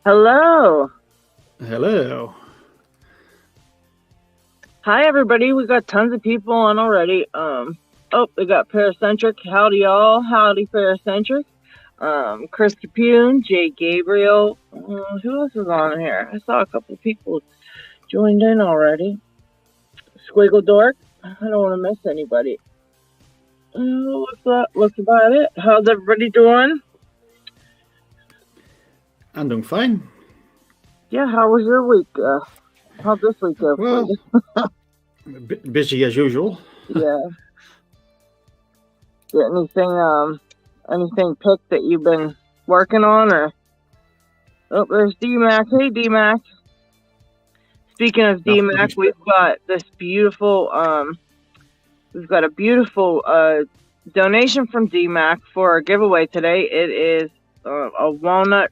Hello. Hello. Hi, everybody. We got tons of people on already. We got Paracentric. Howdy, y'all. Howdy, Paracentric. Chris Capune, Jay Gabriel. Who else is on here? I saw a couple of people joined in already. Squiggle Dork. I don't want to miss anybody. Looks about it. How's everybody doing? I'm doing fine. Yeah, how was your week? How'd this week go for Well, you? busy as usual. Yeah. Get anything picked that you've been working on or there's D-Mac. Hey D-Mac. Speaking of No, D-Mac, nothing. we've got a beautiful donation from D-Mac for a giveaway today. It is a walnut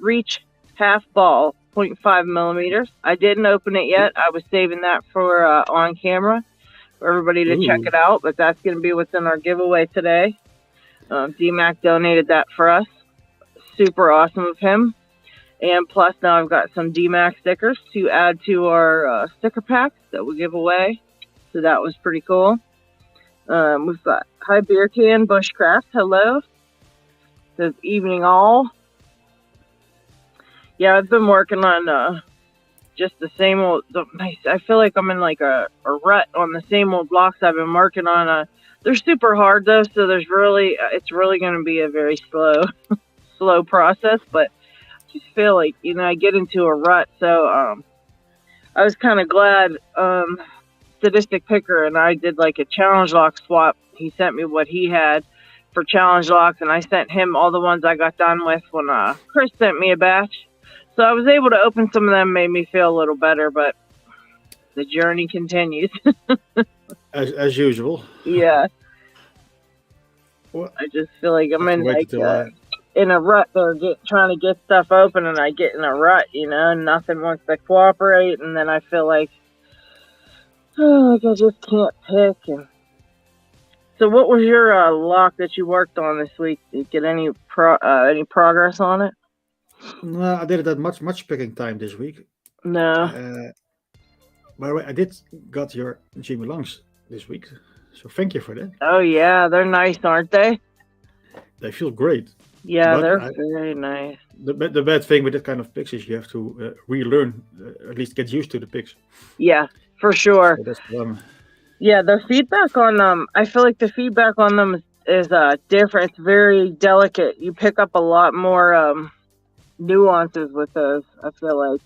reach half ball, 0.5 millimeters. I didn't open it yet. I was saving that for on camera for everybody to check Ooh. it out, but that's going to be what's in our giveaway today. D-Mac donated that for us. Super awesome of him. And plus, now I've got some D-Mac stickers to add to our sticker packs that we give away. So that was pretty cool. We've got Hi Beer Can Bushcraft. Hello. Says evening all. Yeah, I've been working on just the same old. I feel like I'm in like a rut on the same old blocks I've been working on. They're super hard though, so it's really going to be a very slow process. But I just feel like I get into a rut. So I was kind of glad Sadistic Picker and I did like a challenge lock swap. He sent me what he had for challenge locks, and I sent him all the ones I got done with when Chris sent me a batch. So I was able to open some of them, made me feel a little better, but the journey continues. As usual. Yeah. Well, I just feel like I'm I have to in wait like until I. in a rut there, trying to get stuff open, and I get in a rut, and nothing wants to cooperate, and then I feel like I just can't pick. And so, what was your lock that you worked on this week? Did you get any progress on it? No, I didn't have much picking time this week. No. Uh, by the way, I did got your Jimmy Longs this week, so thank you for that. Oh yeah, they're nice, aren't they? They feel great, Yeah, but they're very nice. the bad thing with that kind of picks is you have to relearn, at least get used to the picks. Yeah, for sure. So that's one. Yeah, the feedback on them, I feel like the feedback on them is different. It's very delicate. You pick up a lot more nuances with those, I feel like.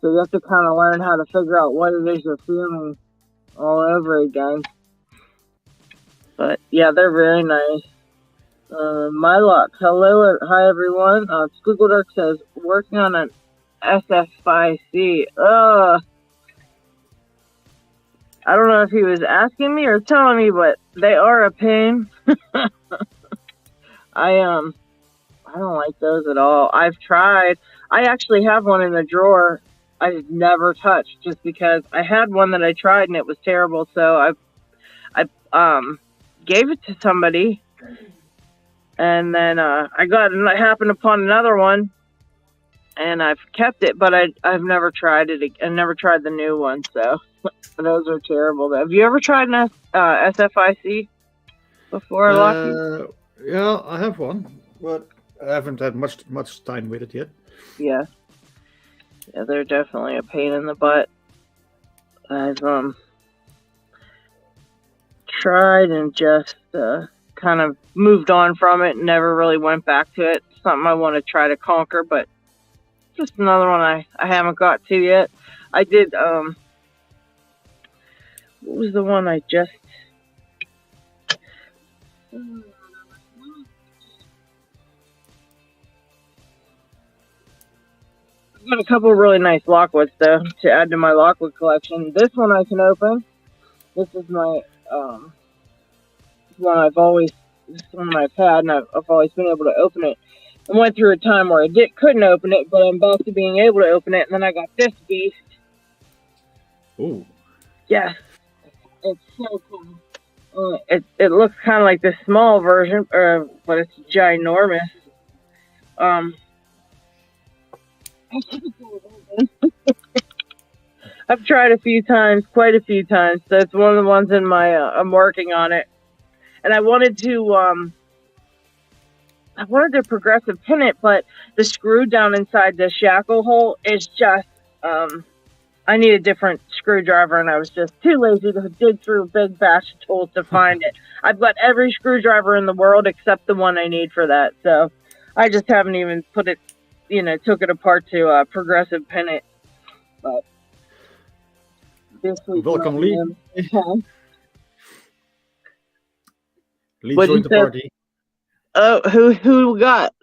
So you have to kind of learn how to figure out what it is you're feeling all over again. But yeah, they're very nice. My luck. Hello, hi everyone. Squiggle Dark says working on an SF5C. I don't know if he was asking me or telling me, but they are a pain. I don't like those at all. I've tried. I actually have one in the drawer I've never touched just because I had one that I tried and it was terrible. So I gave it to somebody, and then I happened upon another one, and I've kept it, but I've never tried it. I never tried the new one, so those are terrible. Have you ever tried an SFIC before, Lucky? Yeah, I have one, but I haven't had much time with it yet. Yeah, they're definitely a pain in the butt. I've tried and just kind of moved on from it and never really went back to it. Something I want to try to conquer, but just another one I haven't got to yet. I did what was the one I just I've got a couple of really nice Lockwoods though to add to my Lockwood collection. This one I can open. This is my one I've had, and I've always been able to open it. I went through a time where I couldn't open it, but I'm back to being able to open it, and then I got this beast. Ooh. Yes, it's so cool. It looks kind of like the small version, but it's ginormous. I've tried a few times, quite a few times. So it's one of the ones in my. I'm working on it, and I wanted to progressive pin it, but the screw down inside the shackle hole is just. I need a different screwdriver, and I was just too lazy to dig through a big batch of tools to find it. I've got every screwdriver in the world except the one I need for that, so I just haven't even took it apart to progressive pin it. But this week, welcome, Lee. Lee What'd joined you the say? party. Oh, who we got?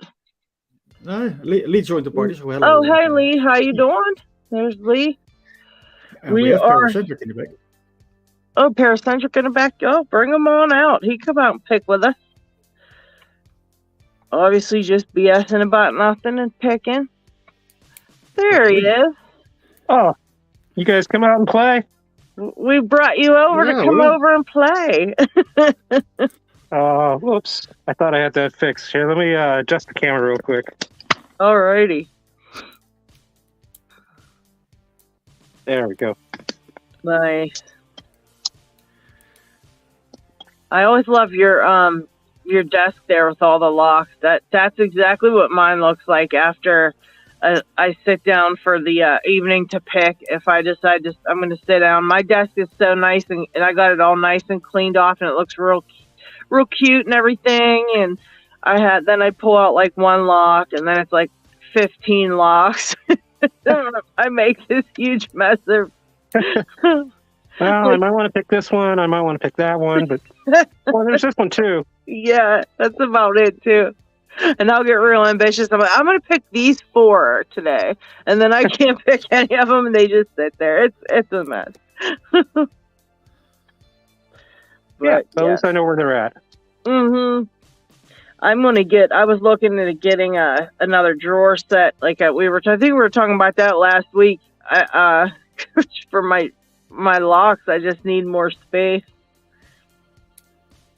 Lee joined the party. So hello. Oh, hey Lee, how you doing? There's Lee. And we have Paracentric in the back. Oh, Paracentric in the back. Oh, bring him on out. He come out and pick with us. Obviously, just BSing about nothing and picking. There he is. Oh, you guys come out and play? We brought you over to come over and play. Oh, whoops. I thought I had that fixed. Here, let me adjust the camera real quick. Alrighty. There we go. Nice. I always love your desk there with all the locks. That's exactly what mine looks like after I sit down for the evening to pick. If I decide I'm going to sit down, my desk is so nice and I got it all nice and cleaned off, and it looks real cute and everything. And then I pull out like one lock, and then it's like 15 locks. I make this huge mess of. Well, I might want to pick this one. I might want to pick that one, but there's this one too. Yeah, that's about it too. And I'll get real ambitious. I'm like, I'm going to pick these 4 today, and then I can't pick any of them, and they just sit there. It's a mess. But at least I know where they're at. Mm-hmm. I was looking at getting another drawer set. Like I think we were talking about that last week. For my locks, I just need more space.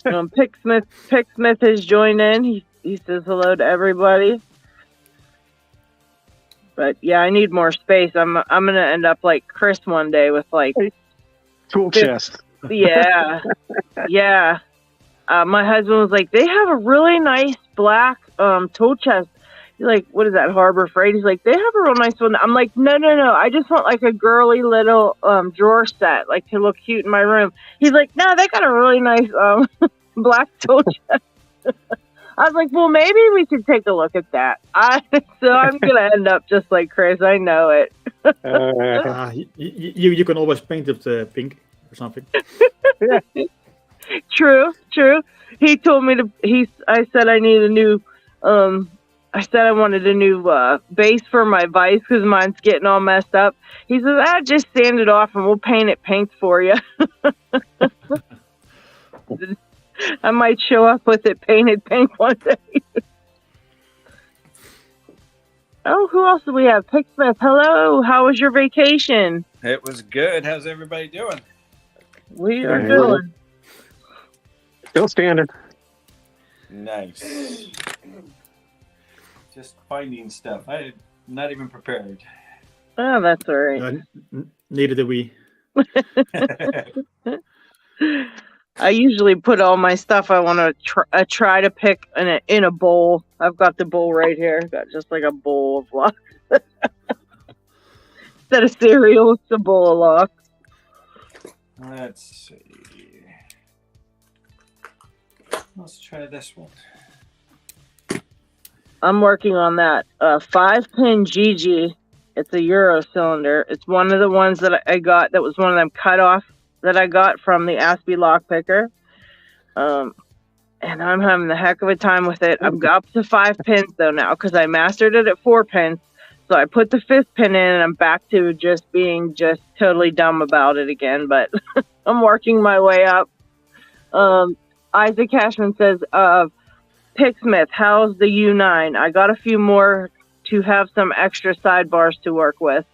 Picksmith has joined in. He says hello to everybody. But yeah, I need more space. I'm gonna end up like Chris one day with like tool chest. Yeah, yeah. My husband was like, they have a really nice black tool chest. He's like, what is that, Harbor Freight? He's like, they have a real nice one. I'm like, no. I just want like a girly little drawer set, like to look cute in my room. He's like, no, they got a really nice black tool chest. I was like, well, maybe we could take a look at that. So I'm gonna end up just like Chris. I know it. You can always paint it pink or something. Yeah. True. He told me I said I need a new. I said I wanted a new base for my vise because mine's getting all messed up. He says, just sand it off and we'll paint it pinks for you. I might show up with it painted pink one day. Oh, who else do we have? Picksmith, hello. How was your vacation? It was good. How's everybody doing? We are doing. Still standing. Nice. Just finding stuff. I'm not even prepared. Oh, that's all right. Neither do we. I usually put all my stuff I want to try to pick in a bowl. I've got the bowl right here. I've got just like a bowl of locks. Instead of cereal, it's a bowl of locks. Let's see. Let's try this one. I'm working on that 5-pin GG. It's a Euro cylinder. It's one of the ones that I got. That was one of them cut off that I got from the Aspie lock picker. And I'm having the heck of a time with it. I'm up to 5 pins though now because I mastered it at 4 pins. So I put the 5th pin in and I'm back to just being totally dumb about it again. But I'm working my way up. Isaac Cashman says, Picksmith, how's the U9? I got a few more to have some extra sidebars to work with.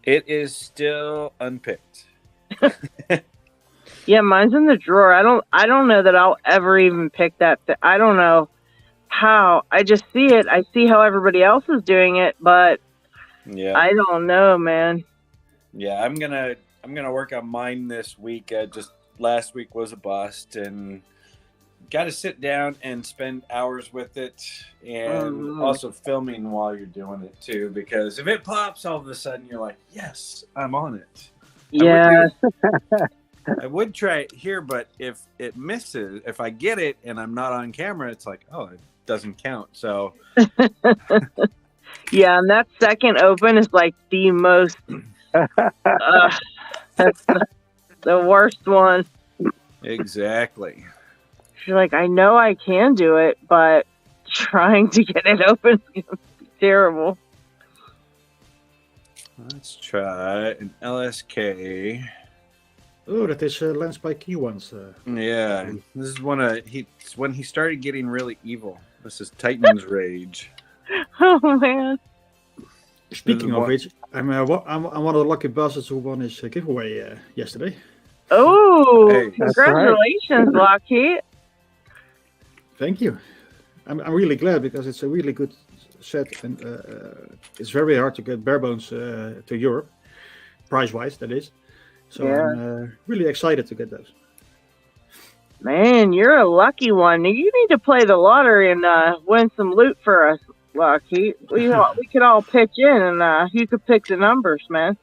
It is still unpicked. Yeah, mine's in the drawer. I don't know that I'll ever even pick that. I don't know. how. I just see it. I see how everybody else is doing it, but Yeah. I don't know, man. Yeah, I'm gonna work on mine this week. Just last week was a bust, and got to sit down and spend hours with it, and also filming while you're doing it too. Because if it pops, all of a sudden you're like, "Yes, I'm on it." Yeah. I would try it here, but if it misses, if I get it and I'm not on camera, it's like, oh, it doesn't count. So Yeah, and that second open is like the most. That's the worst one. exactly. You're like, I know I can do it, but trying to get it open is gonna be terrible. Let's try an LSK. Oh, that is Lens by Key ones. Yeah, this is when he started getting really evil. This is Titan's Rage. Oh man! Speaking of which, I'm one of the lucky bastards who won his giveaway yesterday. Oh, Hey, congratulations, LockHeat! Thank you. I'm really glad because it's a really good set, and it's very hard to get bare bones to Europe, price-wise, that is. So Yeah. I'm really excited to get those. Man, you're a lucky one. You need to play the lottery and win some loot for us, LockHeat. We could all pitch in, and you could pick the numbers, man.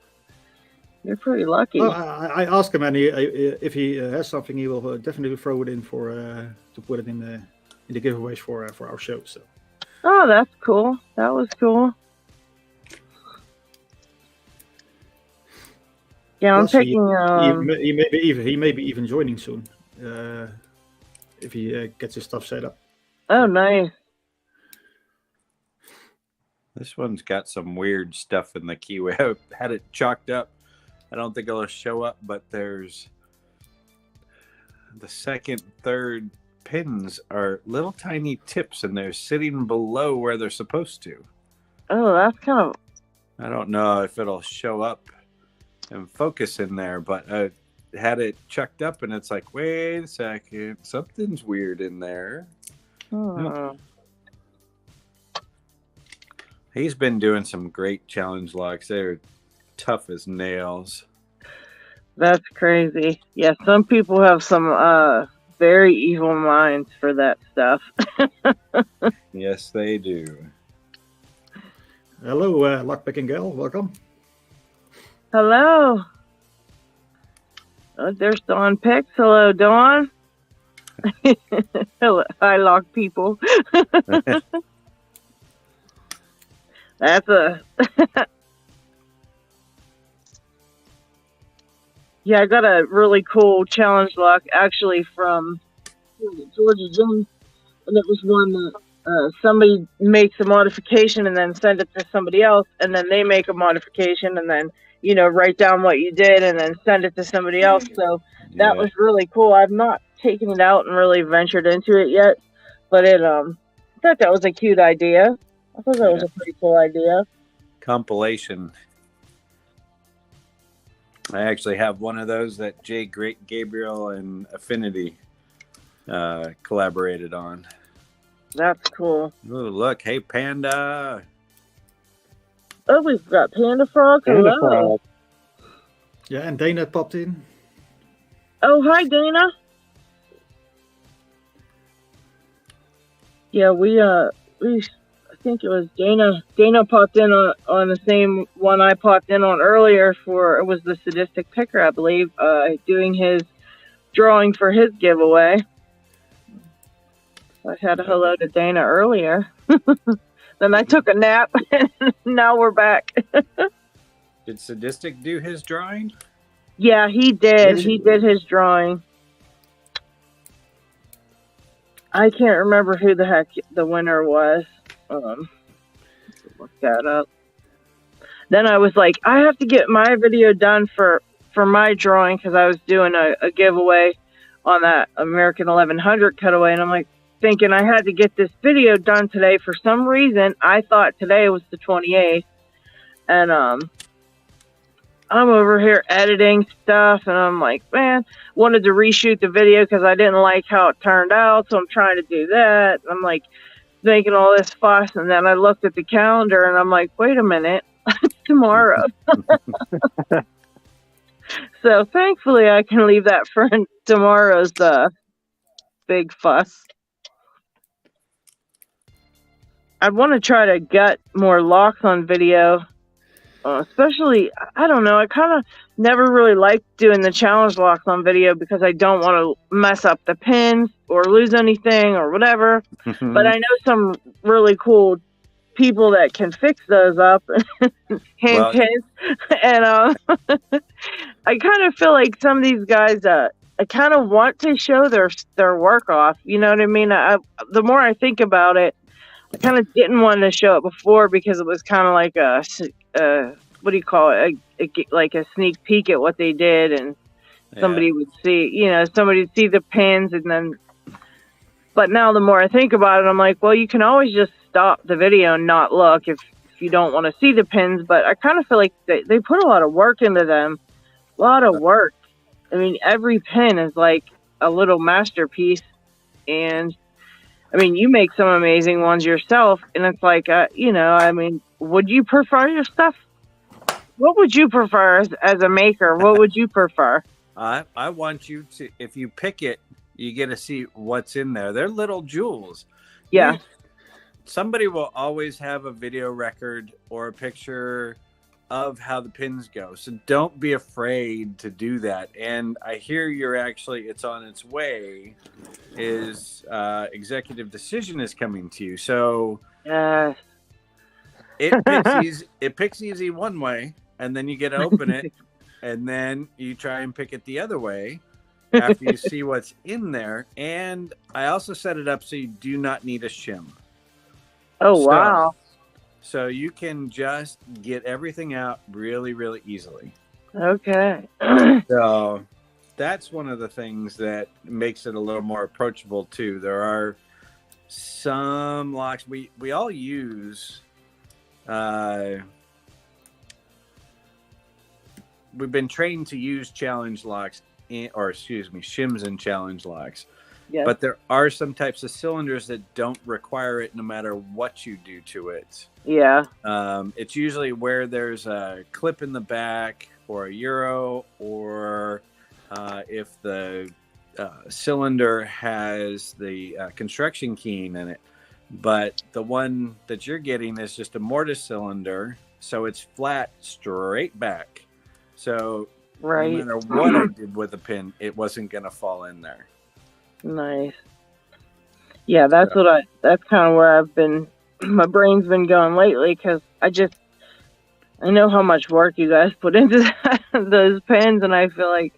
You're pretty lucky. Well, I asked him, and if he has something, he will definitely throw it in for to put it in the giveaways for our show. So. Oh, that's cool. That was cool. Yeah, I'm Plus, picking. he may be even joining soon if he gets his stuff set up. Oh, nice. This one's got some weird stuff in the keyway. I had it chalked up. I don't think it'll show up, but there's the second, third pins are little tiny tips, and they're sitting below where they're supposed to. Oh, that's kind of. I don't know if it'll show up and focus in there, but I had it chucked up, and it's like, wait a second, something's weird in there. Hmm. He's been doing some great challenge locks. They're tough as nails. That's crazy. Yeah, some people have some very evil minds for that stuff. Yes, they do. Hello, Lockpicking gal, welcome. Hello. Oh, there's Dawn Picks. Hello, Dawn. Hello. Hi, Lock people. That's a. Yeah, I got a really cool challenge lock actually from Georgia Jones, and it was one that somebody makes a modification and then send it to somebody else, and then they make a modification and then write down what you did and then send it to somebody else. So that was really cool. I've not taken it out and really ventured into it yet, but I thought that was a cute idea. I thought that was a pretty cool idea. Compilation. I actually have one of those that Jay Gabriel and Affinity collaborated on. That's cool. Oh, look. Hey, Panda. Oh, we've got Panda Frog. Panda Hello. Frog. Yeah, and Dana popped in. Oh, hi, Dana. Yeah, I think it was Dana. Dana popped in on the same one I popped in on earlier for, it was the Sadistic Picker, I believe, doing his drawing for his giveaway. I had a hello to Dana earlier. Then I took a nap, and now we're back. Did Sadistic do his drawing? Yeah, he did. Yes, He did his drawing. I can't remember who the heck the winner was. Look that up. Then I was like, I have to get my video done for my drawing because I was doing a giveaway on that American 1100 cutaway, and I'm like thinking I had to get this video done today. For some reason, I thought today was the 28th, and I'm over here editing stuff, and I'm like, man, wanted to reshoot the video because I didn't like how it turned out, so I'm trying to do that. I'm like, making all this fuss, and then I looked at the calendar and I'm like, wait a minute, it's tomorrow. So thankfully I can leave that for tomorrow's big fuss. I want to try to get more locks on video, especially, I don't know, I kind of never really liked doing the challenge locks on video because I don't want to mess up the pins or lose anything or whatever. But I know some really cool people that can fix those up, hand pins, and I kind of feel like some of these guys, I kind of want to show their work off. You know what I mean? The more I think about it, I kind of didn't want to show it before because it was kind of like what do you call it? Like a sneak peek at what they did, and somebody would see, somebody would see the pins, and then. But now the more I think about it, I'm like, well, you can always just stop the video and not look if you don't want to see the pins. But I kind of feel like they put a lot of work into them, a lot of work. I mean, every pin is like a little masterpiece, and I mean, you make some amazing ones yourself, and it's like, I mean, would you prefer your stuff? What would you prefer as a maker? What would you prefer? I want you to, if you pick it, you get to see what's in there. They're little jewels. Yeah. Somebody will always have a video record or a picture of how the pins go. So don't be afraid to do that. And I hear it's on its way. Executive decision is coming to you. So it picks easy one way, and then you get to open it, and then you try and pick it the other way after you see what's in there. And I also set it up so you do not need a shim. Wow. So you can just get everything out really, really easily. Okay. So that's one of the things that makes it a little more approachable too. There are some locks we all use. We've been trained to use challenge locks, shims and challenge locks. Yes. But there are some types of cylinders that don't require it no matter what you do to it. Yeah. It's usually where there's a clip in the back or a Euro, or if the cylinder has the construction keying in it. But the one that you're getting is just a mortise cylinder, so it's flat straight back. So no matter what I did with the pin, it wasn't going to fall in there. Nice. Yeah, that's kind of where my brain's been going lately, because I know how much work you guys put into those pins, and I feel like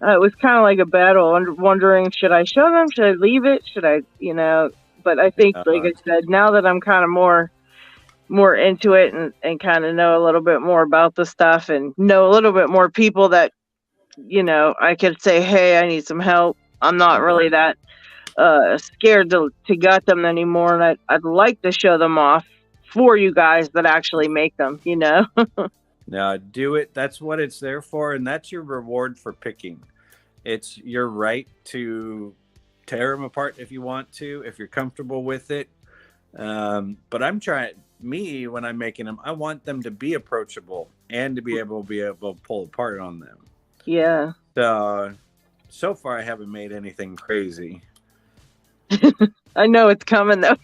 it was kind of like a battle, wondering, should I show them? Should I leave it? Should I, but I think, like I said, now that I'm kind of more into it and kind of know a little bit more about the stuff and know a little bit more people that, I could say, hey, I need some help. I'm not really that scared to gut them anymore, and I'd like to show them off for you guys that actually make them, Now, do it. That's what it's there for, and that's your reward for picking. It's your right to tear them apart if you want to, if you're comfortable with it. But I'm trying. When I'm making them, I want them to be approachable and to be able to pull apart on them. Yeah. So far, I haven't made anything crazy. I know it's coming, though.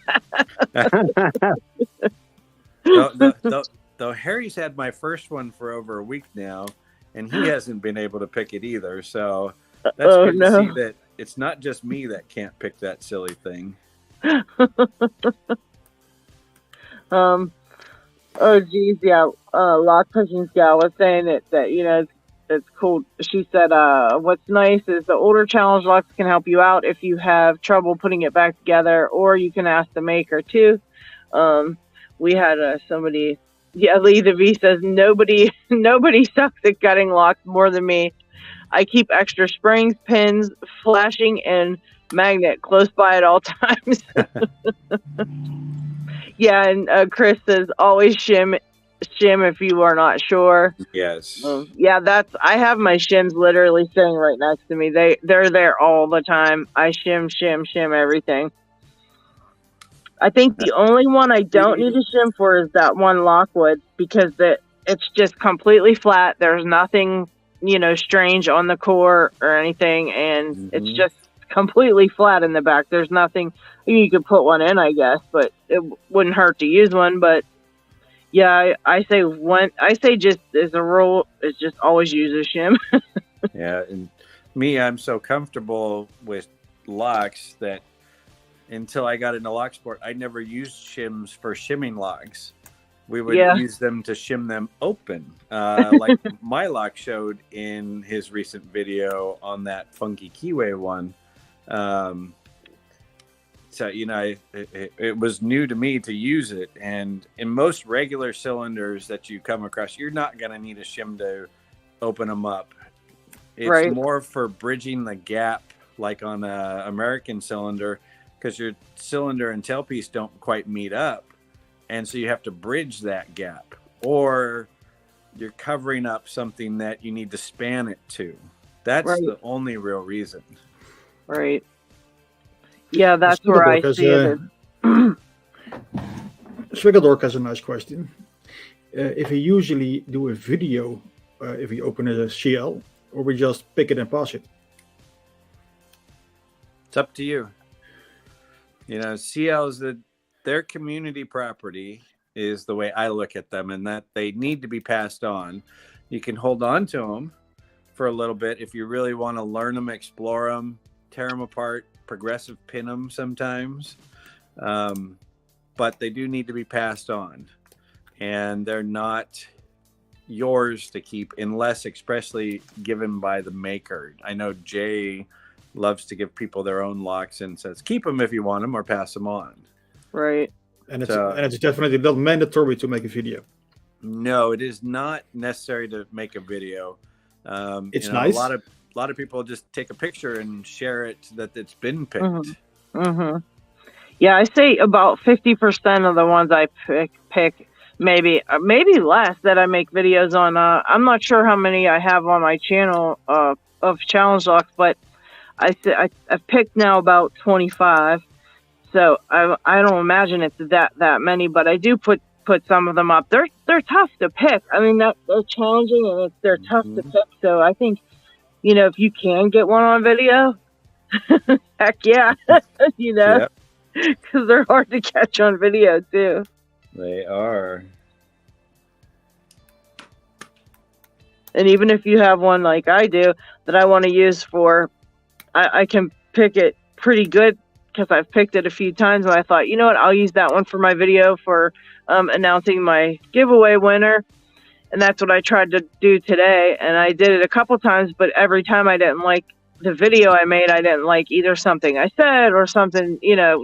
Though Harry's had my first one for over a week now, and he hasn't been able to pick it either. So that's good to see that it's not just me that can't pick that silly thing. Oh geez, yeah. Lockpicking gal was saying that it's cool. She said, what's nice is the older challenge locks can help you out if you have trouble putting it back together, or you can ask the maker too. We had somebody, Lee the V says, nobody sucks at gutting locks more than me. I keep extra springs, pins, flashing, and magnet close by at all times. Yeah, and Chris says, always shim if you are not sure. Yes. Yeah, I have my shims literally sitting right next to me. They're there all the time. I shim everything. I think the only one I don't need to shim for is that one Lockwood, because it's just completely flat. There's nothing, strange on the core or anything, and it's just completely flat in the back. There's nothing. You could put one in, I guess, but it wouldn't hurt to use one. But yeah, I say just as a rule is just always use a shim. Yeah, and me, I'm so comfortable with locks that until I got into lock sport, I never used shims for shimming locks. We would use them to shim them open, like my lock showed in his recent video on that funky keyway one. So, it was new to me to use it. And in most regular cylinders that you come across, you're not going to need a shim to open them up. It's more for bridging the gap, like on a American cylinder, because your cylinder and tailpiece don't quite meet up. And so you have to bridge that gap, or you're covering up something that you need to span it to. That's the only real reason. Right. Yeah, that's where I see it. Swiggledork has a nice question. If you usually do a video, if you open a CL, or we just pick it and pass it? It's up to you. CLs, their community property is the way I look at them, and that they need to be passed on. You can hold on to them for a little bit if you really want to learn them, explore them, tear them apart, progressive pin them sometimes. But they do need to be passed on, and they're not yours to keep unless expressly given by the maker. I know Jay loves to give people their own locks and says, keep them if you want them or pass them on. Right. And it's definitely not mandatory to make a video. No, it is not necessary to make a video. It's nice. A lot of people just take a picture and share it that it's been picked. Yeah, I say about 50% of the ones I pick, maybe less, that I make videos on. I'm not sure how many I have on my channel of challenge locks, but I've picked now about 25. So I don't imagine it's that many, but I do put some of them up. They're tough to pick. I mean, they're challenging, and they're tough to pick. So I think, if you can get one on video, heck yeah, because they're hard to catch on video too. They are. And even if you have one like I do that I want to use for, I can pick it pretty good, because I've picked it a few times, and I thought, you know what, I'll use that one for my video for announcing my giveaway winner. And that's what I tried to do today. And I did it a couple times, but every time I didn't like the video I made. I didn't like either something I said or something,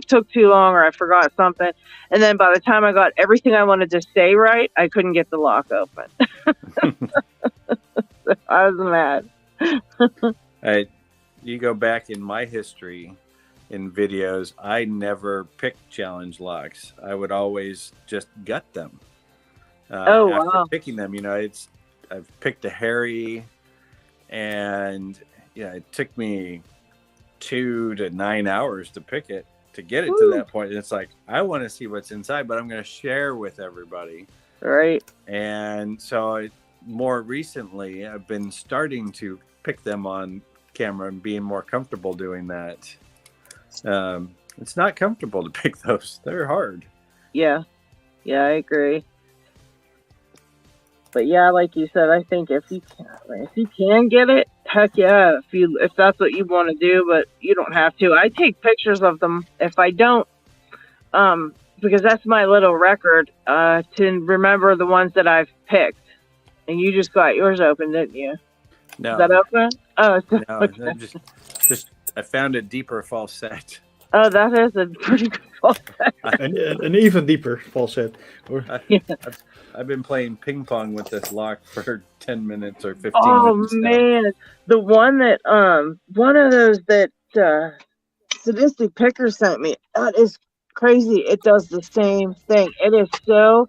took too long, or I forgot something. And then by the time I got everything I wanted to say right, I couldn't get the lock open. I was mad. You go back in my history in videos, I never picked challenge locks. I would always just gut them. After picking them, I've picked a Harry, and it took me 2 to 9 hours to pick it, to get it to that point. And it's like, I want to see what's inside, but I'm going to share with everybody. Right. And so more recently, I've been starting to pick them on camera and being more comfortable doing that. It's not comfortable to pick those. They're hard. Yeah, I agree. But yeah, like you said, I think if you can get it, heck yeah, if that's what you want to do, but you don't have to. I take pictures of them if I don't, because that's my little record, to remember the ones that I've picked. And you just got yours open, didn't you? No. Is that open? Oh, no, okay. just I found a deeper falset. Oh, that is a pretty good falset. An even deeper falset. I've been playing ping pong with this lock for 10 minutes or 15 minutes. Oh, man. The one that, one of those that Sadistic Picker sent me, that is crazy. It does the same thing. It is so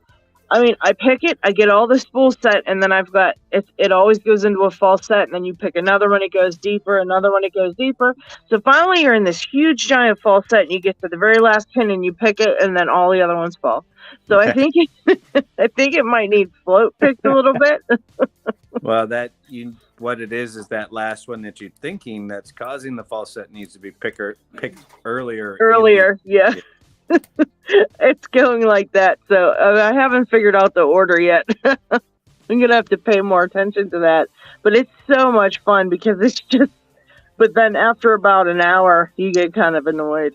I mean, I pick it, I get all the spool set, and then I've got it always goes into a false set, and then you pick another one, it goes deeper, another one, it goes deeper. So finally you're in this huge giant false set, and you get to the very last pin and you pick it, and then all the other ones fall. So I think it might need float picked a little bit. Well, what it is that last one that you're thinking that's causing the false set needs to be picked earlier. Yeah. It's going like that, so I haven't figured out the order yet. I'm gonna have to pay more attention to that, but it's so much fun because it's just, but then after about an hour you get kind of annoyed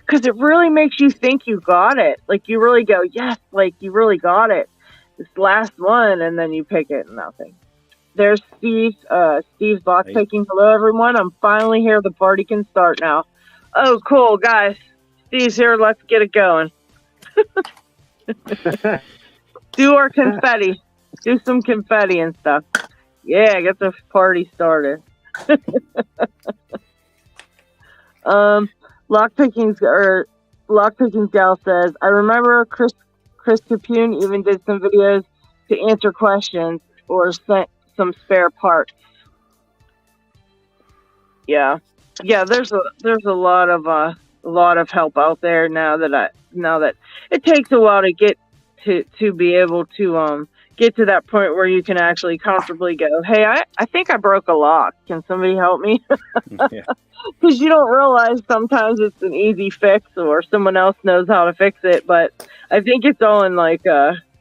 because it really makes you think you got it, like you really go, yes, like you really got it, this last one, and then you pick it and nothing. There's Steve's Lockpicking. Hello everyone, I'm finally here, the party can start now. Oh, cool, guys. Steve's here. Let's get it going. Do our confetti. Do some confetti and stuff. Yeah, get the party started. Lockpicking's gal says, I remember Chris Capune even did some videos to answer questions or sent some spare parts. Yeah. Yeah, there's a lot of help out there now that it takes a while to get to be able to get to that point where you can actually comfortably go, hey, I think I broke a lock. Can somebody help me? Yeah. Because you don't realize sometimes it's an easy fix or someone else knows how to fix it, but I think it's all in like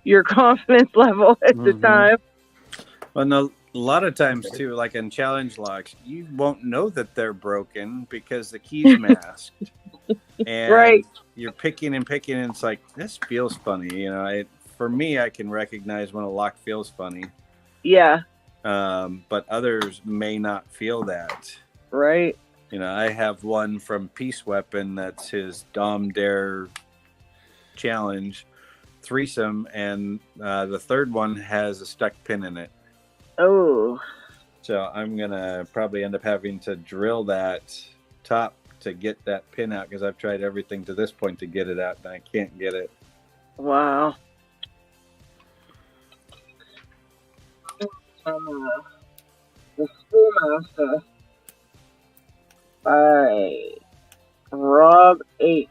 your confidence level at the time. Well, no. A lot of times, too, like in challenge locks, you won't know that they're broken because the key's masked. And you're picking and picking, and it's like, this feels funny. For me, I can recognize when a lock feels funny. Yeah. But others may not feel that. Right. I have one from Peace Weapon that's his Dom Dare challenge threesome, and the third one has a stuck pin in it. Oh. So I'm going to probably end up having to drill that top to get that pin out because I've tried everything to this point to get it out and I can't get it. Wow. The Schoolmaster by Rob H.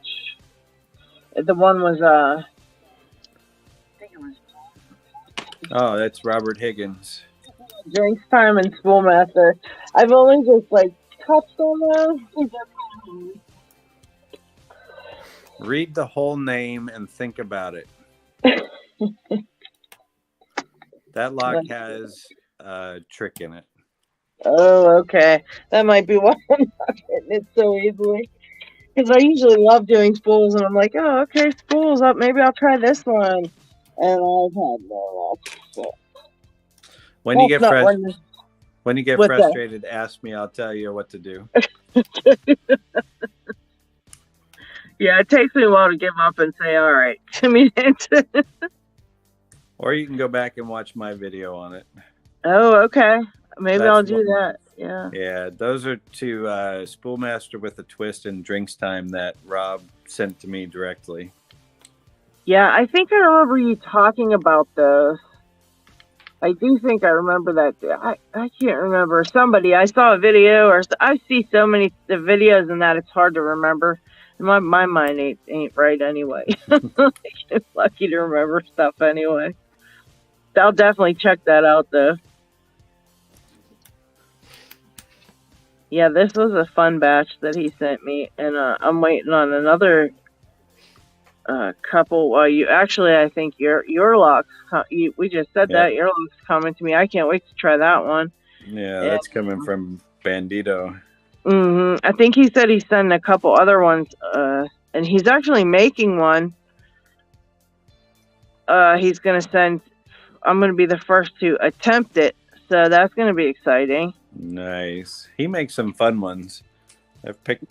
The one was, I think it was... Oh, that's Robert Higgins. Drinks Time and Schoolmaster. I've only just like touched on those. Read the whole name and think about it. That lock has a trick in it. Oh, okay. That might be why I'm not getting it so easily. Because I usually love doing spools, and I'm like, oh, okay, spools up. Maybe I'll try this one. And I've had no luck. So. When you get frustrated, ask me. I'll tell you what to do. Yeah, it takes me a while to give up and say, all right, give me it. Or you can go back and watch my video on it. Oh, okay. Maybe I'll do that. Yeah. Yeah, those are two Spoolmaster with a Twist and Drinks Time that Rob sent to me directly. Yeah, I think I remember you talking about those. I do think I remember that. I can't remember. Somebody, I saw a video, or I see so many videos and that it's hard to remember. My mind ain't right anyway. I'm lucky to remember stuff anyway. I'll definitely check that out though. Yeah, this was a fun batch that he sent me, and I'm waiting on another couple. I think your locks. We just said that your locks coming to me. I can't wait to try that one. Yeah, that's coming from Bandito. Mm-hmm. I think he said he's sending a couple other ones, and he's actually making one. He's gonna send. I'm gonna be the first to attempt it, so that's gonna be exciting. Nice. He makes some fun ones.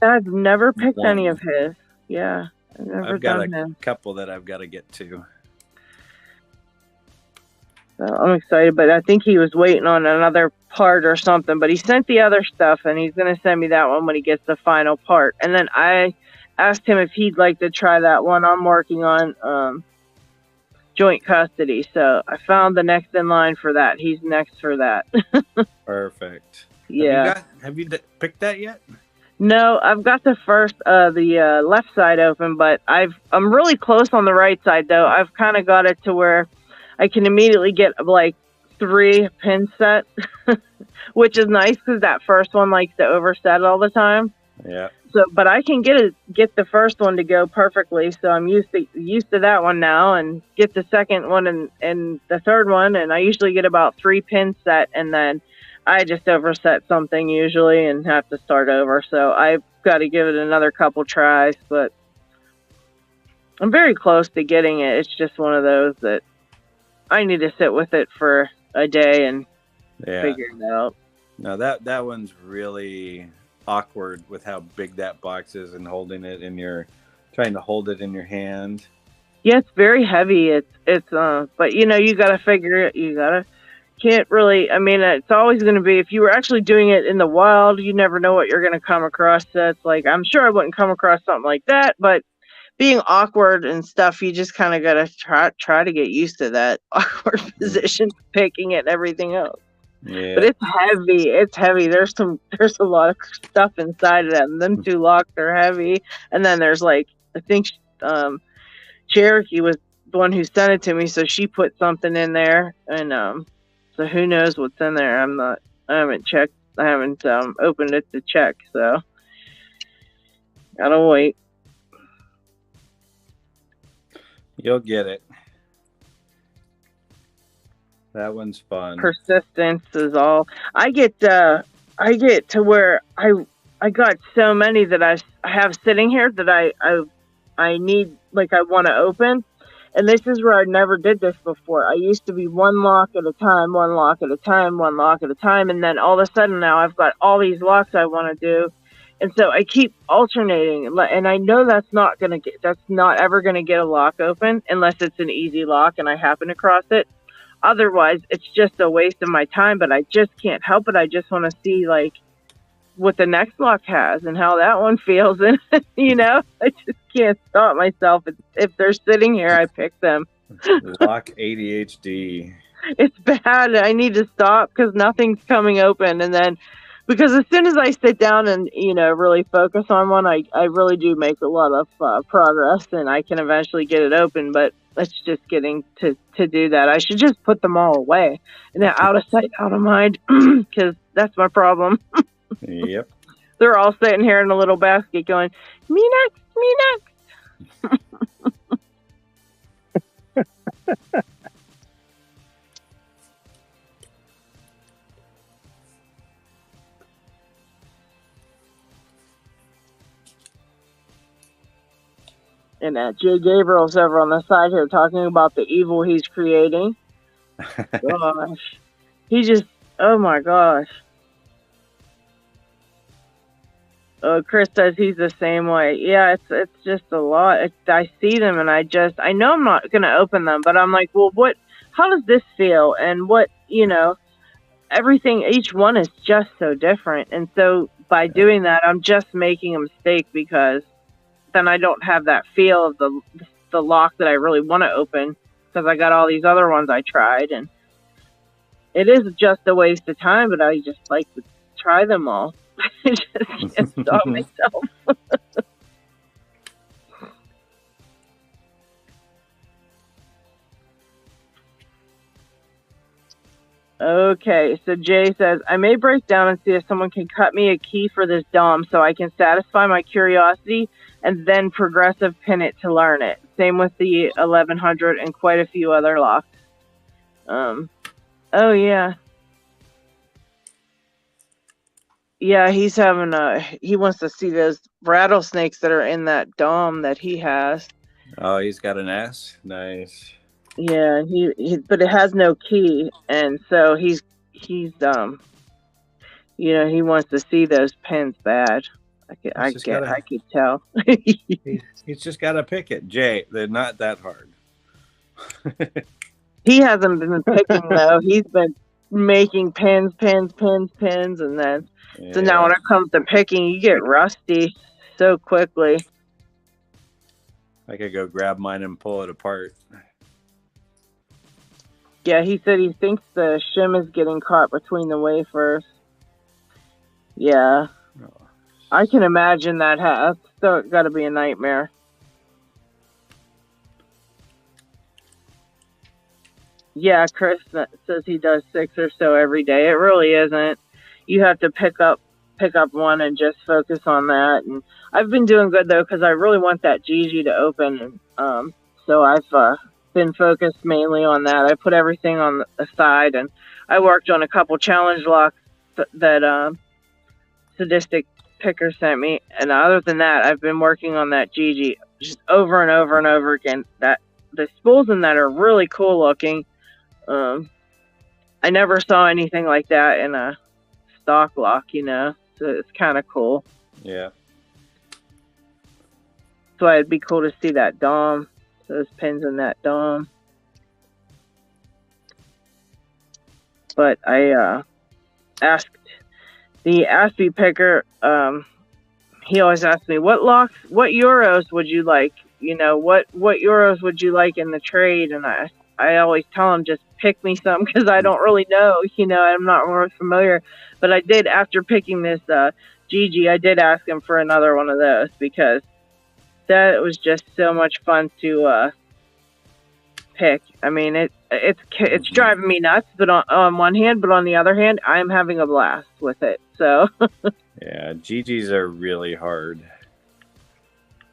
I've never picked any of his. Yeah. I've got a couple that I've got to get to. So I'm excited, but I think he was waiting on another part or something. But he sent the other stuff, and he's going to send me that one when he gets the final part. And then I asked him if he'd like to try that one. I'm working on joint custody, so I found the next in line for that. He's next for that. Perfect. Yeah. Have you picked that yet? No, I've got the left side open, but I'm really close on the right side though. I've kind of got it to where I can immediately get like 3 pin set, which is nice because that first one likes to overset all the time. Yeah. So, but I can get the first one to go perfectly. So I'm used to that one now, and get the second one and the third one, and I usually get about 3 pin set, and then I just overset something usually and have to start over. So I've got to give it another couple tries, but I'm very close to getting it. It's just one of those that I need to sit with it for a day and figure it out. No, that one's really awkward with how big that box is and holding it trying to hold it in your hand. Yeah, it's very heavy. It's but you got to figure it. Can't really, I mean, it's always going to be, if you were actually doing it in the wild, you never know what you're going to come across. So it's like, I'm sure I wouldn't come across something like that, but being awkward and stuff, you just kind of got to try to get used to that awkward position, picking it and everything else. Yeah. But it's heavy. It's heavy. There's a lot of stuff inside of that. And them 2 locks are heavy. And then there's like, I think Cherokee was the one who sent it to me, so she put something in there, and so who knows what's in there. I haven't checked. I haven't opened it to check, so gotta wait. You'll get it. That one's fun. Persistence is all. I get to where I got so many that I have sitting here that I need, like, I want to open. And this is where I never did this before. I used to be 1 lock at a time, 1 lock at a time, 1 lock at a time. And then all of a sudden now I've got all these locks I want to do. And so I keep alternating. And I know that's not ever going to get a lock open unless it's an easy lock and I happen across it. Otherwise, it's just a waste of my time, but I just can't help it. I just want to see, like, what the next lock has and how that one feels. And, I just can't stop myself. If they're sitting here, I pick them. Lock ADHD. It's bad. I need to stop because nothing's coming open. And then, because as soon as I sit down and, really focus on one, I really do make a lot of progress and I can eventually get it open. But it's just getting to do that. I should just put them all away and they're out of sight, out of mind, because that's my problem. Yep. They're all sitting here in a little basket going, me next, me next. And Jay Gabriel's over on the side here talking about the evil he's creating. Gosh. Oh my gosh. Chris says he's the same way. Yeah, it's just a lot. I see them and I know I'm not going to open them, but I'm like, well, how does this feel? And everything, each one is just so different. And so by doing that, I'm just making a mistake because then I don't have that feel of the lock that I really want to open because I got all these other ones I tried. And it is just a waste of time, but I just like to try them all. I just can't stop myself. Okay, so Jay says, I may break down and see if someone can cut me a key for this DOM so I can satisfy my curiosity and then progressive pin it to learn it. Same with the 1100 and quite a few other locks. Oh, yeah. Yeah, he's having he wants to see those rattlesnakes that are in that DOM that he has. Oh, he's got an S? Nice. Yeah, but it has no key, and so he's he wants to see those pins bad. I could tell. He's just got to pick it. Jay, they're not that hard. He hasn't been picking though. He's been making pins, and then so now when it comes to picking, you get rusty so quickly. I could go grab mine and pull it apart. Yeah, he said he thinks the shim is getting caught between the wafers. Yeah. Oh. I can imagine that. That's still got to be a nightmare. Yeah, Chris says he does 6 or so every day. It really isn't. You have to pick up one and just focus on that. And I've been doing good though because I really want that Gigi to open. And so I've been focused mainly on that. I put everything on the side, and I worked on a couple challenge locks that Sadistic Picker sent me. And other than that, I've been working on that Gigi just over and over and over again. That the spools in that are really cool looking. I never saw anything like that in a stock lock, so it's kind of cool. Yeah. So it'd be cool to see that dom, those pins in that dom. But I asked the Aspie picker, he always asks me, what euros would you like? What euros would you like in the trade? And I always tell him, just pick me some, because I don't really know, I'm not really familiar. But I did, after picking this Gigi, I did ask him for another one of those, because that was just so much fun to pick. I mean, it's driving me nuts, but on one hand, but on the other hand, I'm having a blast with it. So yeah, Gigis are really hard.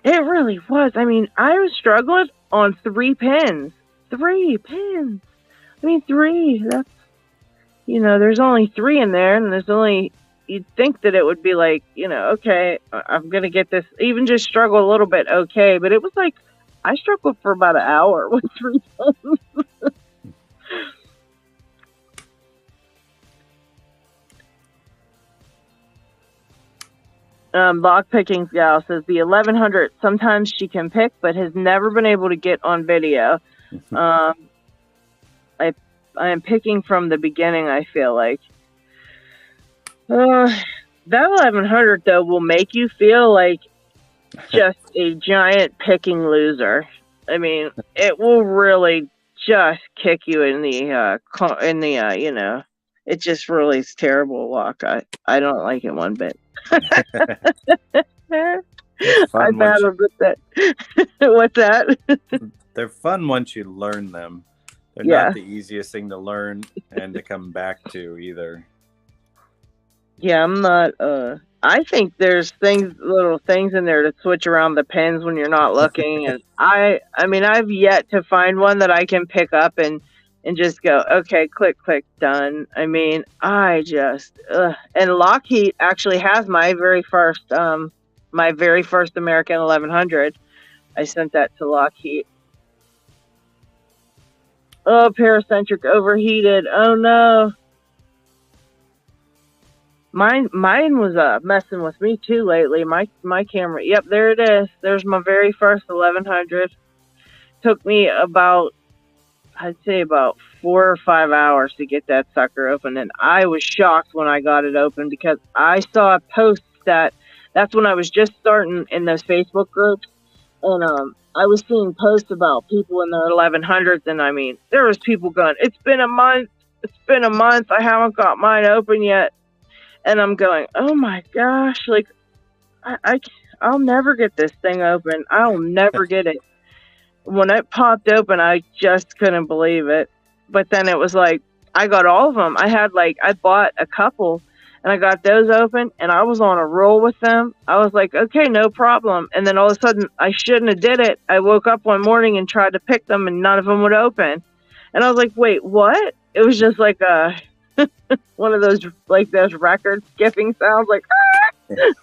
It really was. I mean, I was struggling on 3 pins. 3 pins. I mean, 3. That's, there's only 3 in there, and there's only, you'd think that it would be like, okay, I'm going to get this, even just struggle a little bit, okay. But it was like, I struggled for about an hour with 3 pins. Lockpicking gal says the 1100, sometimes she can pick, but has never been able to get on video. I am picking from the beginning, I feel like. That 1100, though, will make you feel like just a giant picking loser. I mean, it will really just kick you in the it just really is terrible lock. I don't like it one bit. I battled with that. What's that? They're fun once you learn them. They're not the easiest thing to learn and to come back to either. Yeah, I'm not. I think there's little things in there to switch around the pins when you're not looking, and I mean, I've yet to find one that I can pick up and just go, okay, click, click, done. I mean, I just and LockHeat actually has my very first American 1100. I sent that to LockHeat. Oh, Paracentric overheated. Oh no. Mine was messing with me too lately. My camera. Yep, there it is. There's my very first 1100. Took me I'd say about 4 or 5 hours to get that sucker open, and I was shocked when I got it open because I saw a post that's when I was just starting in those Facebook groups, and I was seeing posts about people in their 1100s, and I mean, there was people going, it's been a month, I haven't got mine open yet. And I'm going, oh my gosh, like, I'll never get this thing open. I'll never get it. When it popped open, I just couldn't believe it. But then it was like, I got all of them. I bought a couple, and I got those open, and I was on a roll with them. I was like, okay, no problem. And then all of a sudden, I shouldn't have did it. I woke up one morning and tried to pick them, and none of them would open. And I was like, wait, what? It was just like one of those record skipping sounds, like,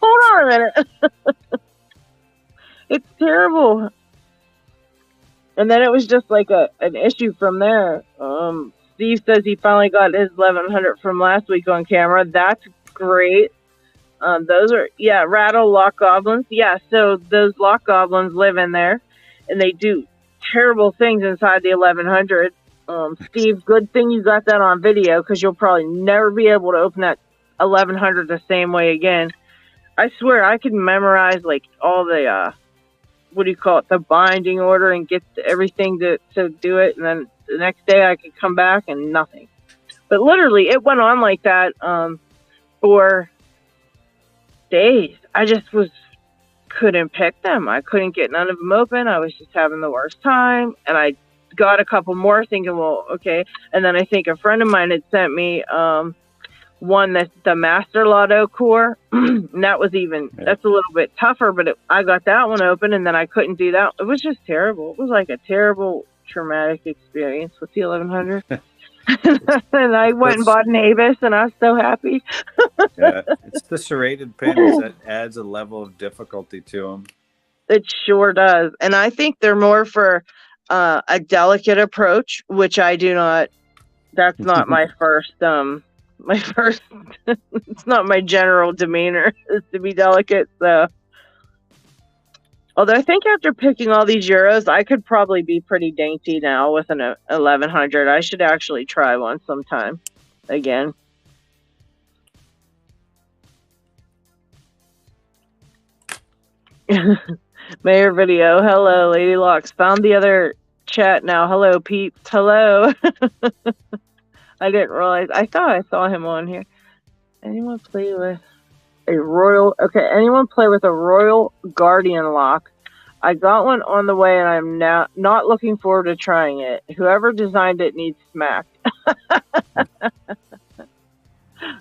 hold on a minute. It's terrible. And then it was just like an issue from there. Steve says he finally got his 1100 from last week on camera. That's great. Those are, rattle lock goblins. Yeah, so those lock goblins live in there, and they do terrible things inside the 1100. Steve, good thing you got that on video, because you'll probably never be able to open that 1100 the same way again. I swear I could memorize like all the what do you call it, the binding order and get everything to do it. And then the next day I could come back and nothing. But literally it went on like that for days. I just couldn't pick them. I couldn't get none of them open. I was just having the worst time. And I got a couple more thinking, well, okay. And then I think a friend of mine had sent me one that's the Master Lotto core. And that was that's a little bit tougher, but I got that one open and then I couldn't do that. It was just terrible. It was like a terrible traumatic experience with the 1100. And I went and bought an Avis and I was so happy. Yeah, it's the serrated pins that adds a level of difficulty to them. It sure does. And I think they're more for a delicate approach, which I do not. That's not my first. It's not my general demeanor is to be delicate. So, although I think after picking all these Euros, I could probably be pretty dainty now with an 1100. I should actually try one sometime again. Mayor video. Hello, Lady Locks. Found the other chat now. Hello, peeps. Hello. I didn't realize. I thought I saw him on here. Anyone play with a royal? Okay, anyone play with a royal guardian lock? I got one on the way, and I'm now not looking forward to trying it. Whoever designed it needs smacked.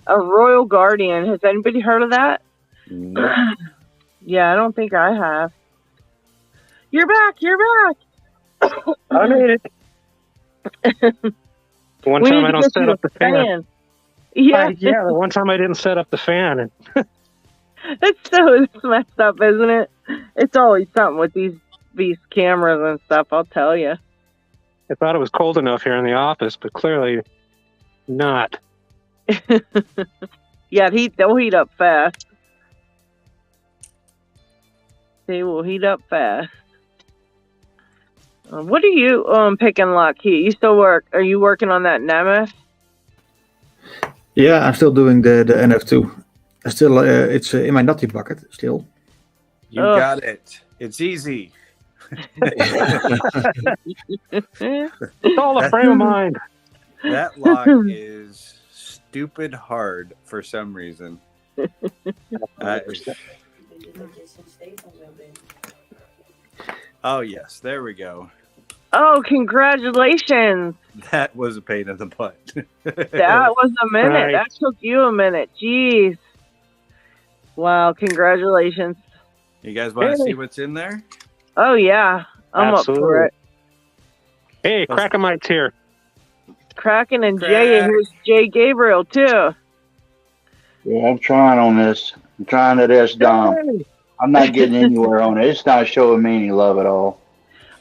A royal guardian. Has anybody heard of that? No. Yeah, I don't think I have. You're back. You're back. I made it. One time I don't set up the fan. Yeah. Yeah, the one time I didn't set up the fan. And It's so messed up, isn't it? It's always something with these cameras and stuff, I'll tell you. I thought it was cold enough here in the office, but clearly not. Yeah, they'll heat up fast. They will heat up fast. What are you picking, LockHeat? You still work? Are you working on that Nemeth? Yeah, I'm still doing the NF2. I still, it's in my nutty bucket still. You got it. It's easy. It's all a frame of mind. That lock is stupid hard for some reason. Oh, yes. There we go. Oh, congratulations. That was a pain in the butt. That was a minute. Right. That took you a minute. Jeez. Wow, congratulations. You guys want to see what's in there? Oh, yeah. I'm up for it. Hey, Krakenite's here. Kraken and Jay, and here's Jay Gabriel, too. Yeah, I'm trying on this. I'm trying to this Dom. I'm not getting anywhere on it. It's not showing me any love at all.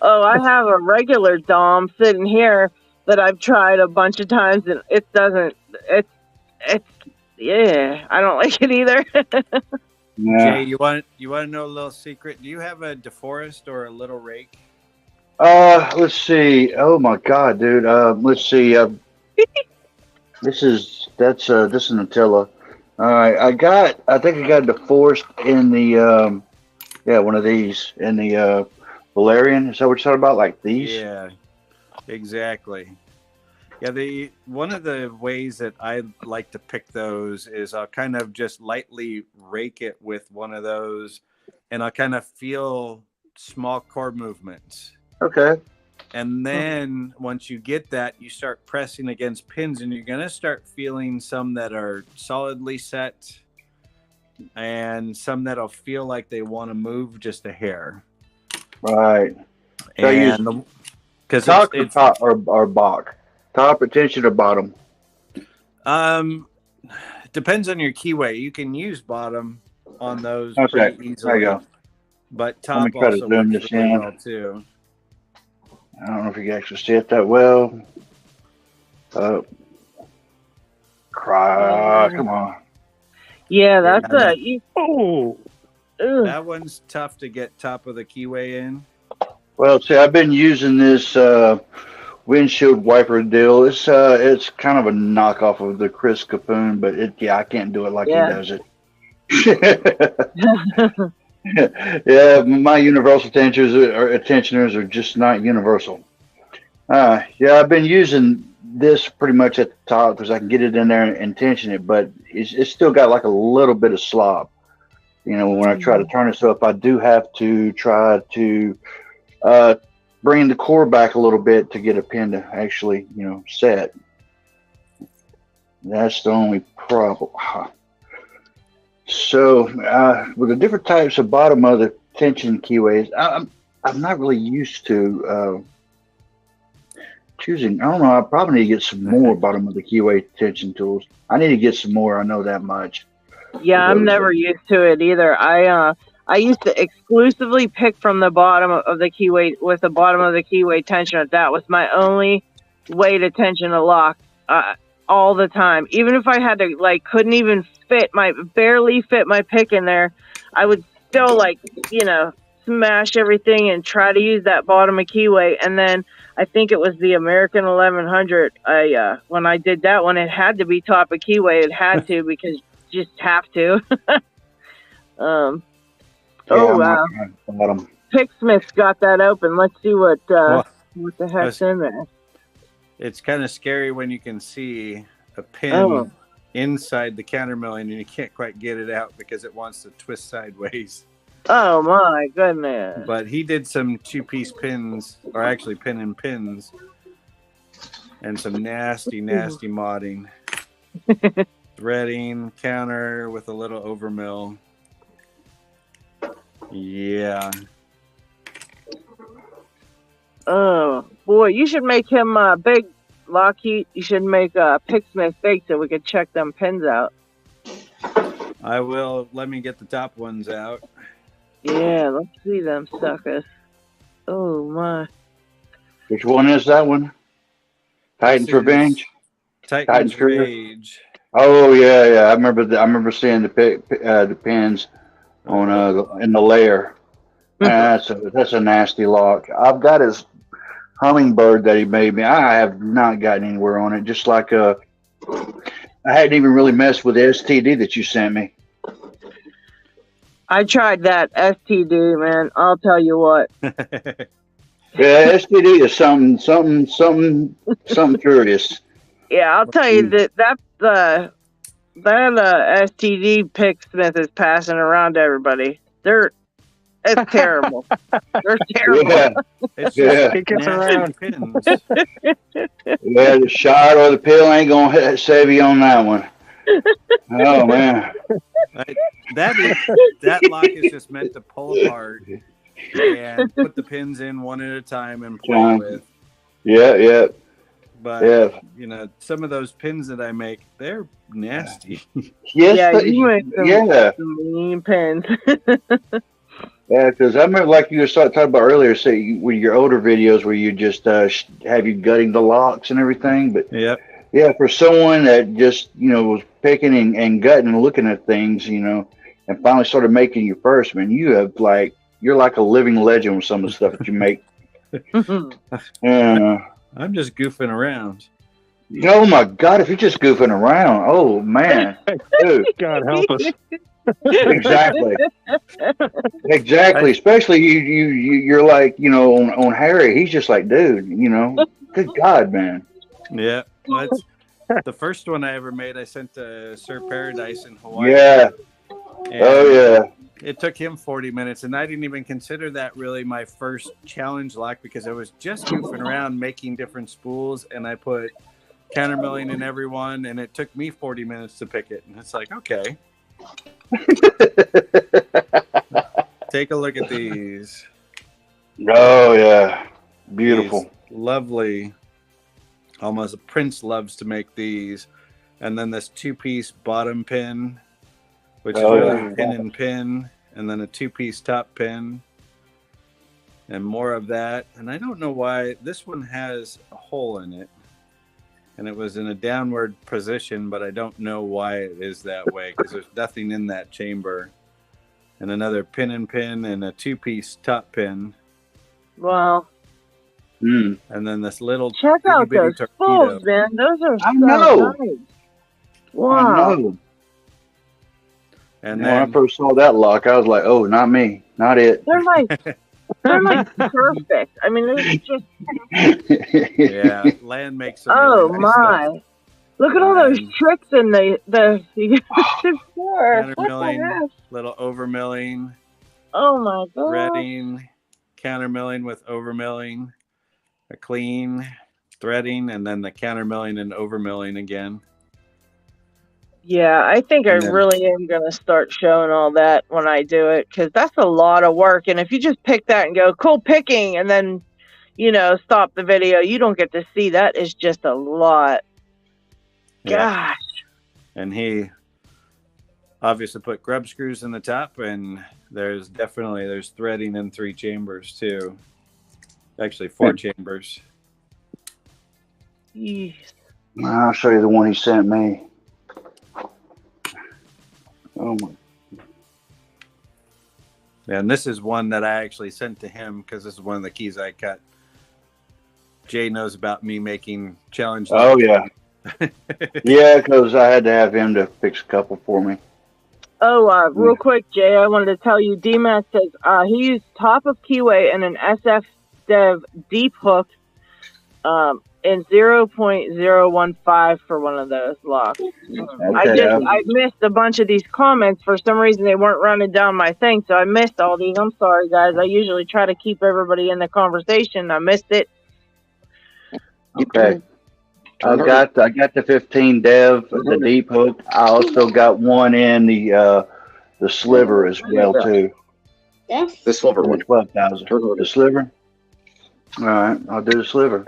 Oh, I have a regular Dom sitting here that I've tried a bunch of times, and it doesn't. Yeah, I don't like it either. Yeah. Jay, you want to know a little secret? Do you have a DeForest or a little rake? Let's see. Oh my God, dude. Let's see. This is an Attila. All right, I think I got DeForest in the one of these in the Valerian. Is that what you're talking about? Like these? Yeah, exactly. Yeah, one of the ways that I like to pick those is I'll kind of just lightly rake it with one of those, and I'll kind of feel small chord movements. Okay. And then once you get that, you start pressing against pins, and you're going to start feeling some that are solidly set and some that'll feel like they want to move just a hair. Right. So And because top it's or Bach? Top, attention, or bottom? depends on your keyway. You can use bottom on those Okay. pretty easily. There you go. But Let me top try to also zoom works this really in. well too. I don't know if you can actually see it that well. Come on. Yeah, that's Oh, That one's tough to get top of the keyway in. Well, see, I've been using this windshield wiper deal. It's kind of a knockoff of the Chris Capoon, but I can't do it like he does it. Yeah, my universal tensioners are just not universal. Yeah, I've been using this pretty much at the top because I can get it in there and tension it, but it's still got like a little bit of slop, when I try to turn it. So if I do have to try to uh, bring the core back a little bit to get a pin to actually, set, that's the only problem. So with the different types of bottom of the tension keyways, I'm not really used to choosing. I don't know. I probably need to get some more bottom of the keyway tension tools. I need to get some more. I know that much. Yeah, I'm never used to it either. I used to exclusively pick from the bottom of the keyway with the bottom of the keyway tensioner. That was my only way to tension a lock all the time. Even if I had to couldn't even barely fit my pick in there, I would still smash everything and try to use that bottom of keyway. And then I think it was the American 1100. When I did that one, it had to be top of keyway. It had to because you just have to. Oh wow! Picksmith's got that open. Let's see what the heck's in there. It's kind of scary when you can see a pin inside the countermilling and you can't quite get it out because it wants to twist sideways. Oh my goodness! But he did some 2-piece pins, or actually pin and pins, and some nasty modding. Threading, counter with a little overmill. Yeah. Oh boy, you should make him big, LockHeat. You should make Picksmith big so we could check them pins out. I will. Let me get the top ones out. Yeah, let's see them suckers. Oh my. Which one is that one? Titan's Revenge? Titan's Rage. Oh yeah. I remember seeing the pins on in the layer. That's a nasty lock. I've got his hummingbird that he made me. I have not gotten anywhere on it. Just like I hadn't even really messed with the STD that you sent me. I tried that STD, man. I'll tell you what. Yeah, STD is something curious. Yeah, I'll tell you that STD Picksmith is passing around to everybody. It's terrible. They're terrible. Yeah. It's just it gets around pins. Yeah, the shot or the pill ain't gonna save you on that one. Oh man. That lock is just meant to pull apart and put the pins in one at a time and play with. Yeah. But some of those pins that I make, they're nasty. Yes, you make some mean pins. Yeah, because I remember, like you were talking about earlier, say with your older videos where you just have you gutting the locks and everything. But yeah, for someone that just was picking and gutting and looking at things, and finally started making your first, man, you're like a living legend with some of the stuff that you make. I'm just goofing around. Oh my God! If you're just goofing around, oh man, dude, God help us. Exactly. Especially you're like on Harry. He's just like, dude, good God, man. Yeah, that's the first one I ever made. I sent to Sir Paradise in Hawaii. Yeah. It took him 40 minutes, and I didn't even consider that really my first challenge lock because I was just goofing around making different spools, and I put countermilling in every one, and it took me 40 minutes to pick it. And it's like, okay. Take a look at these. Oh yeah, beautiful, these lovely. Almost Prince loves to make these, and then this 2-piece bottom pin, which is really pin and pin, and then a 2-piece top pin, and more of that. And I don't know why this one has a hole in it, and it was in a downward position, but I don't know why it is that way because there's nothing in that chamber. And another pin and pin and a 2-piece top pin. Wow. Mm. And then this little check out those spools, man. Those are so nice. Wow. I know. And When I then first saw that lock, I was like, "Oh, not me, not it." They're like perfect. I mean, it's just yeah, Land makes some oh really nice stuff. my! Look at And all those then tricks in the you get for. counter What the milling, heck? little over milling, Oh my god! threading, counter milling with over milling, a clean, threading, and then the counter milling and over milling again. Yeah, I think I And then really am gonna start showing all that when I do it because that's a lot of work. And if you just pick that and go cool picking, and then stop the video, you don't get to see that. Is just a lot. yeah, Gosh. and he obviously put grub screws in the top, and there's threading in 3 chambers too. Actually, 4 chambers. Jeez. I'll show you the one he sent me. Oh my! And this is one that I actually sent to him because this is one of the keys I cut. Jay knows about me making challenge. Oh yeah, yeah. Because I had to have him to fix a couple for me. Oh, real quick, Jay, I wanted to tell you, D-Mac says he used top of keyway and an SF Dev deep hook in 0.015 for one of those locks. Okay, I missed a bunch of these comments. For some reason, they weren't running down my thing, so I missed all these. I'm sorry, guys. I usually try to keep everybody in the conversation. I missed it. okay. I got the 15 Dev, the deep hook. I also got one in the sliver as well too. The silver For one. 12,000. The sliver. All right, I'll do the sliver.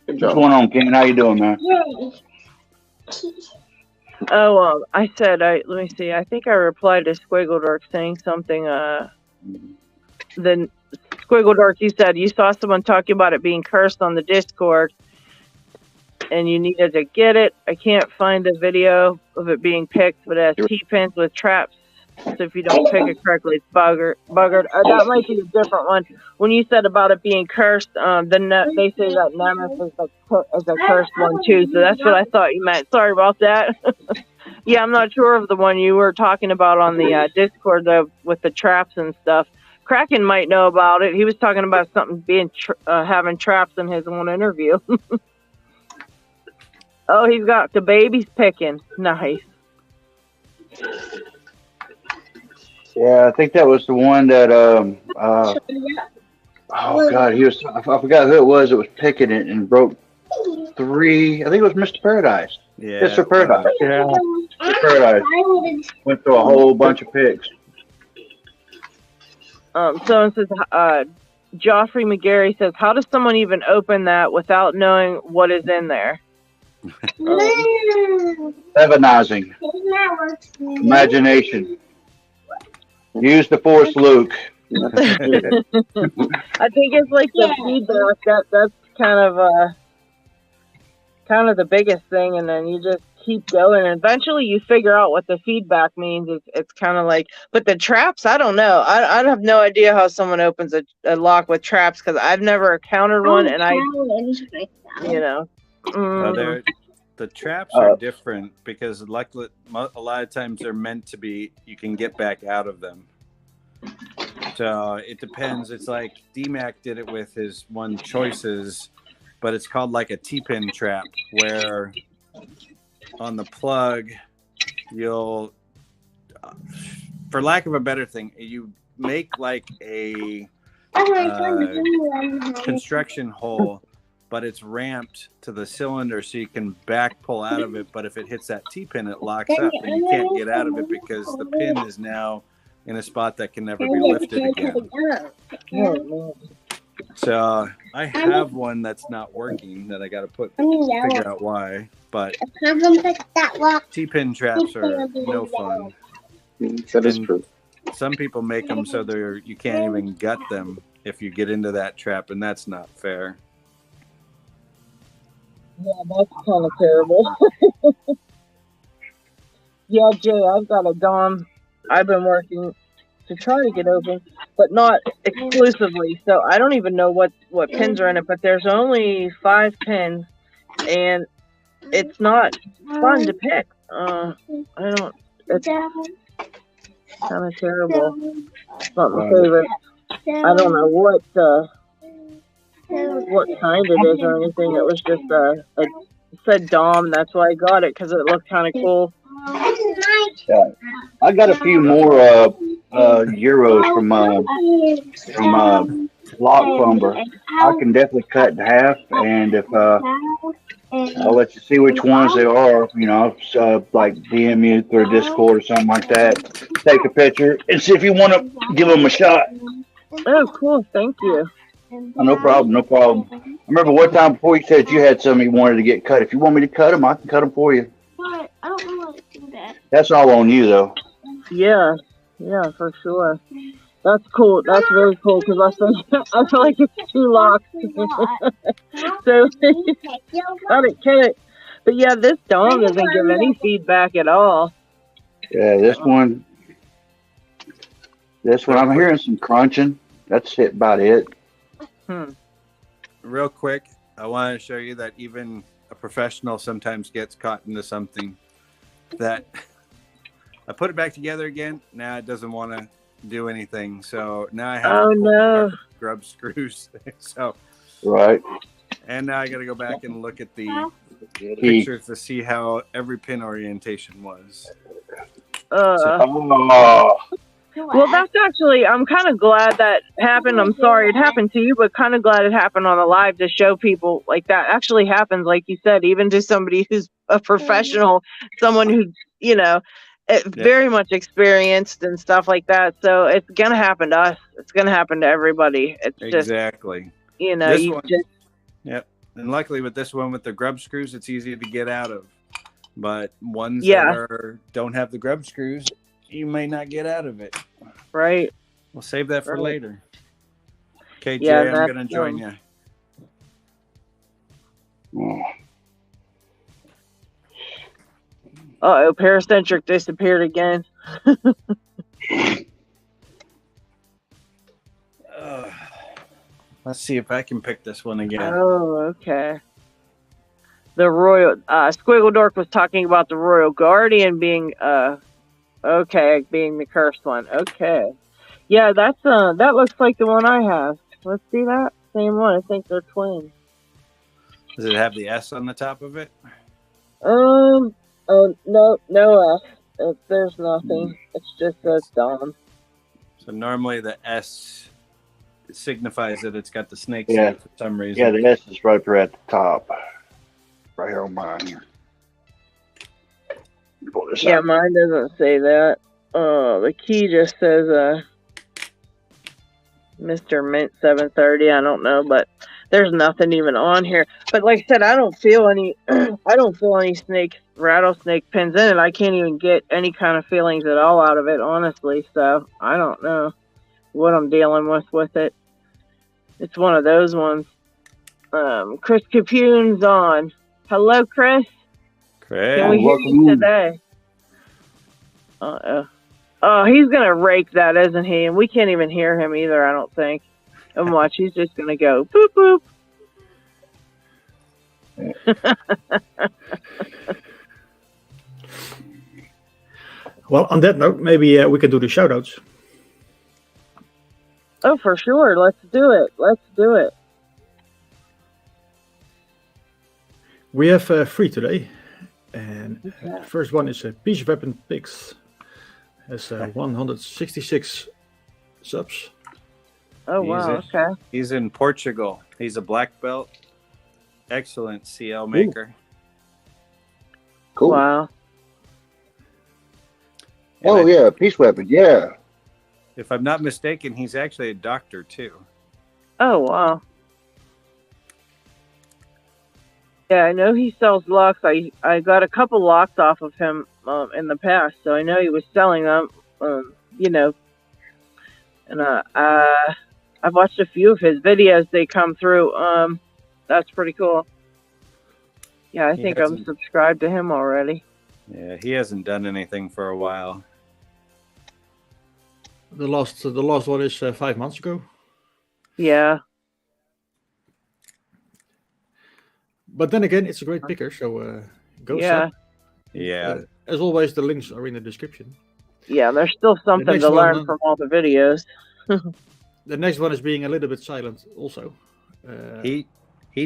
Good What's job. going on, Ken? How you doing, man? Oh, I said, let me see. I think I replied to Squiggle Dark saying something. Then Squiggle Dark, you said you saw someone talking about it being cursed on the Discord, and you needed to get it. I can't find a video of it being picked, but it has T-pins with traps. So if you don't pick it correctly, it's buggered. That might be a different one. When you said about it being cursed, then they say that Nemeth is a cursed one too. So that's what I thought you meant. Sorry about that. Yeah, I'm not sure of the one you were talking about on the Discord though, with the traps and stuff. Kraken might know about it. He was talking about something being having traps in his one interview. Oh, he's got the babies picking. Nice. Yeah, I think that was the one that oh god, I forgot who it was that was picking it and broke 3. I think it was Mr. Paradise. Yeah. Mr. Paradise. Yeah. Mr. Paradise went through a whole bunch of picks. Someone says, Joffrey McGarry says, how does someone even open that without knowing what is in there? Feminizing. Imagination. Use the Force, Luke. I think it's like the feedback. That's kind of the biggest thing, and then you just keep going, and eventually you figure out what the feedback means. It's kind of like, but the traps, I don't know. I have no idea how someone opens a lock with traps because I've never encountered one, and the traps are different because a lot of times they're meant to be, you can get back out of them. So it depends. It's like D-Mac did it with his one choices, but it's called like a T-pin trap where on the plug, you'll, for lack of a better thing, you make like a construction hole, but it's ramped to the cylinder so you can back pull out of it. But if it hits that T-pin, it locks up and you can't get out of it because the pin is now in a spot that can never be lifted again. So I have one that's not working that I got to figure out why. But T-pin traps are no fun. That is true. Some people make them so you can't even gut them if you get into that trap, and that's not fair. Yeah, that's kind of terrible. Yeah, Jay, I've got a Dom. I've been working to try to get open, but not exclusively. So I don't even know what pins are in it, but there's only 5 pins, and it's not fun to pick. Kind of terrible. It's not my favorite. I don't know what kind it is or anything. It was just it said Dom. That's why I got it because it looked kind of cool. Yeah. I got a few more euros from Lock Lumber. I can definitely cut in half, and if I'll let you see which ones they are. You know, like DM you through Discord or something like that. Take a picture and see if you want to give them a shot. Oh, cool. Thank you. Oh, no problem, no problem. I remember one time before you said you had some you wanted to get cut. If you want me to cut them, I can cut them for you. But I don't know what to do that. That's all on you, though. Yeah, for sure. That's cool. That's really cool because I feel like it's too locked. So cut it. But yeah, this Dom doesn't give any feedback at all. Yeah, this one, I'm hearing some crunching. That's about it. Real quick, I want to show you that even a professional sometimes gets caught into something that I put it back together again. Now it doesn't want to do anything. So now I have to pull grub screws. So right. And now I got to go back and look at the pictures to see how every pin orientation was. Well, that's actually, I'm kind of glad that happened. I'm sorry it happened to you, but kind of glad it happened on the live to show people like that actually happens, like you said, even to somebody who's a professional, someone who, very much experienced and stuff like that. So it's going to happen to us. It's going to happen to everybody. It's exactly. Just, Yep. And luckily with this one, with the grub screws, it's easy to get out of. But ones that don't have the grub screws, you may not get out of it. Right. We'll save that for later. Okay, Jay, Yeah, I'm going to join you. Uh-oh, Paracentric disappeared again. Let's see if I can pick this one again. Oh, okay. The Royal Squiggle Dork was talking about the Royal Guardian being being the cursed one. Okay. Yeah, that's that looks like the one I have. Let's see that. Same one. I think they're twins. Does it have the S on the top of it? Oh no S. There's nothing. It's just a Dom. So normally the S signifies that it's got the snakes in it for some reason. Yeah, the S is right there at the top. Right here on mine here. Yeah, mine doesn't say that. The key just says Mr. Mint 730. I don't know, but there's nothing even on here. But like I said, I don't feel any rattlesnake pins in it. I can't even get any kind of feelings at all out of it, honestly. So I don't know what I'm dealing with it. It's one of those ones. Chris Capune's on. Hello, Chris. Can we hear you today? Oh, he's gonna rake that, isn't he? And we can't even hear him either, I don't think. And watch, he's just gonna go boop boop. Well, on that note, maybe we can do the shoutouts. Oh, for sure. Let's do it. We have 3 today. And first one is Peace Weapon Pix. Has 166 subs. Oh, wow. Okay. He's in Portugal. He's a black belt. Excellent CL maker. Cool. Wow. Oh, yeah. Peace Weapon. Yeah. If I'm not mistaken, he's actually a doctor, too. Oh, wow. Yeah, I know he sells locks. I got a couple locks off of him in the past, so I know he was selling them, And I've watched a few of his videos. They come through. That's pretty cool. Yeah, I think I'm subscribed to him already. Yeah, he hasn't done anything for a while. The last one is 5 months ago. Yeah. But then again, it's a great picker, so go yeah. sub. Yeah. As always, the links are in the description. Yeah, there's still something next to learn one, from all the videos. The next one is being a little bit silent also. He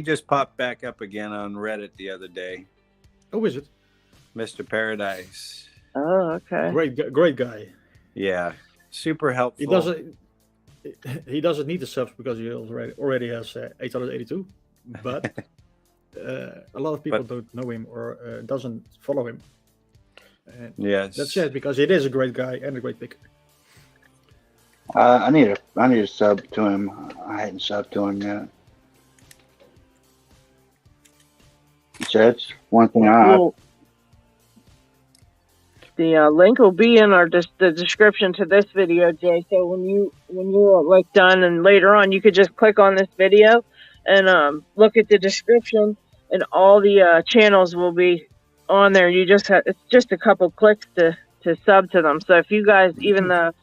just popped back up again on Reddit the other day. Oh, is it? Mr. Paradise. Oh, okay. Great guy. Yeah, super helpful. He doesn't need the subs because he already has 882, but a lot of people don't know him or doesn't follow him. And yes, that's it, because it is a great guy and a great picker. I need a sub to him. I hadn't subbed to him yet. So that's one thing the link will be in the description to this video, Jay. So when you're like done and later on, you could just click on this video and look at the description, and all the channels will be on there. It's just a couple clicks to sub to them. So if you guys, even the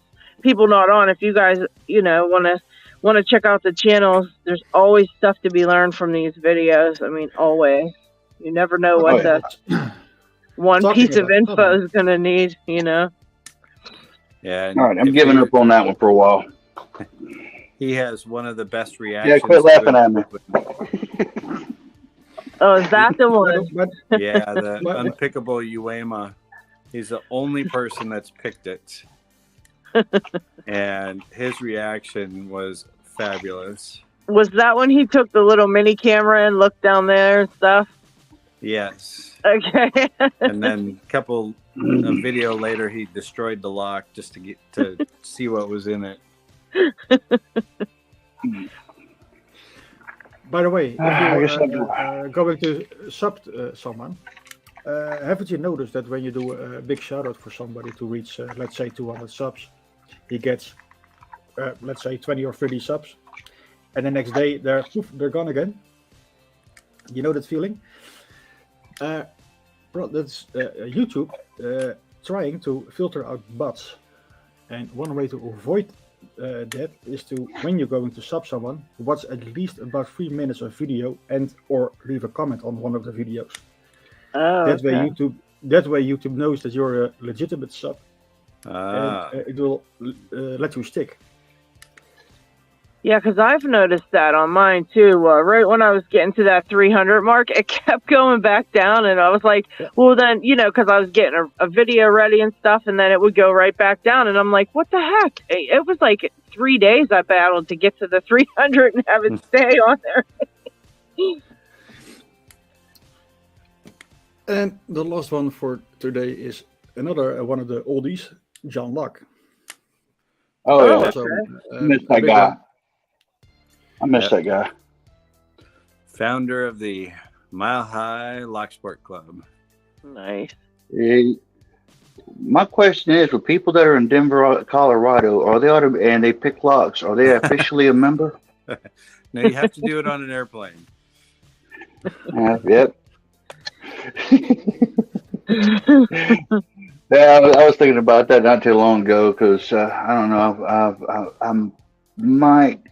people not on, if you guys want to check out the channels, there's always stuff to be learned from these videos. I mean, always. You never know what one piece of info is going to need, Yeah. All right, I'm giving up on that one for a while. He has one of the best reactions. Yeah, quit laughing at me. Oh, is that the one? Yeah, the unpickable Uema. He's the only person that's picked it. And his reaction was fabulous. Was that when he took the little mini camera and looked down there and stuff? Yes. Okay. And then a video later, he destroyed the lock just to get to see what was in it. By the way, if you're going to sub someone, haven't you noticed that when you do a big shout out for somebody to reach, let's say 200 subs, he gets, let's say 20 or 30 subs, and the next day they're gone again? You know that feeling? Bro, that's YouTube trying to filter out bots, and one way to avoid that is to, when you're going to sub someone, watch at least about 3 minutes of video and or leave a comment on one of the videos. That way YouTube knows that you're a legitimate sub, and it will let you stick. Yeah, because I've noticed that on mine too. Right when I was getting to that 300 mark, it kept going back down, and I was like, well then, because I was getting a video ready and stuff, and then it would go right back down, and I'm like, what the heck? It was like 3 days I battled to get to the 300 and have it stay on there. And the last one for today is another one of the oldies, John Locke. Oh, yeah. So, I miss that guy. That guy. Founder of the Mile High Lock Sport Club. Nice. My question is, for people that are in Denver, Colorado, and they pick locks, are they officially a member? No, you have to do it on an airplane. Yep. Yeah, I was thinking about that not too long ago because I don't know. I might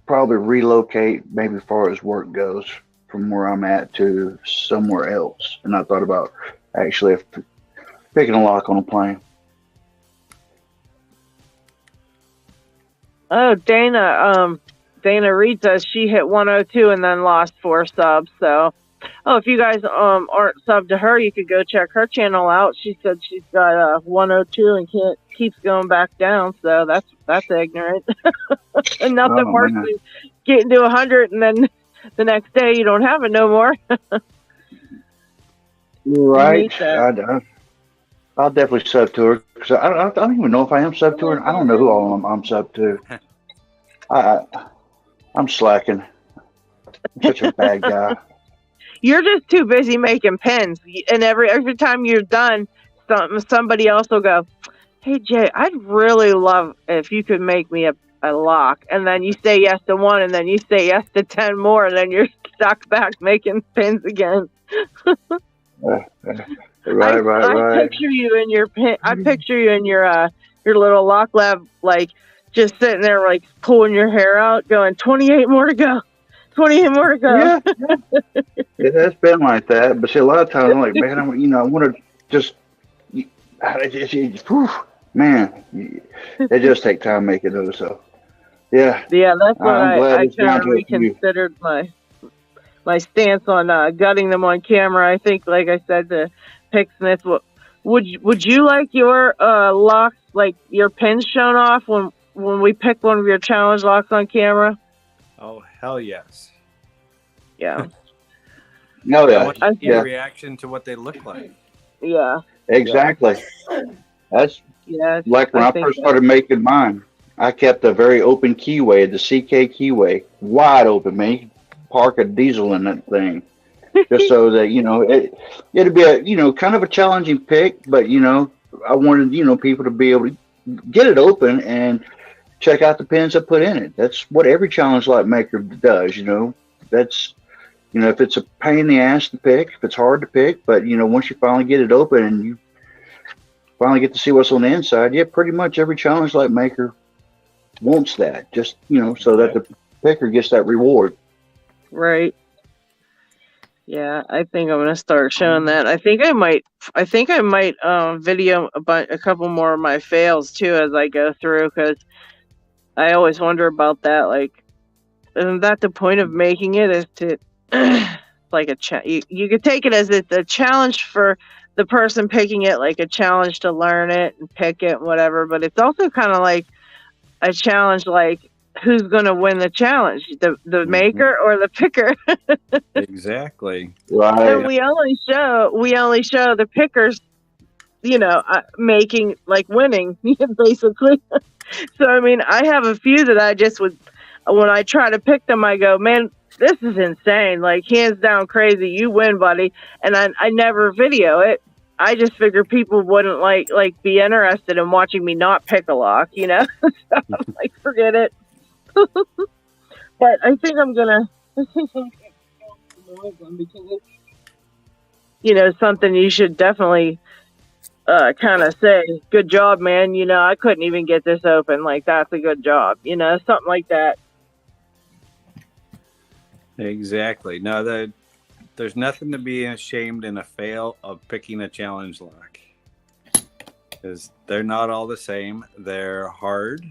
probably relocate, maybe as far as work goes, from where I'm at to somewhere else. And I thought about actually picking a lock on a plane. Oh, Dana Reed says she hit 102 and then lost 4 subs. So, if you guys aren't subbed to her, you could go check her channel out. She said she's got 102 and keeps going back down. So that's ignorant. And nothing worse than getting to 100 and then the next day you don't have it no more. Right. I'll definitely sub to her because I don't even know if I am sub to her. I don't know who all I'm sub to. I'm slacking. I'm such a bad guy. You're just too busy making pens, and every time you're done, somebody else will go, "Hey Jay, I'd really love if you could make me a lock," and then you say yes to one, and then you say yes to 10 more, and then you're stuck back making pins again. Right. I picture you in your pin. I picture you in your little lock lab, like just sitting there, like pulling your hair out, going 28 more to go. 28 more to go. Yeah, it has been like that. But see, a lot of times I'm like, man, I want to just. Whew, man, it does take time making those. So yeah, Yeah, that's what I'm glad I it's down kind of to a few. reconsidered my stance on gutting them on camera. I think, like I said to Picksmith, would you like your locks, like your pins shown off when we pick one of your challenge locks on camera? Oh, hell yes. Yeah. No, I yeah, want to see yeah, a reaction to what they look like. Yeah. exactly. That's Yeah. like when I I think first started making mine. I kept a very open keyway, the CK keyway, wide open. Man, you could park a diesel in that thing, just so that it'd be a kind of a challenging pick, but I wanted people to be able to get it open and check out the pins I put in it. That's what every challenge light maker does. That's if it's a pain in the ass to pick, if it's hard to pick, but once you finally get it open and you finally get to see what's on the inside, yeah, pretty much every challenge light maker wants that, just so that the picker gets that reward. right. Yeah, I think I'm gonna start showing that. I think I might video a couple more of my fails too as I go through, because I always wonder about that. Like, isn't that the point of making it? Is to like you could take it as it's a challenge for the person picking it, like a challenge to learn it and pick it, whatever. But it's also kind of like a challenge, like who's gonna win the challenge, the maker or the picker? Exactly. Right. And we only show the pickers, making, like, winning, basically. So I mean, I have a few that I just would, when I try to pick them, I go, man, this is insane, like hands down crazy, you win, buddy. And I never video it. I just figure people wouldn't like be interested in watching me not pick a lock, So I'm like, forget it. But I think I'm gonna because it's, something you should definitely kind of say, good job, man. I couldn't even get this open. Like, that's a good job. Something like that. Exactly. No, there's nothing to be ashamed in a fail of picking a challenge lock, because they're not all the same. They're hard.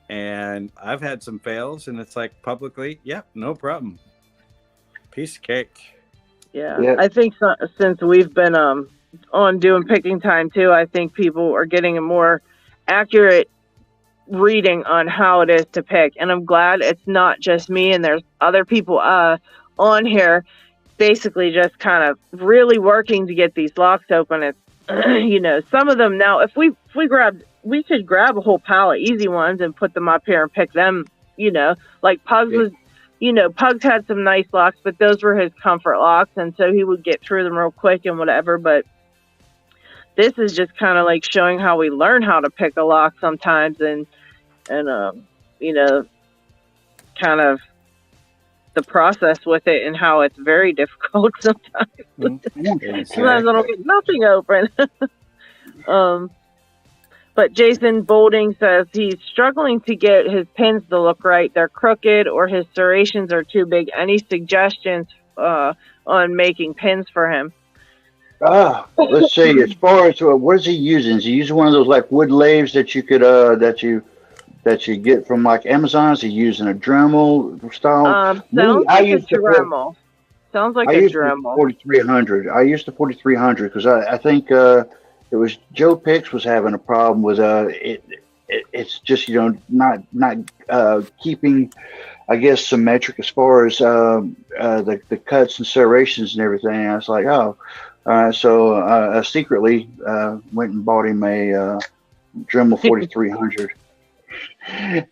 And I've had some fails, and it's like, publicly, no problem. Piece of cake. Yeah. I think since we've been on doing picking time too, I think people are getting a more accurate reading on how it is to pick. And I'm glad it's not just me, and there's other people on here basically just kind of really working to get these locks open. It's some of them now, if we could grab a whole pile of easy ones and put them up here and pick them, like Pugs was, Pugs had some nice locks, but those were his comfort locks, and so he would get through them real quick and whatever. But this is just kind of like showing how we learn how to pick a lock sometimes, and kind of the process with it, and how it's very difficult sometimes. Sometimes I don't get nothing open. But Jason Bolding says he's struggling to get his pins to look right. They're crooked, or his serrations are too big. Any suggestions on making pins for him? Let's see. As far as what is he using? Is he using one of those like wood lathes that you could that you get from like Amazon? Is he using a Dremel style? Sounds like a Dremel. Sounds like a Dremel. 4300. I used the 4300 because I think it was Joe Picks was having a problem with it's just not keeping, I guess, symmetric as far as the cuts and serrations and everything. I was like, so I secretly went and bought him a Dremel 4300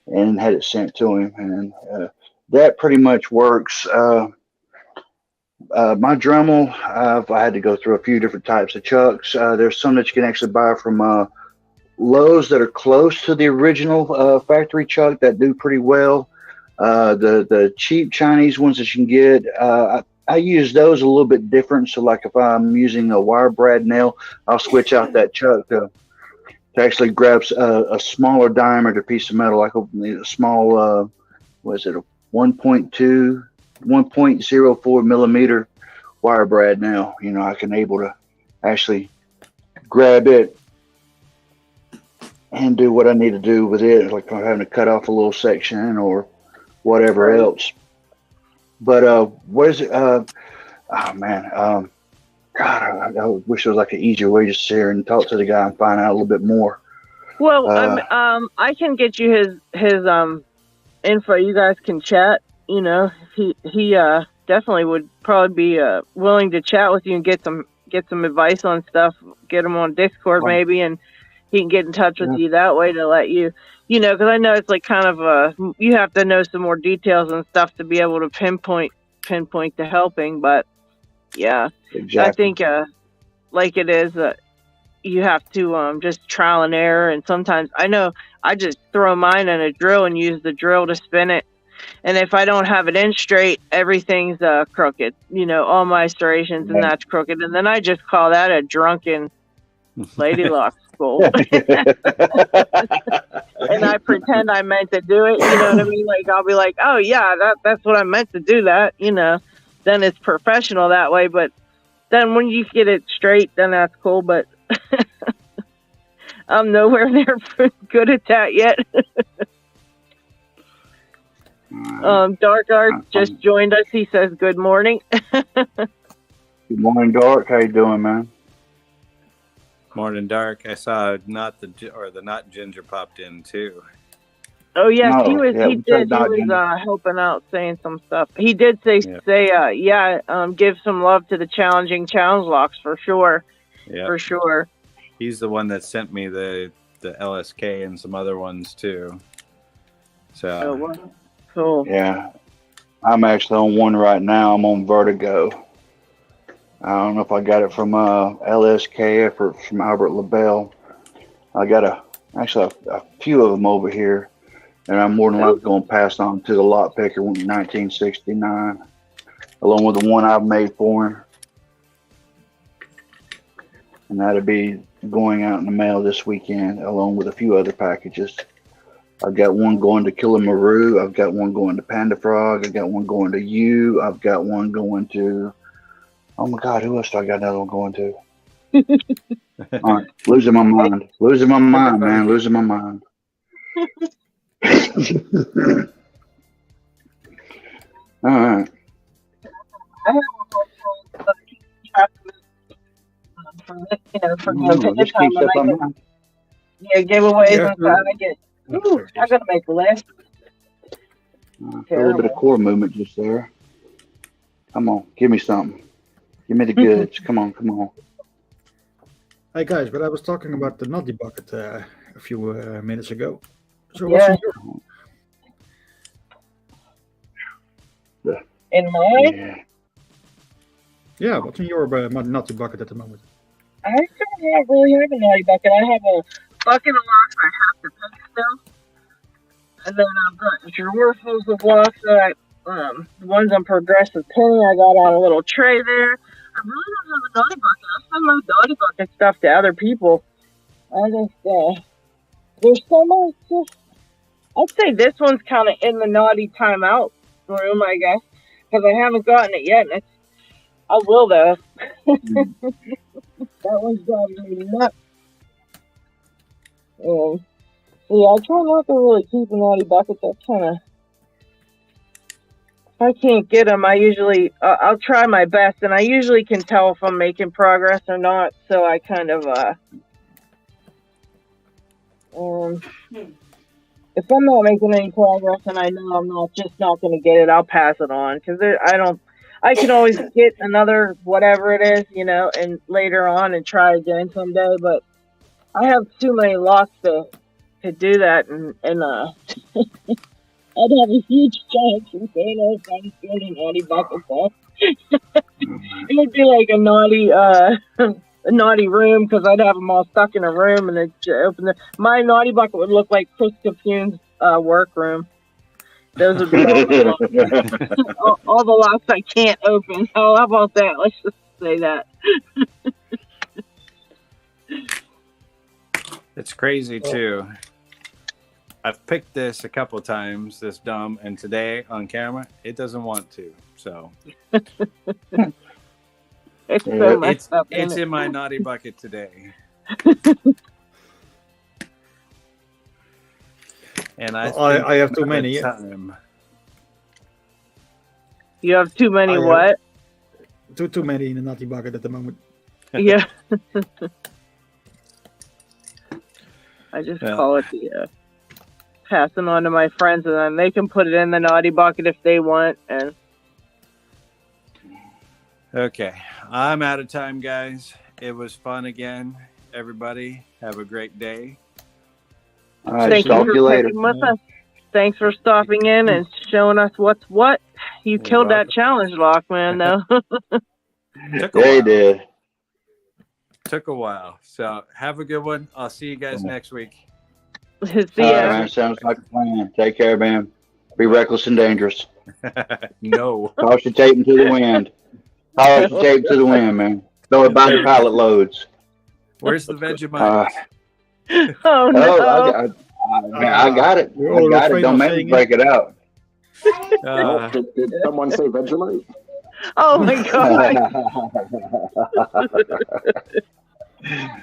and had it sent to him, and that pretty much works. My Dremel, I had to go through a few different types of chucks. There's some that you can actually buy from Lowe's that are close to the original factory chuck that do pretty well. The cheap Chinese ones that you can get, I use those a little bit different. So like if I'm using a wire brad nail, I'll switch out that chuck to actually grab a smaller diameter piece of metal, like a small, what is it, a 1.04 millimeter wire brad nail. I can able to actually grab it and do what I need to do with it, like I'm having to cut off a little section or whatever Right. else. But what is it? Oh man, God, I wish there was like an easier way to sit here and talk to the guy and find out a little bit more. Well, I can get you his info. You guys can chat. You know, he definitely would probably be willing to chat with you and get some advice on stuff. Get him on Discord maybe, and he can get in touch with you that way to let you. You know, because I know it's like kind of you have to know some more details and stuff to be able to pinpoint the helping. But yeah, Exactly. I think like it is you have to just trial and error, and sometimes I know I just throw mine in a drill and use the drill to spin it, and if I don't have it in straight, everything's crooked, you know, all my serrations and that's crooked, and then I just call that a drunken Lady Locks school. And I pretend I meant to do it, you know what I mean? Like I'll be like, oh yeah, that's what I meant to do, that, you know, then it's professional that way. But then when you get it straight, then that's cool. But I'm nowhere near good at that yet. Dark Art just joined us. He says good morning. Good morning, Dark. How you doing, man? Morning, Dark. I saw the not ginger popped in too. Oh yes, No, he was. yeah, He did. He was helping out, saying some stuff. He did say give some love to the challenge locks for sure. Yeah, for sure. He's the one that sent me the LSK and some other ones too. So well, cool. Yeah, I'm actually on one right now. I'm on Vertigo. I don't know if I got it from LSK or from Albert LaBelle. I got a few of them over here, and I'm more than likely going to pass on to the Lockpicker 1969, along with the one I've made for him. And that'll be going out in the mail this weekend, along with a few other packages. I've got one going to Killer Maru. I've got one going to Panda Frog. I've got one going to you. I've got one going to... Oh my God, who else do I got another one going to? All right, losing my mind, man, losing my mind. All right. Giveaways and stuff. I gotta make a list. A little bit of core movement just there. Come on, give me something. Give me the goods. Come on. Hey guys, but I was talking about the Naughty Bucket a few minutes ago. So yeah. In mine? Yeah, what's in your Naughty Bucket at the moment? I don't really have a Naughty Bucket. I have a bucket of locks I have to pick still. And then I've got drawer fulls of locks that the ones on progressive pinning. I got on a little tray there. I really don't have a Naughty Bucket. I send my Naughty Bucket stuff to other people. I just, there's so much. I'd say this one's kind of in the naughty timeout room, I guess, because I haven't gotten it yet. And I will, though. That one's driving me nuts. Yeah, I try not to really keep a Naughty Bucket. That's kind of... If I can't get them, I usually... I'll try my best, and I usually can tell if I'm making progress or not, so I kind of... if I'm not making any progress and I know I'm not going to get it, I'll pass it on, because I can always get another whatever it is, you know, and later on and try again someday, but I have too many locks to do that, and I'd have a huge giant container if I was building Naughty Bucket stuff. It would be like a naughty room, because I'd have them all stuck in a room, and my Naughty Bucket would look like Chris Capune's workroom. Those would be all the locks I can't open. Oh, how about that? Let's just say that. It's crazy too. I've picked this a couple of times, this dumb, and today on camera, it doesn't want to. So it's so messed up. It's in my Naughty Bucket today. And I have too many. Time. You have too many what? Too many in the naughty bucket at the moment. Yeah. I just call it the passing on to my friends, and then they can put it in the naughty bucket if they want. And okay, I'm out of time, guys. It was fun again. Everybody, have a great day. All right, thank you talk for to you later. picking with us. Thanks for stopping in and showing us what's what. You killed that challenge, Lockman, though. Yeah, he did. Took a while. So have a good one. I'll see you guys next week. See All right, ya. man. Sounds like a plan. Take care, man. Be reckless and dangerous. No. Toss your tape into the wind. Toss your tape to the wind, man. Throw it by the pallet loads. Where's the Vegemite? Oh, no. I got it. I got it. Don't make me break it out. Did someone say Vegemite? Oh, my God.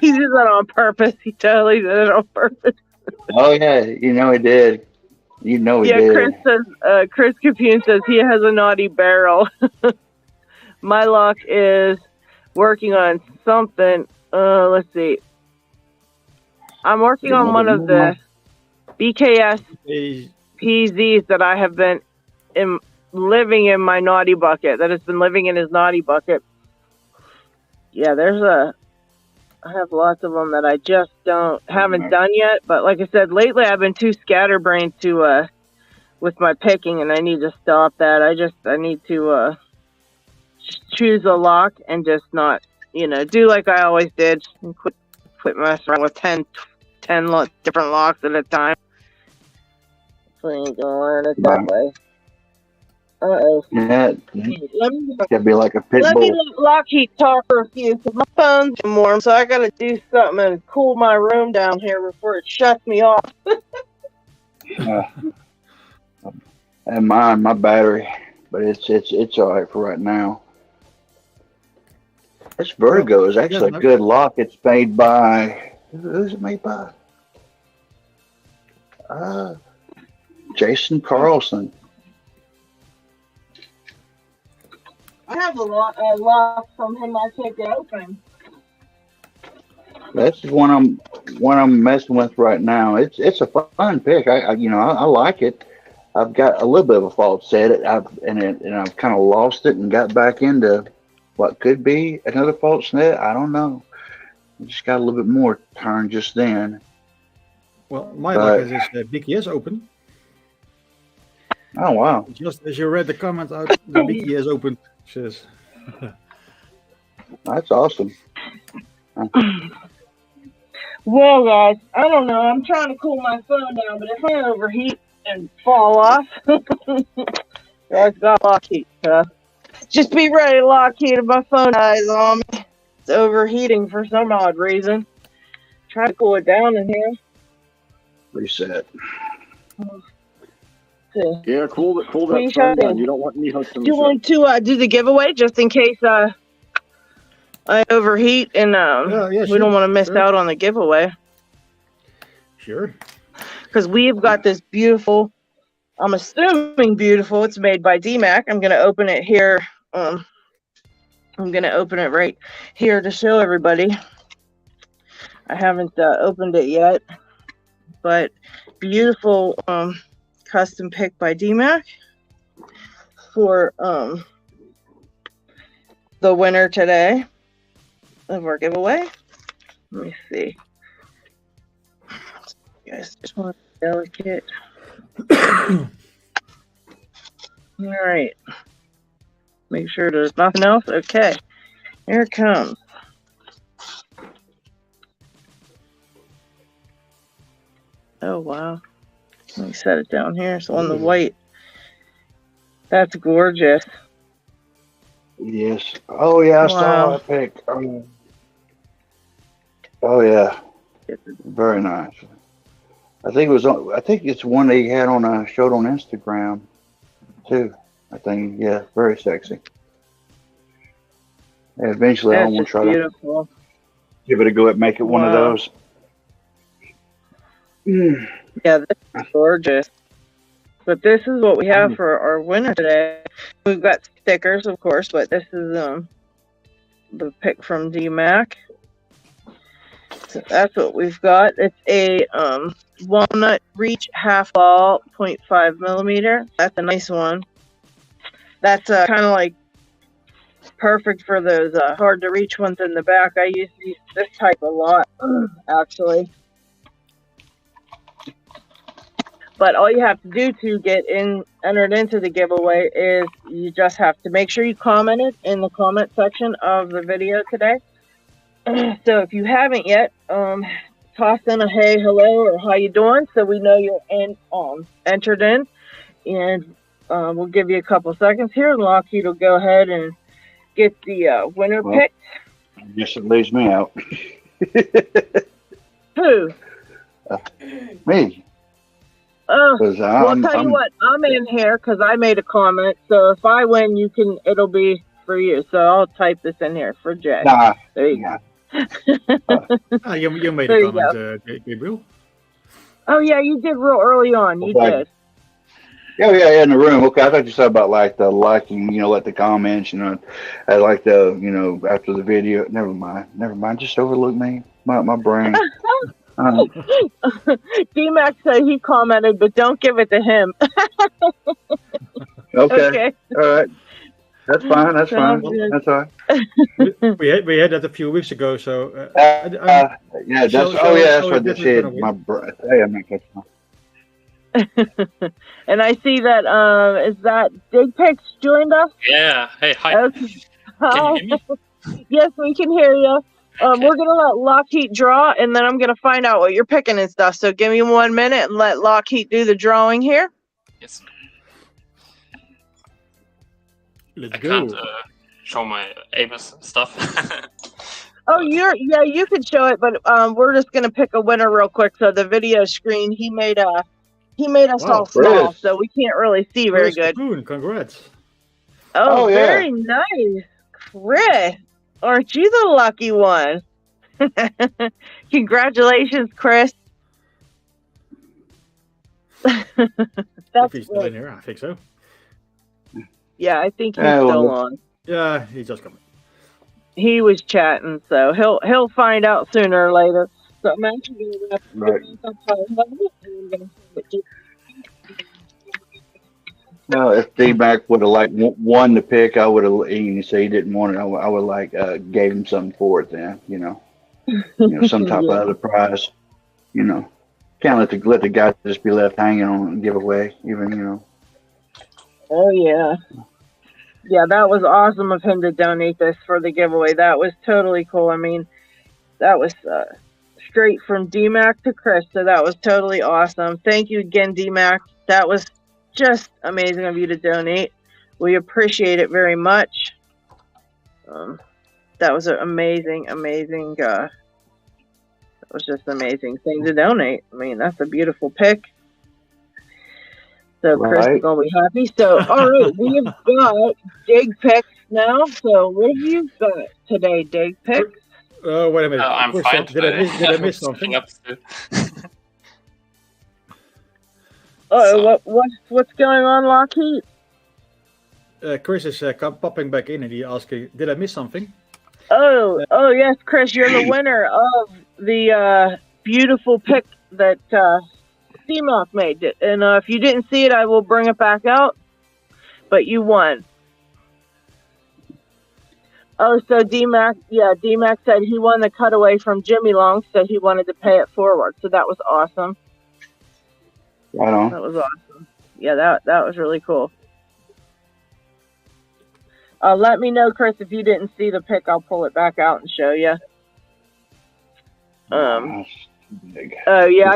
He did that on purpose. He totally did it on purpose. Oh, yeah. You know he did. You know he did. Chris says, Chris Capune says he has a naughty barrel. My lock is working on something. Let's see. I'm working on one of the BKS PZs that I have been living in my naughty bucket, that has been living in his naughty bucket. Yeah, I have lots of them that I just haven't done yet. But like I said, lately I've been too scatterbrained with my picking, and I need to stop that. I need to choose a lock and just not, do like I always did and quit messing around with 10 different locks at a time. So you ain't gonna learn it that way. Uh-oh. Yeah, it'd be like a pit Let bull. me let LockHeat talk for a few, because my phone's getting warm, so I gotta do something and cool my room down here before it shuts me off. And my battery, but it's all right for right now. This Vertigo is actually a good lock. It's made by, who's it made by? Jason Carlson. I have a lock from him I can't get open. That's one I'm messing with right now. It's a fun pick. I like it. I've got a little bit of a fault set. I've kind of lost it and got back into what could be another false net. I don't know. I just got a little bit more turn just then. Well, my lock is BKS open. Oh wow! Just as you read the comment out, the BKS open. Says. That's awesome. Well, guys, I don't know. I'm trying to cool my phone down, but if I overheat and fall off, I've got LockHeat. Just be ready, LockHeat, if my phone dies on me. It's overheating for some odd reason. Try to cool it down in here. Reset. Yeah, cool that phone down. You don't want any hooks in the Do you want to do the giveaway just in case I overheat and we don't want to miss out on the giveaway? Sure. Because we've got this beautiful, I'm assuming beautiful, it's made by DMAC. I'm going to open it here. I'm going to open it right here to show everybody. I haven't opened it yet, but beautiful custom pick by DMAC for the winner today of our giveaway. Let me see. You guys just want delicate. All right. Make sure there's nothing else. Okay. Here it comes. Oh, wow. Let me set it down here. So on the white. That's gorgeous. Yes. Oh, yeah, I saw that pic. Oh, yeah. Very nice. I think it's one that he had showed on Instagram, too. I think, yeah, very sexy. Yeah, eventually, I want to try beautiful. give it a go at make it one of Wow. those. Yeah, this is gorgeous. But this is what we have for our winner today. We've got stickers, of course, but this is the pick from D-Mac. So that's what we've got. It's a walnut reach half ball 0.5 millimeter. That's a nice one. That's kind of like perfect for those hard to reach ones in the back. I use this type a lot, actually. But all you have to do to get entered into the giveaway is you just have to make sure you commented in the comment section of the video today. So if you haven't yet, toss in a hey, hello, or how you doing, so we know you're entered in. And we'll give you a couple seconds here, and LockHeat will go ahead and get the winner picked. I guess it leaves me out. Who? Me. Well, I'll tell you what, I'm in here because I made a comment. So if I win, it'll be for you. So I'll type this in here for Jay. Nah. There you go. You made a comment, Gabriel. Oh yeah, you did real early on. You did. Oh yeah, in the room. Okay, I thought you said about like the liking, like the comments, I like the, after the video. Never mind. Just overlook me. My brain. D-Mac said he commented, but don't give it to him. Okay. All right. That's fine. That's fine. That's all right. We had that a few weeks ago, so yeah. That's what they said. My brain. Hey, I'm not catching on. And I see that is that Dig Pics joined us? Yeah. Hey, hi. Okay. Can you hear me? Yes, we can hear you. Okay. We're gonna let LockHeat draw, and then I'm gonna find out what you're picking and stuff. So give me 1 minute and let LockHeat do the drawing here. Yes. Let's I go. can't show my Avis stuff. Oh, you could show it, but we're just gonna pick a winner real quick. So the video screen, he made us all small, so we can't really see very good. Congrats. Oh, very nice, Chris. Aren't you the lucky one? Congratulations, Chris. If he's still in here, I think so. Yeah, I think he's still on. Yeah, he's just coming. He was chatting, so he'll find out sooner or later. So I'm actually going to No, if D-Mac would have won the pick, I would have. He said he didn't want it. I would gave him something for it then. Some type of other prize. Can't let the guy just be left hanging on a giveaway. Even. Oh yeah, that was awesome of him to donate this for the giveaway. That was totally cool. I mean, that was straight from D-Mac to Chris, so that was totally awesome. Thank you again, D-Mac. That was just amazing of you to donate. We appreciate it very much. That was an amazing that was just an amazing thing to donate. I mean, that's a beautiful pick. So Chris is gonna be happy. So all right, we've got Dig Pics now. So what have you got today, Dig Pics? Wait a minute. I'm fine. Did I miss something? What's going on, LockHeat? Chris is popping back in and he asking, did I miss something? Oh yes, Chris, you're the winner of the beautiful pick that D-Mac made. And if you didn't see it, I will bring it back out. But you won. Oh, so D-Mac said he won the cutaway from Jimmy Long, so he wanted to pay it forward. So that was awesome. Right on. That was awesome. Yeah, that was really cool. Let me know, Chris, if you didn't see the pic. I'll pull it back out and show you. I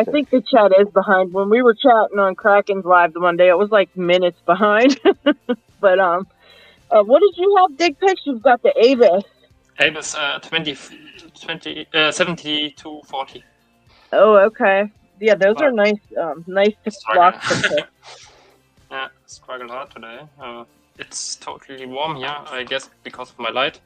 think the chat is behind. When we were chatting on Kraken's Live the one day, it was like minutes behind. But what did you have, Dig Pics? You've got the Avis. Avis 7240. Oh, okay. Yeah, those are nice blocks to pick. Yeah, struggled hard today. It's totally warm here, I guess, because of my light.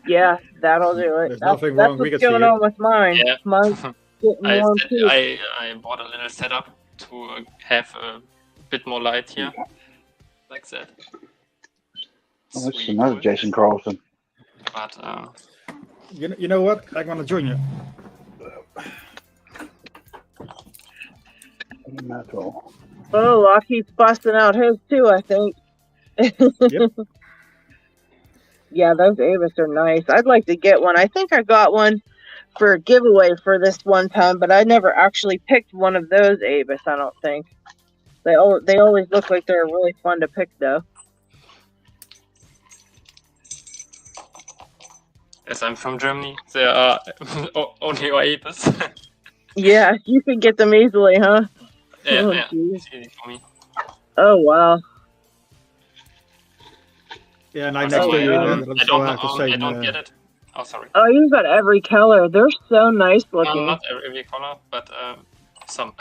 Yeah, that'll do it. There's That's nothing wrong. We what's can see going it. on with mine. Yeah. Mine's getting warm too. I bought a little setup to have a bit more light here, like that. Oh, that's Sweet. another Jason Carlson. But You know what? I'm gonna join you. Metal. Oh, LockHeat's busting out his too, I think. Yep. Yeah, those Avis are nice. I'd like to get one. I think I got one for a giveaway for this one time, but I never actually picked one of those Avis, I don't think. They always look like they're really fun to pick, though. as I'm from Germany, there are only Avis. Yeah, you can get them easily, huh? Yeah, Oh, yeah, geez. it's easy for me. Oh, wow. Yeah, and I'm Also, next to you, yeah. and I so don't I have the know, same. I don't get it. Oh, sorry. Oh, you've got every color. They're so nice looking. Not every color, but some.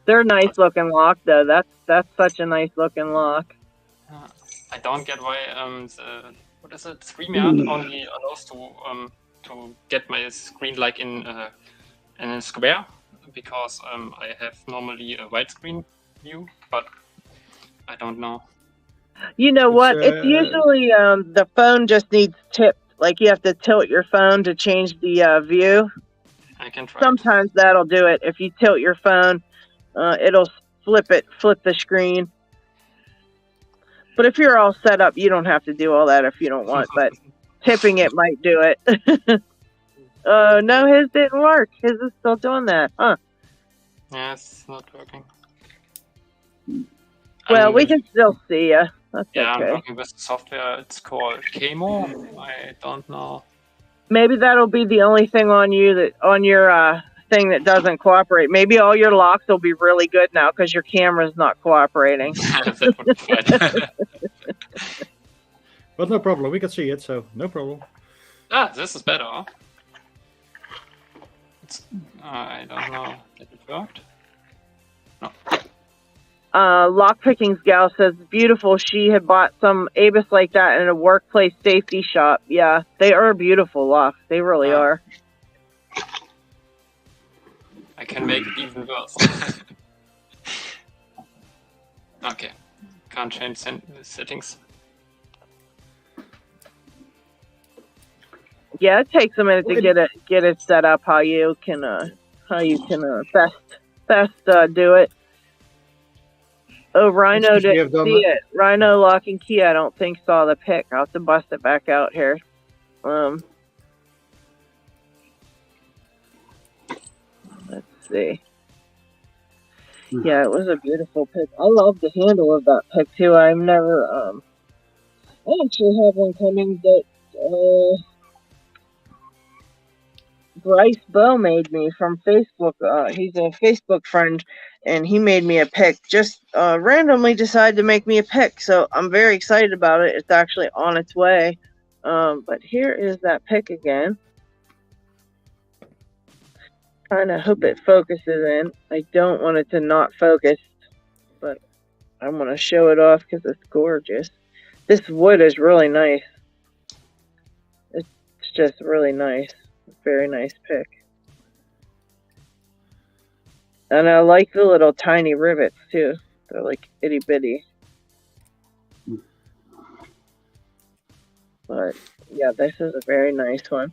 They're nice looking lock, though. That's such a nice looking lock. I don't get why the what is it? StreamYard only allows to get my screen like in a square, because I have normally a widescreen view, but I don't know. You know what? It's uh, usually the phone just needs tipped. Like you have to tilt your phone to change the view. I can try. Sometimes that'll do it. If you tilt your phone, it'll flip the screen. But if you're all set up, you don't have to do all that if you don't want. But tipping it might do it. Oh, no, his didn't work. His is still doing that, huh? Yeah, it's not working. Well, we can still see you. That's Yeah, I'm okay. working with software. It's called Camo. I don't know. Maybe that'll be the only thing on your thing that doesn't cooperate. Maybe all your locks will be really good now because your camera's not cooperating. That would be fine. But no problem. We can see it, so no problem. Ah, this is better. Huh? I don't know. Did it work? No. Lockpicking's gal says, beautiful. She had bought some Avis like that in a workplace safety shop. Yeah, they are beautiful locks. They really are. I can make it even worse. Okay. Can't change settings. Yeah, it takes a minute to get it set up how you can best do it. Oh, Rhino didn't see it. Rhino Lock and Key, I don't think saw the pic. I'll have to bust it back out here. Let's see. Yeah, it was a beautiful pic. I love the handle of that pic too. I've never I actually have one coming that Bryce Bow made me from Facebook. He's a Facebook friend, and he made me a pic. Just randomly decided to make me a pic, so I'm very excited about it. It's actually on its way. But here is that pic again. Kind of hope it focuses in. I don't want it to not focus, but I'm going to show it off because it's gorgeous. This wood is really nice. It's just really nice. Very nice pic. And I like the little tiny rivets too. They're like itty bitty. But yeah, this is a very nice one.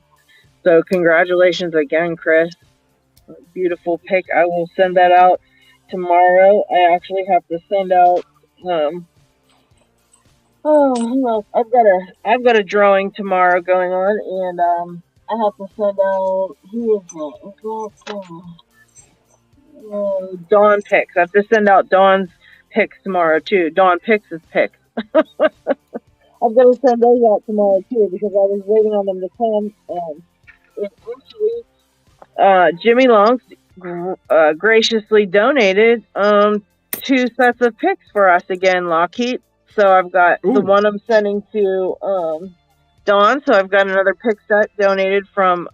So congratulations again, Chris. A beautiful pic. I will send that out tomorrow. I actually have to send out I've got a drawing tomorrow going on, and I have to send out, who is it? Dawn pics. I have to send out Dawn's pics tomorrow too. Dawn picks his pics. I've got to send those out tomorrow too because I was waiting on them to come. Jimmy Longs graciously donated 2 sets of pics for us again, LockHeat. So I've got the one I'm sending to Dawn, so I've got another pic set donated from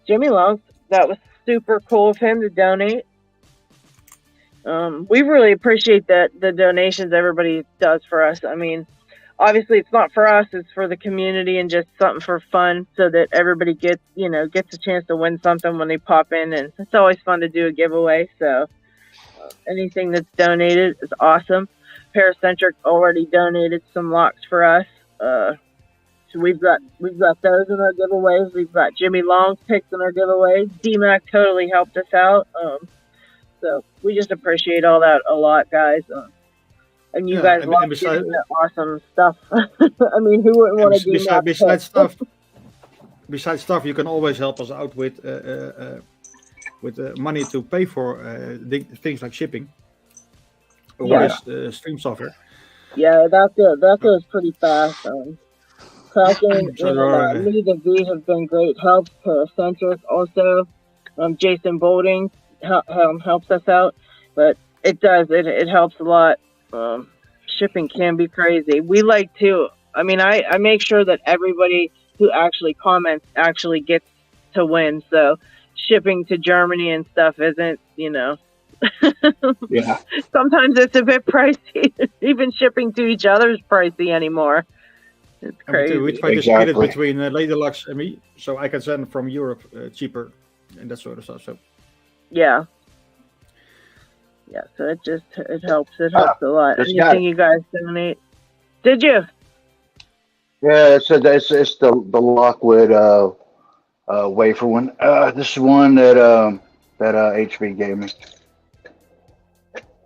Jimmy Longs. That was super cool of him to donate. We really appreciate the donations everybody does for us. I mean, obviously it's not for us, it's for the community and just something for fun so that everybody gets a chance to win something when they pop in, and it's always fun to do a giveaway. So anything that's donated is awesome. Paracentric already donated some locks for us. So we've got those in our giveaways. We've got Jimmy Long's picks in our giveaways. DMAC totally helped us out. So we just appreciate all that a lot, guys. And you guys love getting that awesome stuff. I mean, who wouldn't want to do that? Besides stuff, you can always help us out with money to pay for things like shipping or stream software. Yeah, that goes pretty fast. Kraken and Lee the V have been great helps. Paracentric also. Jason Bolding helps us out, but it helps a lot. Shipping can be crazy. We like to. I mean, I make sure that everybody who actually comments actually gets to win. So shipping to Germany and stuff isn't, Yeah. Sometimes it's a bit pricey. Even shipping to each other is pricey anymore. It's crazy. We try to split it between LadyLocks and me, so I can send from Europe cheaper and that sort of stuff. So yeah, so it helps. It helps a lot. Anything you guys donate? Did you? Yeah, it's the Lockwood wafer one. This is one that HB gave me.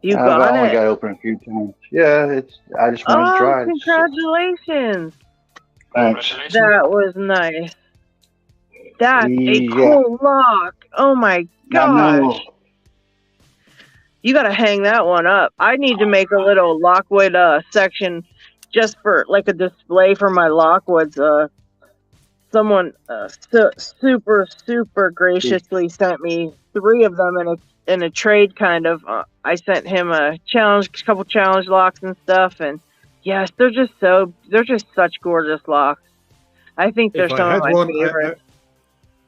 You got I only got it open a few times. Yeah, I just wanted to try it. Congratulations! Thanks. That was nice. That's a cool lock. Oh my gosh! You gotta hang that one up. I need to make a little Lockwood section just for like a display for my Lockwoods. Someone super graciously sent me 3 of them in a trade kind of. I sent him a couple challenge locks and stuff, and yes, they're just such gorgeous locks. I think they're some of my favorites.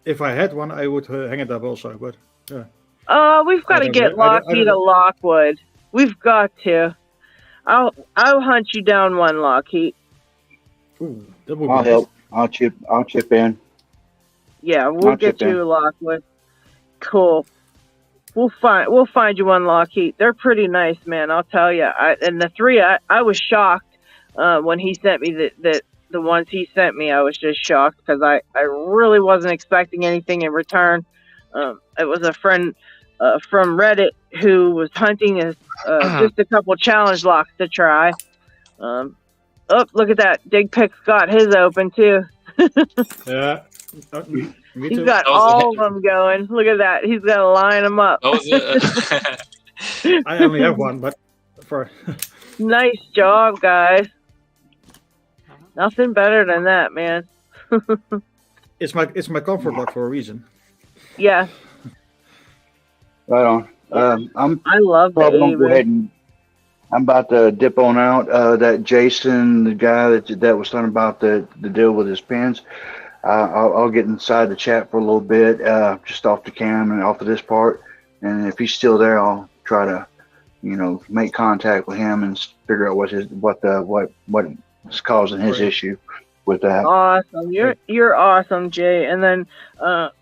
If I had one, I would hang it up also, but yeah. We've got to get LockHeat a Lockwood. We've got to. I'll hunt you down one, LockHeat. I'll help. I'll chip in. Yeah, we'll get you a Lockwood. Cool. We'll find you one, LockHeat. They're pretty nice, man. I'll tell you. And the 3, I was shocked when he sent me the ones he sent me. I was just shocked because I really wasn't expecting anything in return. It was a friend from Reddit who was hunting just a couple challenge locks to try. Oh, look at that! Digpic's got his open too. Yeah. He's got all of them going. Look at that. He's got to line them up. I only have one, but for nice job, guys. Nothing better than that, man. It's my comfort lock for a reason. Yeah. Right on. I love probably the gonna go ahead and I'm about to dip on out. That Jason, the guy that was talking about the deal with his pins, I'll get inside the chat for a little bit, just off the cam and off of this part. And if he's still there, I'll try to, make contact with him and figure out what's causing his issue with that. Awesome. You're awesome, Jay. And then,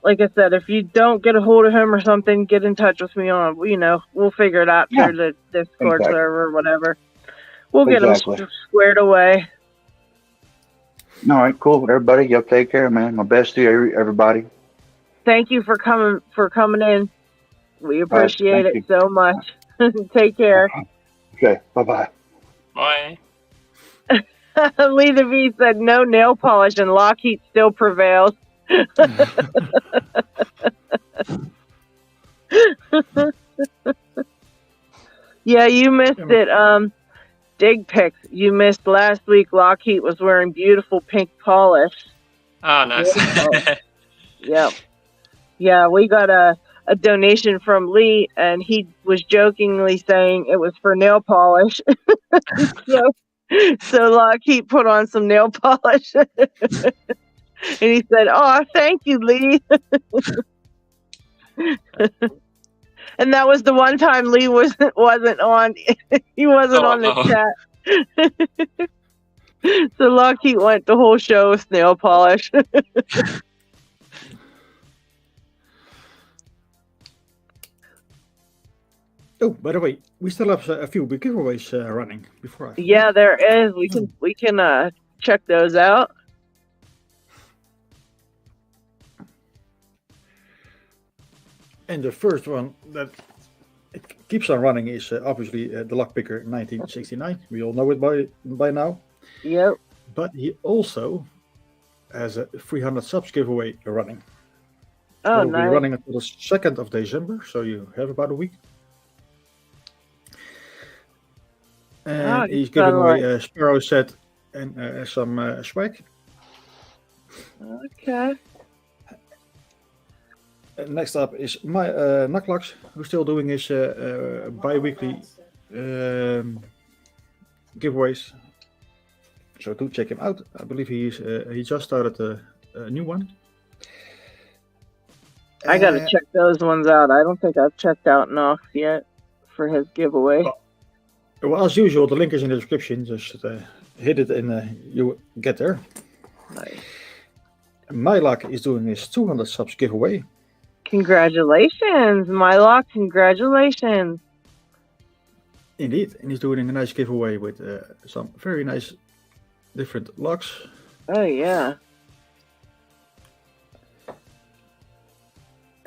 like I said, if you don't get a hold of him or something, get in touch with me on, we'll figure it out through the Discord server or whatever. We'll get him squared away. All right, cool. Everybody, y'all take care, man. My best to you, everybody. Thank you for coming in. We appreciate it so much. Take care. Okay, bye-bye. Bye. Lee the V said no nail polish and LockHeat still prevails. Yeah, you missed it. Digpicks, you missed last week. LockHeat was wearing beautiful pink polish. Oh, nice. Yep. Yeah, we got a donation from Lee, and he was jokingly saying it was for nail polish. So LockHeat put on some nail polish. And he said, "Oh, thank you, Lee." And that was the one time Lee wasn't on. He wasn't on the chat. So LockHeat went the whole show with nail polish. Oh, by the way, we still have a few big giveaways running before I forget. Yeah, there is. We can check those out. And the first one that it keeps on running is obviously the Lockpicker 1969. We all know it by now. Yep. But he also has a 300 subs giveaway running. Oh, It'll nice. be running until the 2nd of December, so you have about a week. And he's giving away a Sparrow set and some swag. Okay. Next up is my LadyLocks, who's still doing his bi-weekly giveaways. So do check him out. I believe he just started a new one. I gotta check those ones out. I don't think I've checked out Knox yet for his giveaway. Well, as usual, the link is in the description. Just hit it and you get there. Nice. My Luck is doing his 200 subs giveaway. Congratulations, Mylock. Congratulations. Indeed, and he's doing a nice giveaway with some very nice different locks. Oh, yeah.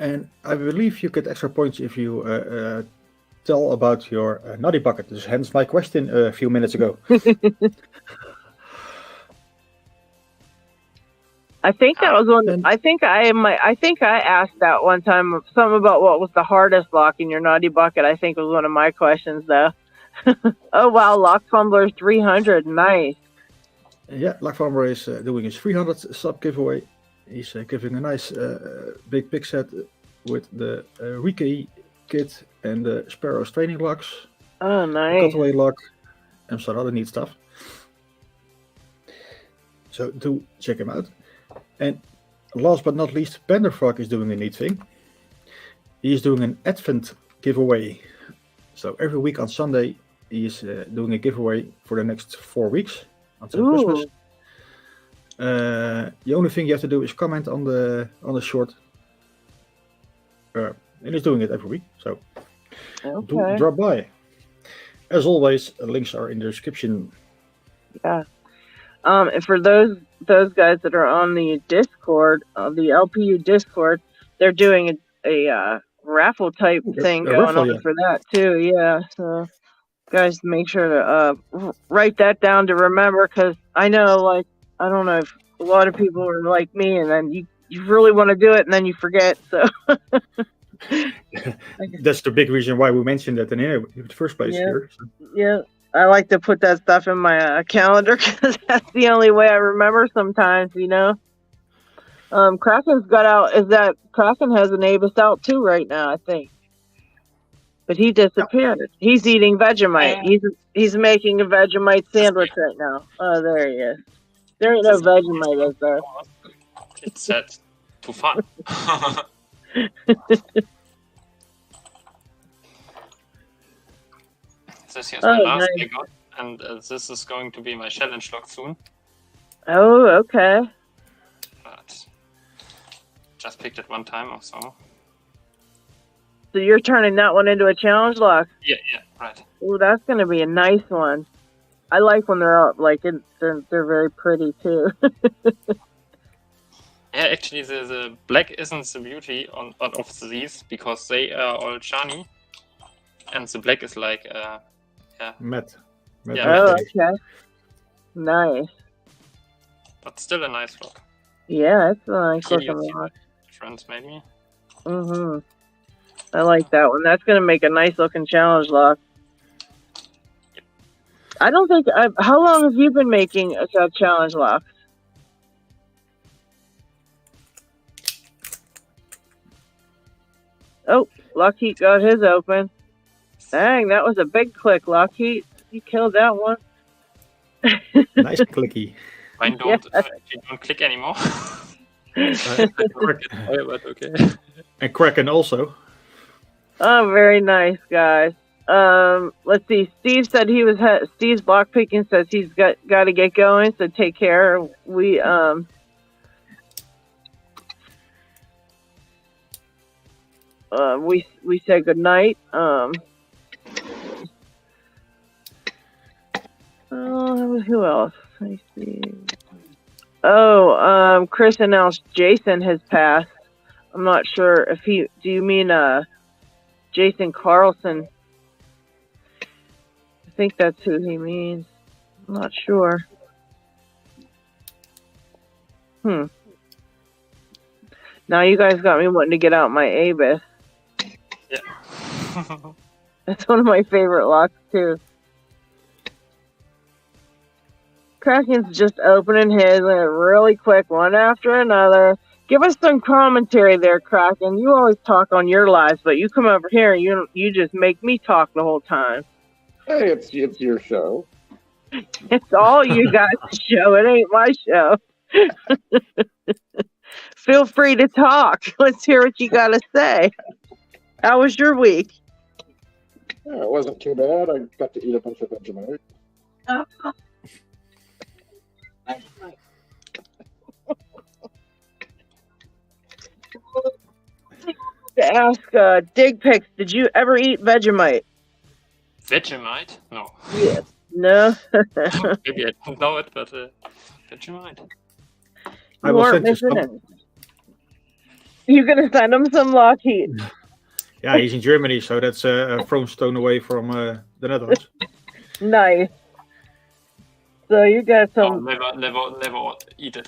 And I believe you get extra points if you tell about your naughty bucket. This hence my question a few minutes ago. I think that was one. I think I asked that one time. Something about what was the hardest lock in your naughty bucket. I think was one of my questions, though. Oh wow, Lock Fumbler 300, nice. Yeah, Lock Fumbler is doing his 300 sub giveaway. He's giving a nice big set with the Riki kit and the Sparrow's training locks. Oh, nice. Cutaway lock and some other neat stuff. So do check him out. And last but not least, Panderfrog is doing a neat thing. He is doing an Advent giveaway. So every week on Sunday, he is doing a giveaway for the next 4 weeks until Christmas. The only thing you have to do is comment on the short. And he's doing it every week, so do drop by. As always, links are in the description. Yeah. And for those guys that are on the Discord, the LPU Discord, they're doing a raffle type thing going on for that too. Yeah. So guys, make sure to write that down to remember, because I know, like, I don't know if a lot of people are like me, and then you really want to do it and then you forget. So that's the big reason why we mentioned that in the first place here. So. Yeah. I like to put that stuff in my calendar because that's the only way I remember sometimes, you know. Kraken's got out. Is that Kraken has an Avis out too right now, I think. But he disappeared. Yeah. He's eating Vegemite. He's making a Vegemite sandwich right now. Oh, there he is. There ain't no Vegemite, is there? It's set to fun. This here's my last takeout, and this is going to be my challenge lock soon. Oh, okay. But just picked it one time or so. So you're turning that one into a challenge lock? Yeah, right. Oh, that's going to be a nice one. I like when they're out, like, they're very pretty too. Yeah, actually, the black isn't the beauty of these, because they are all shiny, and the black is like matte. Oh, okay. Nice. But still a nice look. Yeah, it's a nice looking lock. Friends made me. Mm-hmm. I like that one. That's going to make a nice looking challenge lock. Yep. I don't think how long have you been making a challenge lock? Oh, LockHeat got his open. Dang, that was a big click, LockHeat. You killed that one. Nice clicky. Mine don't click anymore. But okay. And Kraken also. Oh, very nice, guys. Let's see. Steve said he was. Steve's lockpicking says he's got to get going. So take care. We said good night. Who else? I see. Oh, Chris announced Jason has passed. I'm not sure if he. Do you mean Jason Carlson? I think that's who he means. I'm not sure. Now you guys got me wanting to get out my Abyss. Yeah. That's one of my favorite locks too. Kraken's just opening his really quick, one after another. Give us some commentary there, Kraken. You always talk on your lives, but you come over here and you just make me talk the whole time. Hey, it's your show. It's all you guys' show. It ain't my show. Feel free to talk. Let's hear what you got to say. How was your week? Yeah, it wasn't too bad. I got to eat a bunch of Vegemite. To ask Dig Pics, did you ever eat Vegemite? Vegemite? No. Yes. No? Maybe I don't know it, but Vegemite. I will send you some. You're going to send him some LockHeat. Yeah, he's in Germany, so that's a thrown stone away from the Netherlands. Nice. So you got some... Oh, never eat it.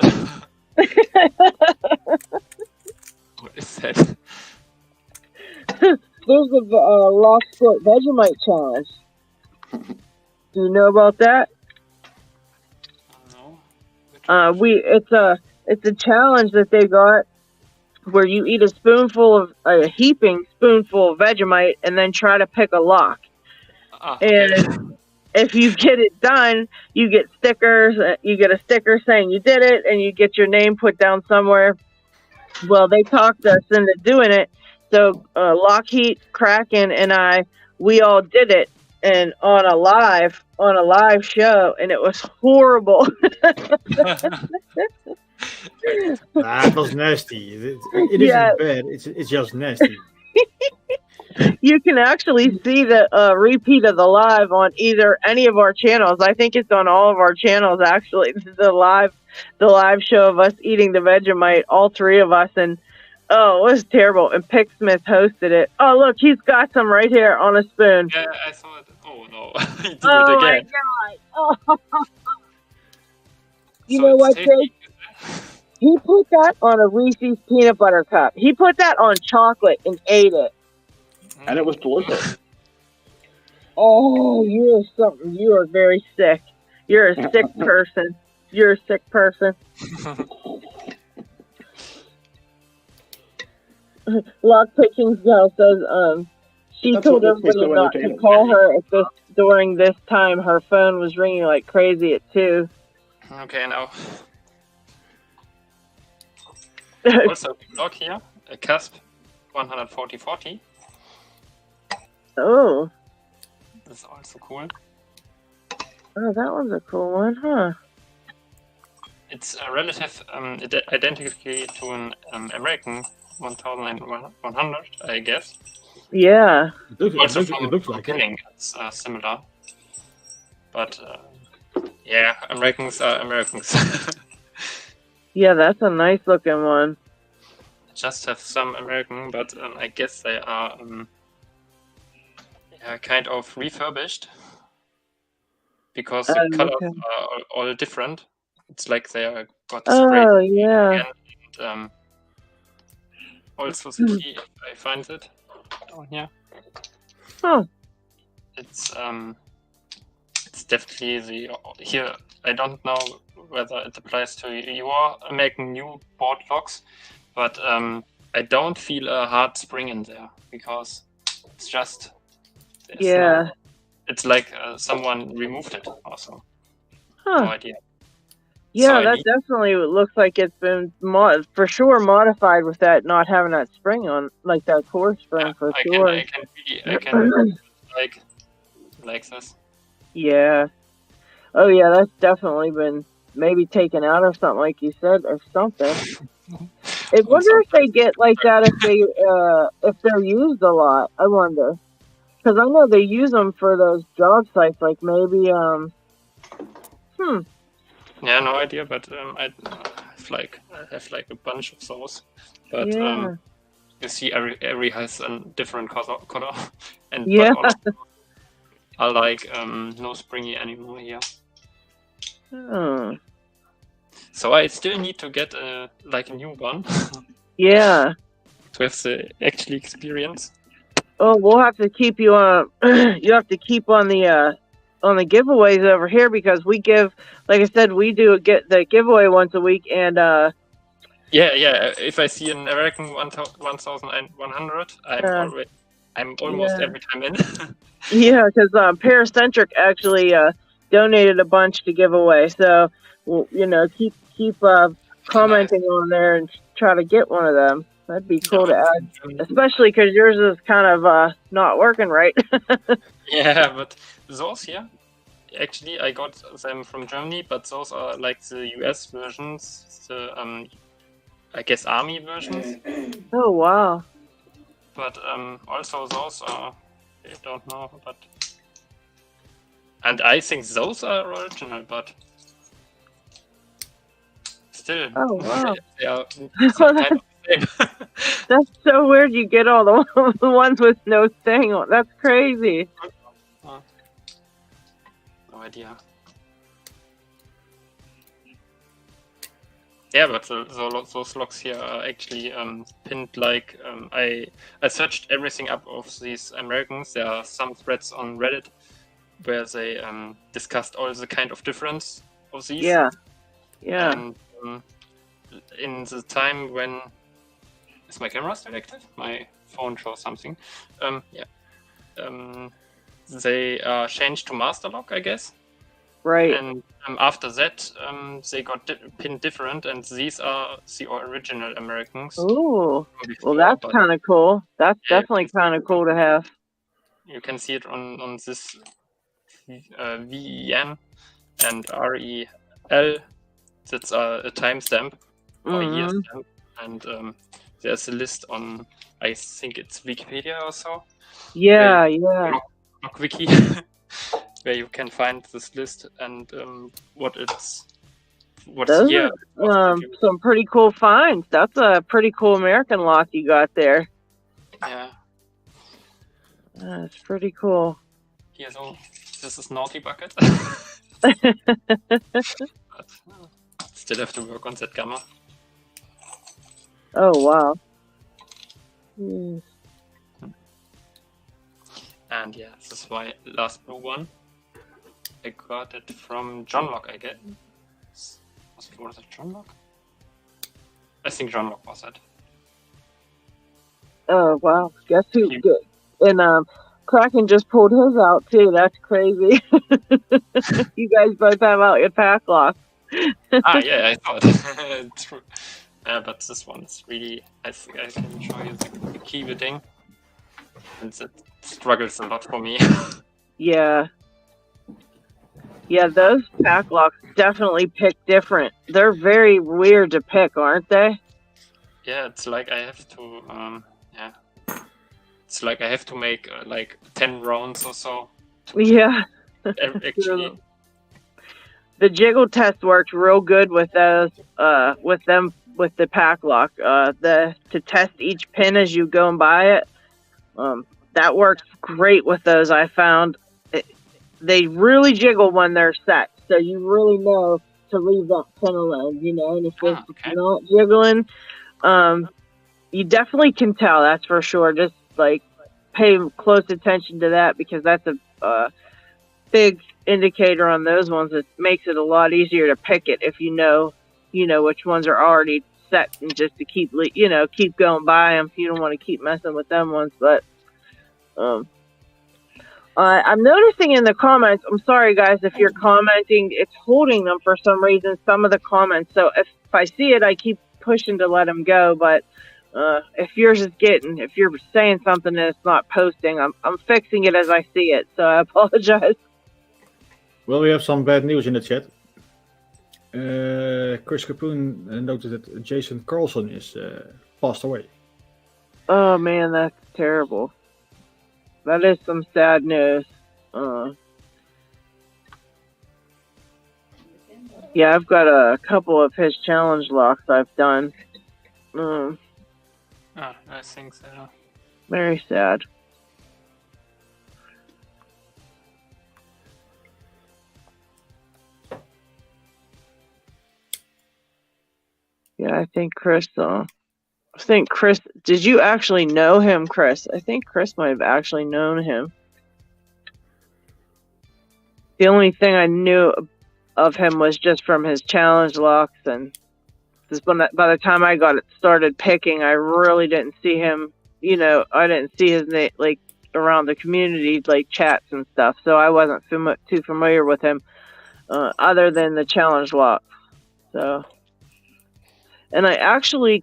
What is that? There's a Lock Sport Vegemite challenge. Do you know about that? No. It's a challenge that they got where you eat a heaping spoonful of Vegemite and then try to pick a lock. And if you get it done, you get stickers. You get a sticker saying you did it, and you get your name put down somewhere. Well, they talked us into doing it. So LockHeat, Kraken, and we all did it, and on a live show, and it was horrible. It was nasty. It isn't bad. It's just nasty. You can actually see the repeat of the live on any of our channels. I think it's on all of our channels, actually. The live show of us eating the Vegemite, all three of us, and oh, it was terrible. And Picksmith hosted it. Oh, look, he's got some right here on a spoon. Yeah, I saw it. Oh no, he did Oh it again. my god! Oh. You So know it's what, tasty. Jake? He put that on a Reese's peanut butter cup. He put that on chocolate and ate it. And it was delicious. Oh, you're something. You are very sick. You're a sick person. You're a sick person. Lockpicking's gal says she That's told what makes me everybody so not to entertaining. call her during this time. Her phone was ringing like crazy at 2. Okay, now. Also, lock here, a cusp 140/40. Oh. That's also cool. Oh, that one's a cool one, huh? It's a relative identical to an American 1100, I guess. Yeah. It Also looks from like it. pinning, it's similar. But yeah, Americans are Americans. Yeah, that's a nice looking one. Just have some American, but I guess they are kind of refurbished because the colors are all different. It's like they are got sprayed. Oh, yeah. Again. And, also the key, if I find it down here. Huh. It's definitely here. I don't know whether it applies to your American new board locks, but I don't feel a hard spring in there because it's just it's like someone removed it also. Huh. No idea. Yeah, So that definitely looks like it's been for sure modified with that not having that spring on, like that core spring for sure. I can like this. Yeah. Oh yeah, that's definitely been maybe taken out or something, like you said, or something. I wonder if they get like that if they're used a lot. I wonder, because I know they use them for those job sites, like maybe Yeah, no idea, but I have like a bunch of those, but yeah. you see every has a different color, and Yeah. but all of them are like no springy anymore here. So I still need to get like a new one. Yeah. To have the actual experience. Oh, we'll have to keep you on. You have to keep on the giveaways over here, because we give, like I said, we do get the giveaway once a week, and Yeah. If I see an American 1,100, I'm almost every time in. Yeah, because Paracentric actually donated a bunch to give away, so we'll, keep commenting on there and try to get one of them. That'd be cool to add, especially because yours is kind of not working right. Yeah, but those here, actually, I got them from Germany, but those are like the US versions, the I guess army versions. Oh wow! But also those are, I don't know, but and I think those are original, but still, oh wow! they are kind of the same. That's so weird. You get all the ones with no thing on. That's crazy. No idea. Yeah, but those locks here are actually pinned like I searched everything up of these Americans. There are some threads on Reddit where they discussed all the kind of difference of these. Yeah. And in the time when is my camera still active? My phone shows something. They changed to master lock, I guess. Right. And after that, they got pinned different, and these are the original Americans. Oh, well, that's kind of cool. That's definitely kind of cool to have. You can see it on this VEN and REL. That's a timestamp or a year stamp, and there's a list on, I think it's Wikipedia or so. Yeah. LockWiki. Where you can find this list and what's Those year. are some pretty cool finds. That's a pretty cool American lock you got there. Yeah. That's pretty cool. Here, so this is Naughty Bucket. But still have to work on that gamma. Oh, wow. And yeah, this is my last blue one. I got it from John Lock, I guess. Was it John Lock? I think John Lock was it. Oh, wow. Guess who? And Kraken just pulled his out, too. That's crazy. You guys both have out your pack lock. Yeah, I thought. True. But this one is really, I think I can show you the key bitting. And it struggles a lot for me. Yeah. Yeah, those pack locks definitely pick different. They're very weird to pick, aren't they? Yeah, it's like I have to, It's like I have to make like 10 rounds or so. Yeah. Actually. The jiggle test works real good with those, with the pack lock. To test each pin as you go and buy it. That works great with those. I found they really jiggle when they're set, so you really know to leave that pin alone. And if it's not jiggling, you definitely can tell. That's for sure. Just like pay close attention to that, because that's a big indicator on those ones. It makes it a lot easier to pick it if you know which ones are already set, and just to keep going by them. You don't want to keep messing with them ones. But I'm noticing in the comments, I'm sorry guys if you're commenting, it's holding them for some reason, some of the comments. So if I see it, I keep pushing to let them go. But if yours is if you're saying something and it's not posting, I'm fixing it as I see it. So I apologize. Well, we have some bad news in the chat. Chris Capoon noted that Jason Carlson is passed away. Oh man, that's terrible. That is some sad news. Yeah, I've got a couple of his challenge locks I've done. I think so. Very sad. Yeah, I think Chris. Did you actually know him, Chris? I think Chris might have actually known him. The only thing I knew of him was just from his challenge locks, and by the time I got it started picking, I really didn't see him. I didn't see his name like around the community, like chats and stuff. So I wasn't too familiar with him, other than the challenge locks. So. And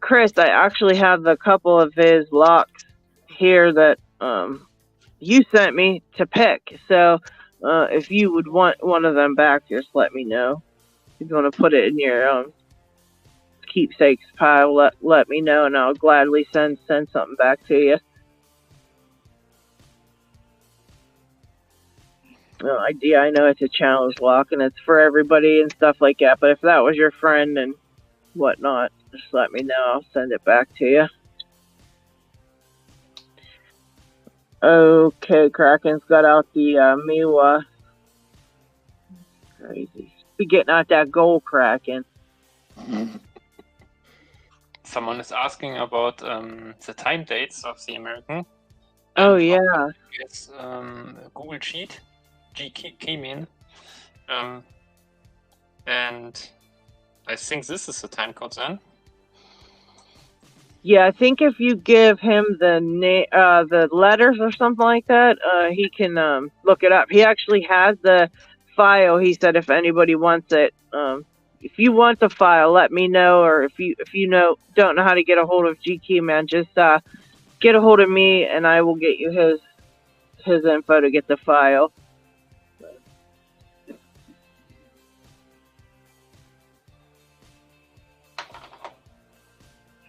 Chris, I actually have a couple of his locks here that you sent me to pick. So if you would want one of them back, just let me know. If you want to put it in your keepsakes pile, let me know, and I'll gladly send something back to you. I know it's a challenge lock, and it's for everybody and stuff like that. But if that was your friend and whatnot, just let me know. I'll send it back to you. Okay, Kraken's got out the Miwa. Crazy. Be getting out that gold, Kraken. Someone is asking about the time dates of the American. Oh yeah. It's Google Sheet, came in, and I think this is the time code then. Yeah, I think if you give him the letters or something like that, he can look it up. He actually has the file. He said if anybody wants it, if you want the file, let me know. Or if you don't know how to get a hold of GK, man, just get a hold of me and I will get you his info to get the file.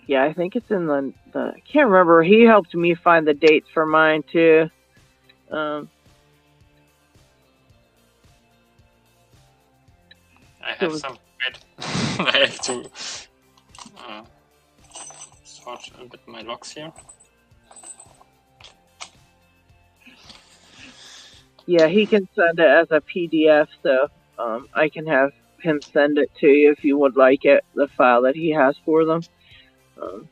Yeah, I think it's in the I can't remember. He helped me find the dates for mine too. I have some. I have to sort a bit my logs here. Yeah, he can send it as a PDF, so I can have him send it to you if you would like it. The file that he has for them. I'm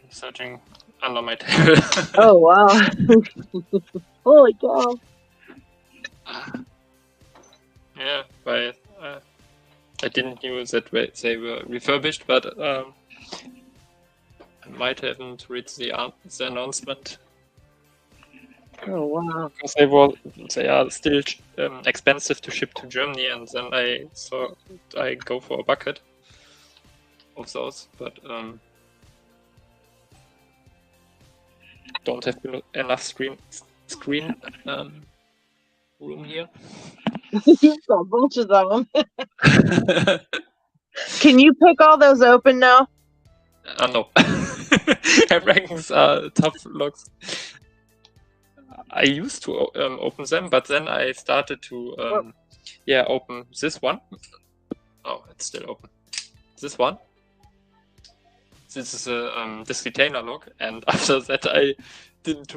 searching under my table. Oh wow! Holy cow! Yeah, but I didn't know that they were refurbished, but I might haven't read the announcement. Oh wow! Because they are still expensive to ship to Germany, and then I thought I go for a bucket of those, but don't have enough screen room here. You've got bunches of them. Can you pick all those open now? No. Rankings are tough locks. I used to open them, but then I started to open this one. Oh, it's still open. This one. This is a this retainer lock, and after that I didn't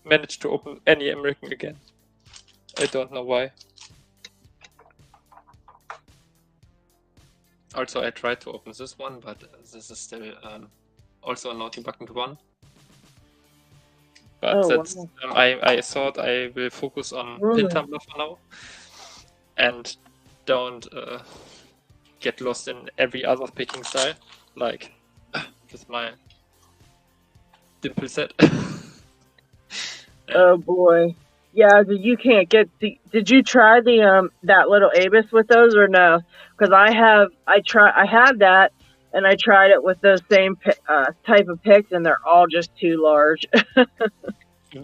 manage to open any American again. I don't know why. Also, I tried to open this one, but this is still also a naughty button one. But that's I thought I will focus on pin tumbler for now, and don't get lost in every other picking style, like with my dimple set. Oh boy. Yeah, you can't get the. Did you try the that little Abus with those or no? Because I had that, And I tried it with those same type of picks, and they're all just too large.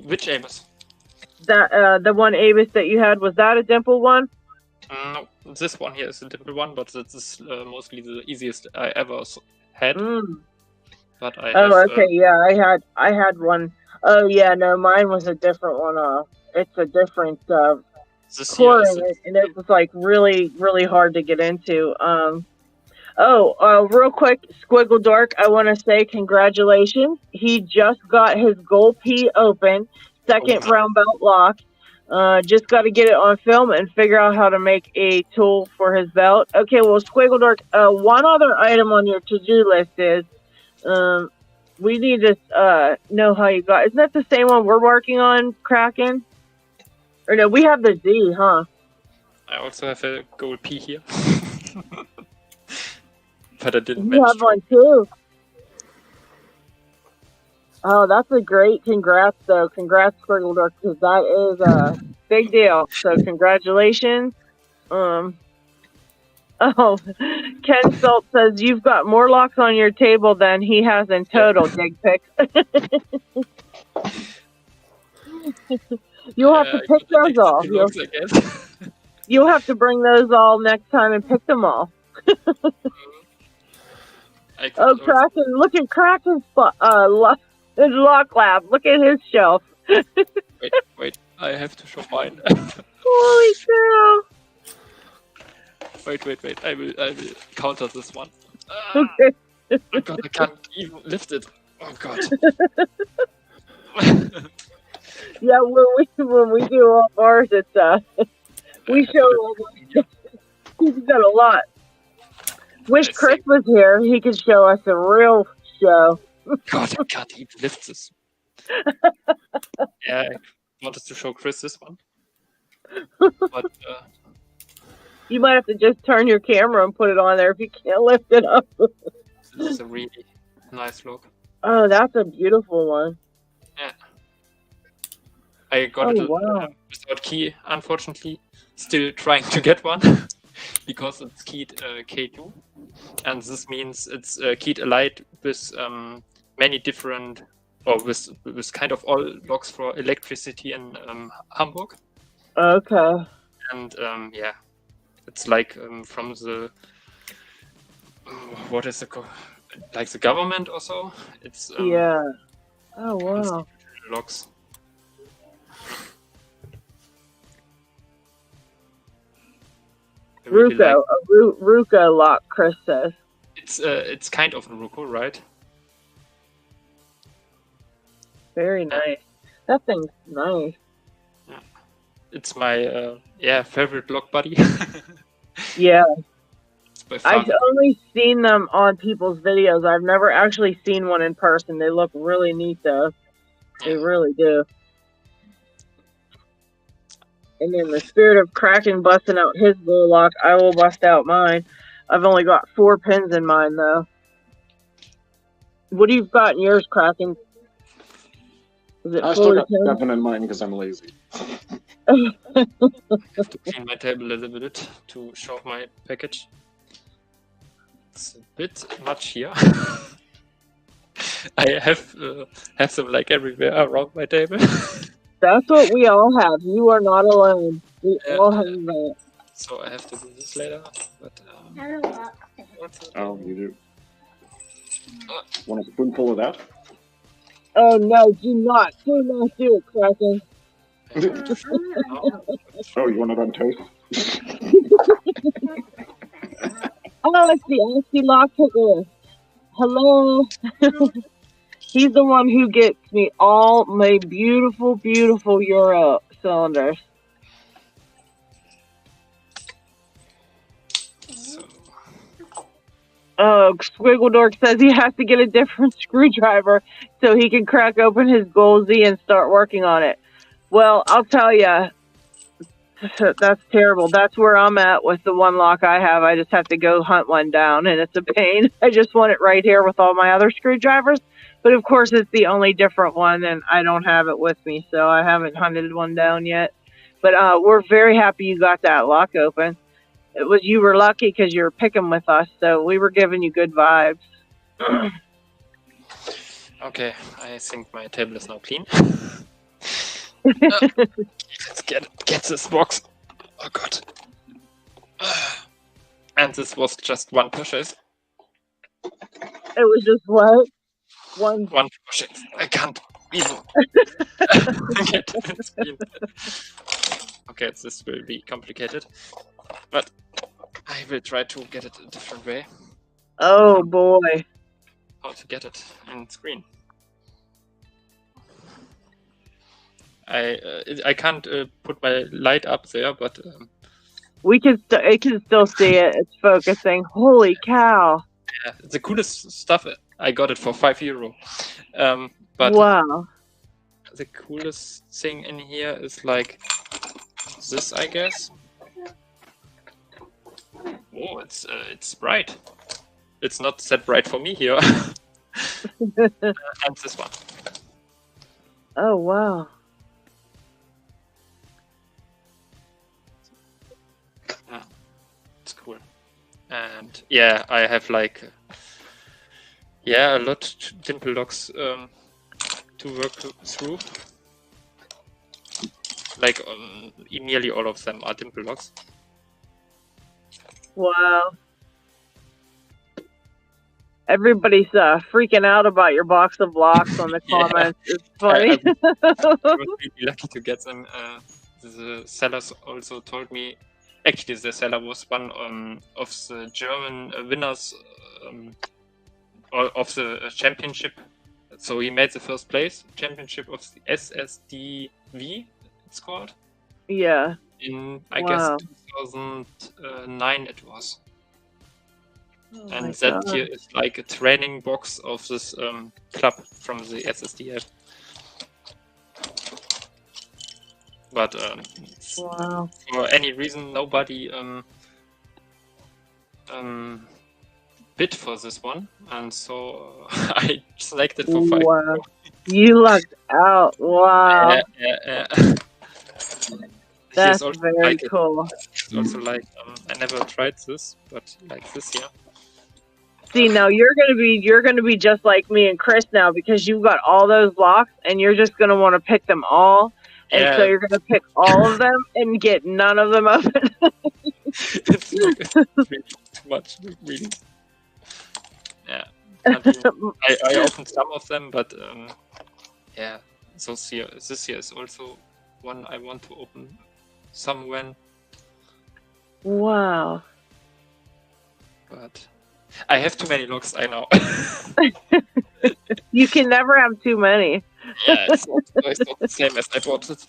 Which Amos? That the one Avis that you had, was that a dimple one? No, this one here is a different one, but this is mostly the easiest I ever had. But I have, okay, yeah, I had one. Oh yeah, no, mine was a different one. It's a different pouring, and it was like really, really hard to get into. Real quick, Squiggle Dork, I want to say congratulations. He just got his Gold P open, second brown belt lock. Just got to get it on film and figure out how to make a tool for his belt. Okay, well, Squiggle Dork, one other item on your to-do list is, we need to know how you got. Isn't that the same one we're working on, Kraken? Or no, we have the Z, huh? I also have a Gold P here. But I didn't You have one too. Oh, that's a great congrats, though. Congrats, Squiggle Dork, because that is a big deal. So, congratulations. Oh, Ken Salt says you've got more locks on your table than he has in total, Dig Pics. You'll have to pick those all. You'll have to bring those all next time and pick them all. Kraken! Look at Kraken's lock lab. Look at his shelf. wait! I have to show mine. Holy cow! Wait! I will counter this one. Okay. Oh God, I can't even lift it. Oh God. Yeah, when we do all ours, it's we show. He's got a lot. Wish Chris was here. He could show us a real show. God, I can't even lift this. Yeah, I wanted to show Chris this one. But you might have to just turn your camera and put it on there if you can't lift it up. This is a really nice look. Oh, that's a beautiful one. Yeah. I got it without key, unfortunately. Still trying to get one. Because it's keyed K2, and this means it's keyed alike with many different, or with kind of all locks for electricity in Hamburg. Okay. And yeah, it's like from the what is like the government or so. It's yeah. Oh wow. Locks. Ruko, a Ruko lock, Chris says. It's kind of a Ruko, right? Very nice. That thing's nice. Yeah. It's my favorite lock buddy. Yeah. I've only seen them on people's videos. I've never actually seen one in person. They look really neat, though. They really do. And in the spirit of Kraken busting out his bull lock, I will bust out mine. I've only got 4 pins in mine, though. What do you got in yours, Kraken? Is it I still got 7 in mine because I'm lazy. I have to clean my table a little bit to show my package. It's a bit much here. I have them like everywhere around my table. That's what we all have. You are not alone. We all have that. So I have to do this later. But oh, you do. Want a spoonful of that? Oh no, do not do it, Kraken. Oh, you want it on toast? Oh, it's the Icy Lockpicker. Hello. He's the one who gets me all my beautiful, beautiful Euro cylinders. Oh, Squiggle Dork says he has to get a different screwdriver so he can crack open his Gold Z and start working on it. Well, I'll tell you, that's terrible. That's where I'm at with the one lock I have. I just have to go hunt one down, and it's a pain. I just want it right here with all my other screwdrivers. But, of course, it's the only different one, and I don't have it with me, so I haven't hunted one down yet. But we're very happy you got that lock open. You were lucky because you were picking with us, so we were giving you good vibes. Okay, I think my table is now clean. Let's get this box. Oh god. And this was just one purchase. It was just what? One purchase. I can't even get to the screen. Okay, this will be complicated, but I will try to get it a different way. Oh boy. How to get it in screen. I can't put my light up there, but We can it can still see it. It's focusing. Holy cow! yeah, the coolest stuff. I got it for €5. But wow. the coolest thing in here is like this, I guess. Oh, it's bright. It's not that bright for me here. And this one. Oh wow. It's cool. And yeah, I have like a lot dimple locks to work through. Like nearly all of them are dimple locks. Wow. Everybody's freaking out about your box of locks on the comments. It's funny. I was really lucky to get them. The sellers also told me. Actually, the seller was one of the German winners of the championship. So he made the first place, championship of the SSDV, it's called. Yeah. In, I guess, 2009 it was. Oh and that God. here is like a training box of this club from the SSDF. But wow. for any reason, nobody bid for this one, and so I selected for €5. Wow. You lucked out. Wow. That's very like cool. It's also like I never tried this, but like this here. See, now you're gonna be just like me and Chris now, because you've got all those locks and you're just gonna want to pick them all. And so you're gonna pick all of them and get none of them open. It's really too much, really. Yeah. I opened some of them, but yeah. So this here is also one I want to open somewhere. Wow. But I have too many locks, I know. You can never have too many. Yeah, it's not the same as I bought it.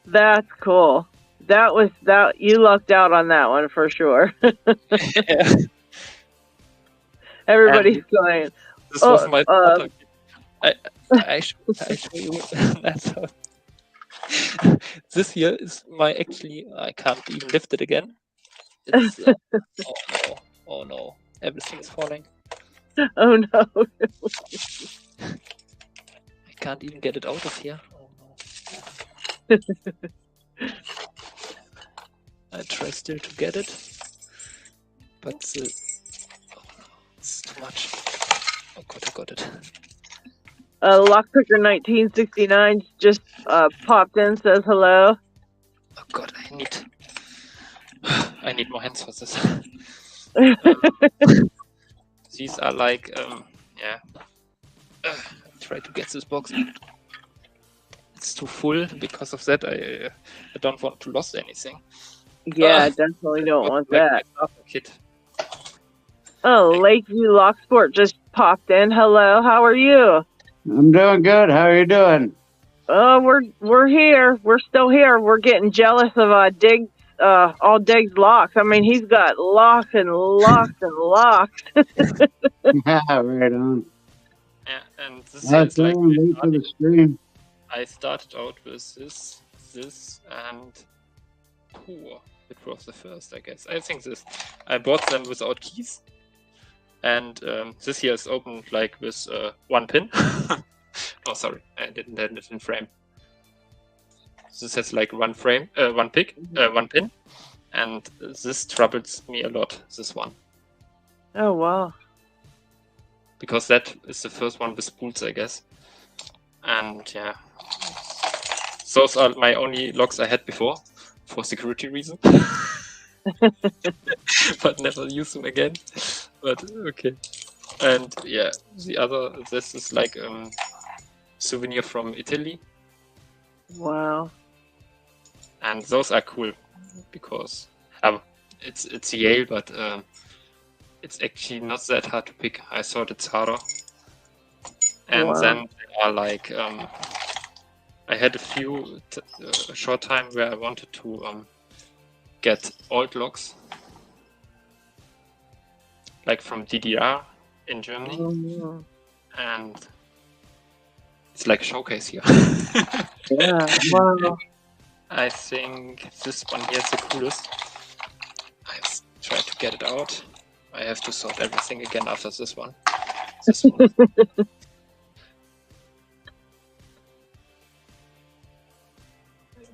That's cool. That you lucked out on that one for sure. Yeah. Everybody's going. This was my starter kit. I should that's how. This here is my I can't even lift it again. It's, oh no, everything is falling. Oh no. I can't even get it out of here. Oh no. I try still to get it, but it's too much. Oh god, I got it. Lockpicker 1969 just popped in, says hello. Oh god, I need more hands for this. These are like try to get this box. It's too full. Because of that, I don't want to lose anything. Yeah, definitely don't want that. Kit. Oh, Lakeview Locksport just popped in. Hello, how are you? I'm doing good. How are you doing? Oh, we're here. We're still here. We're getting jealous of Diggs. All Diggs locks. I mean, he's got locks and locks and locks. Yeah, right on. Yeah, and this That's is like late for the stream. I started out with this, and poor. It was the first, I guess. I think this. I bought them without keys, and this here is opened like with one pin. Oh, sorry, I didn't have it in frame. This has like one frame, one pin, and this troubles me a lot, this one. Oh, wow. Because that is the first one with spools, I guess. And yeah, those are my only locks I had before, for security reasons. But never use them again. But okay. And yeah, the other, this is like souvenir from Italy. Wow. And those are cool because it's Yale, but it's actually not that hard to pick. I thought it's harder. And Wow. then there are like I had a short time where I wanted to get old locks, like from DDR in Germany, Oh, and it's like a showcase here. yeah. Wow. I think this one here is the coolest. I try to get it out. I have to sort everything again after this one. This one.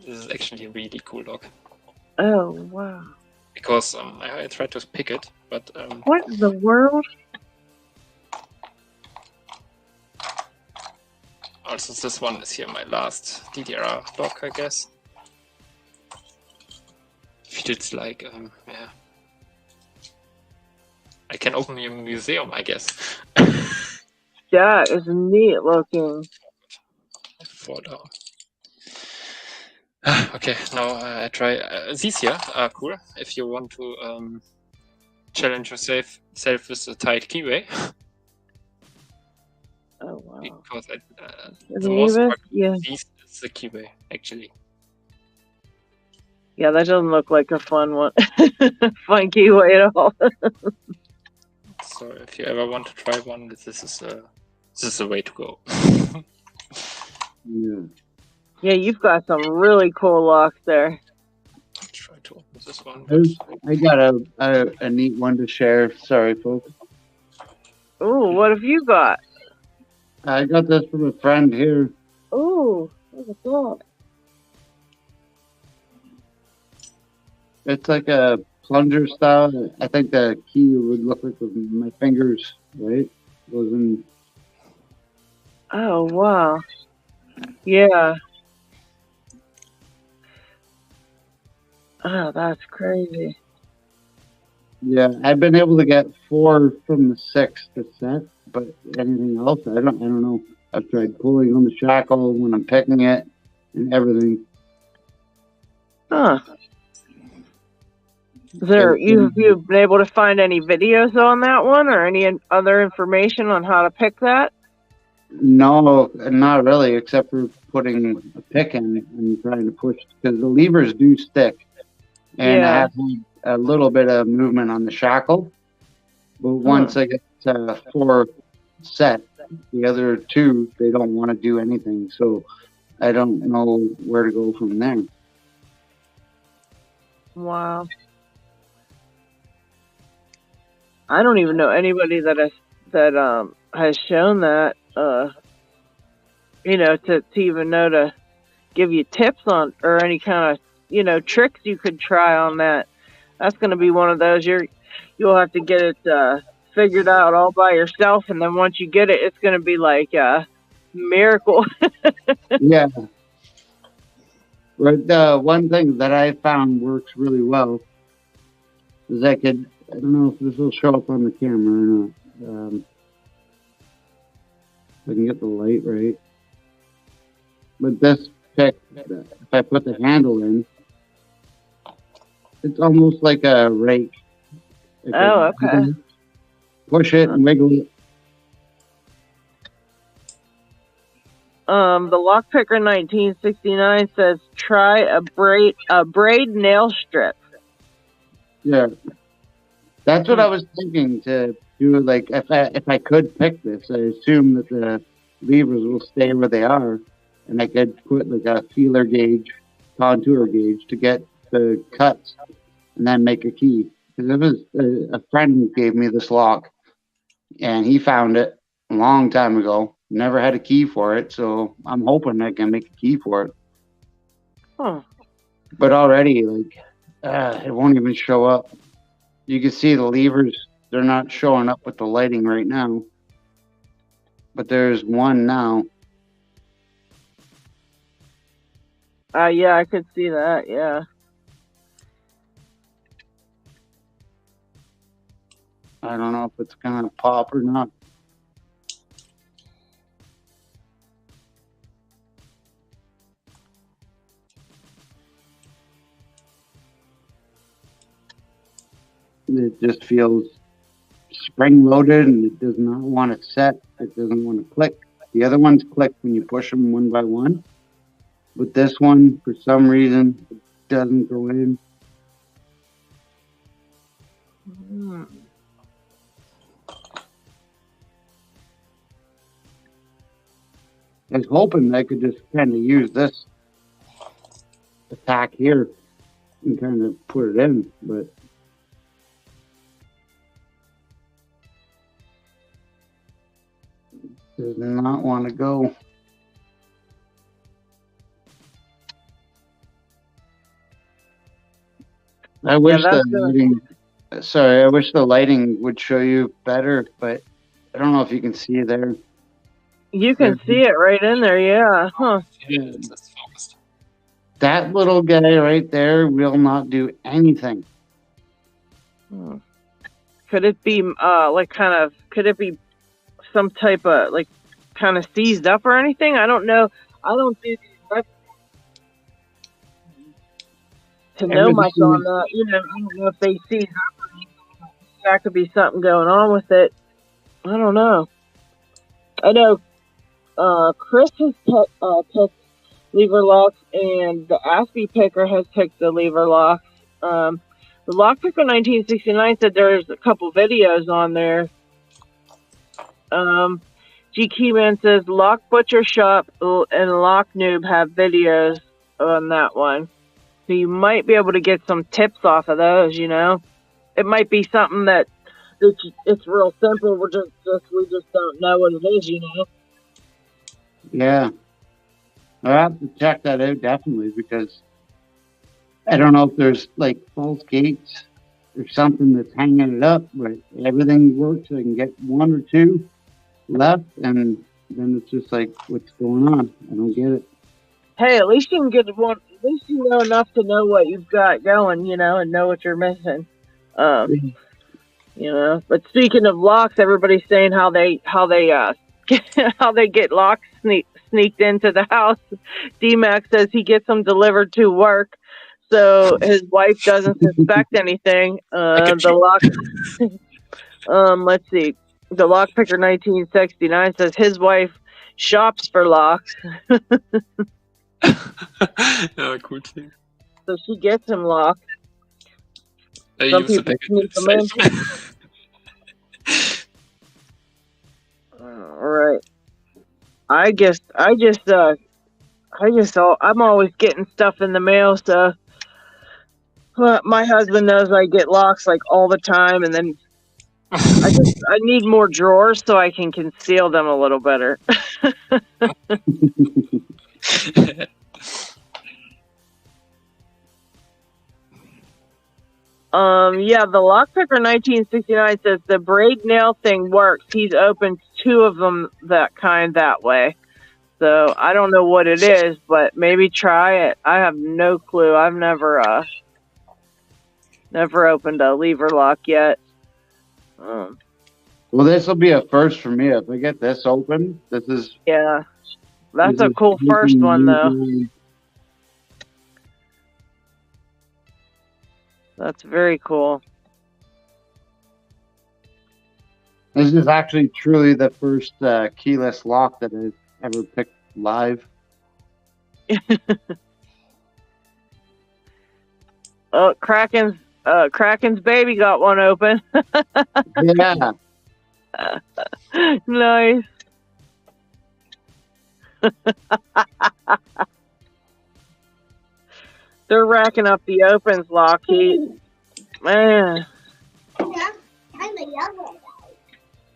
This is actually a really cool lock. Oh, wow. Because I tried to pick it, but What in the world? also this one is here my last DDR lock, I guess. Feels like yeah. I can open a museum, I guess. Yeah, it's neat looking. Fall down. Okay, now I try. These here are cool if you want to challenge yourself with a tight keyway. Oh, wow. Because Is the it most even? part Yeah. of these is the keyway, actually. Yeah, that doesn't look like a fun one. Fun keyway at all. So if you ever want to try one, this is the way to go. Yeah. Yeah, you've got some really cool locks there. Try to open this one. I got a neat one to share. Sorry, folks. Ooh, what have you got? I got this from a friend here. Ooh, look at that. It's like a plunger style. I think the key would look like with my fingers, right? Goes in. Oh, wow. Yeah. Oh, that's crazy. Yeah, I've been able to get 4 from the 6 set, but anything else, I don't know. I've tried pulling on the shackle when I'm picking it and everything. Huh. Have you been able to find any videos on that one or any other information on how to pick that? No, not really, except for putting a pick in and trying to push, because the levers do stick. And I have a little bit of movement on the shackle. But once I get 4 set, the other 2, they don't want to do anything. So I don't know where to go from there. Wow. I don't even know anybody that has shown that, to even know to give you tips on or any kind of, tricks you could try on that. That's going to be one of those you'll have to get it figured out all by yourself, and then once you get it, it's going to be like a miracle. Yeah. But the one thing that I found works really well is I don't know if this will show up on the camera or not. If I can get the light right. But this pick, if I put the handle in, it's almost like a rake. Oh, okay. Push it and wiggle it. The Lockpicker 1969 says try a braid nail strip. Yeah, that's what I was thinking to do. Like if I could pick this, I assume that the levers will stay where they are, and I could put like a feeler gauge, contour gauge to get the cuts, and then make a key. Because it was a friend who gave me this lock, and he found it a long time ago. Never had a key for it, so I'm hoping I can make a key for it. Huh. But already, like, It won't even show up. You can see the levers. They're not showing up with the lighting right now. But there's one now. Yeah, I could see that. Yeah. I don't know if it's gonna pop or not. It just feels spring loaded and it does not want to set. It doesn't want to click. The other ones click when you push them one by one. But this one, for some reason, it doesn't go in. I was hoping I could just kind of use this attack here and kind of put it in, but does not want to go. I wish the lighting, sorry, I wish the lighting would show you better, but I don't know if you can see there. You can see it right in there, yeah. Huh. Yeah, it's just focused. That little guy right there will not do anything. Could it be could it be some type of like kind of seized up or anything? I don't know. I don't do to know much on that. You know, I don't know if they seized up or anything. That could be something going on with it. I don't know. I know Chris has picked lever locks, and the Aspie picker has picked the lever locks. The Lockpicker 1969 said there's a couple videos on there. G Keyman says Lock Butcher Shop and Lock Noob have videos on that one. So you might be able to get some tips off of those, you know. It might be something that it's real simple. We just don't know what it is, you know. Yeah. I have to check that out definitely because I don't know if there's like false gates or something that's hanging it up, but everything works. I can get one or two left, and then it's just like, what's going on? I don't get it. Hey, at least you can get one. At least you know enough to know what you've got going, you know, and know what you're missing. You know. But speaking of locks, everybody's saying how they how they get locks sneaked into the house. D-Mac says he gets them delivered to work, so his wife doesn't suspect anything. The lock. Let's see. The Lockpicker 1969 says his wife shops for locks. Yeah, cool thing. So she gets him locked. I Some use the people sneak them in. package. All right. I'm always getting stuff in the mail, so my husband knows I get locks like all the time, and then I need more drawers so I can conceal them a little better. Yeah, the Lockpicker 1969 says the braid nail thing works. He's opened 2 of them that way. So I don't know what it is, but maybe try it. I have no clue. I've never opened a lever lock yet. Well, this will be a first for me. If I get this open, that's a cool first one though. That's very cool. This is actually truly the first keyless lock that I've ever picked live. Oh, Kraken's baby got one open. Yeah. Nice. They're racking up the opens, LockHeat. Man.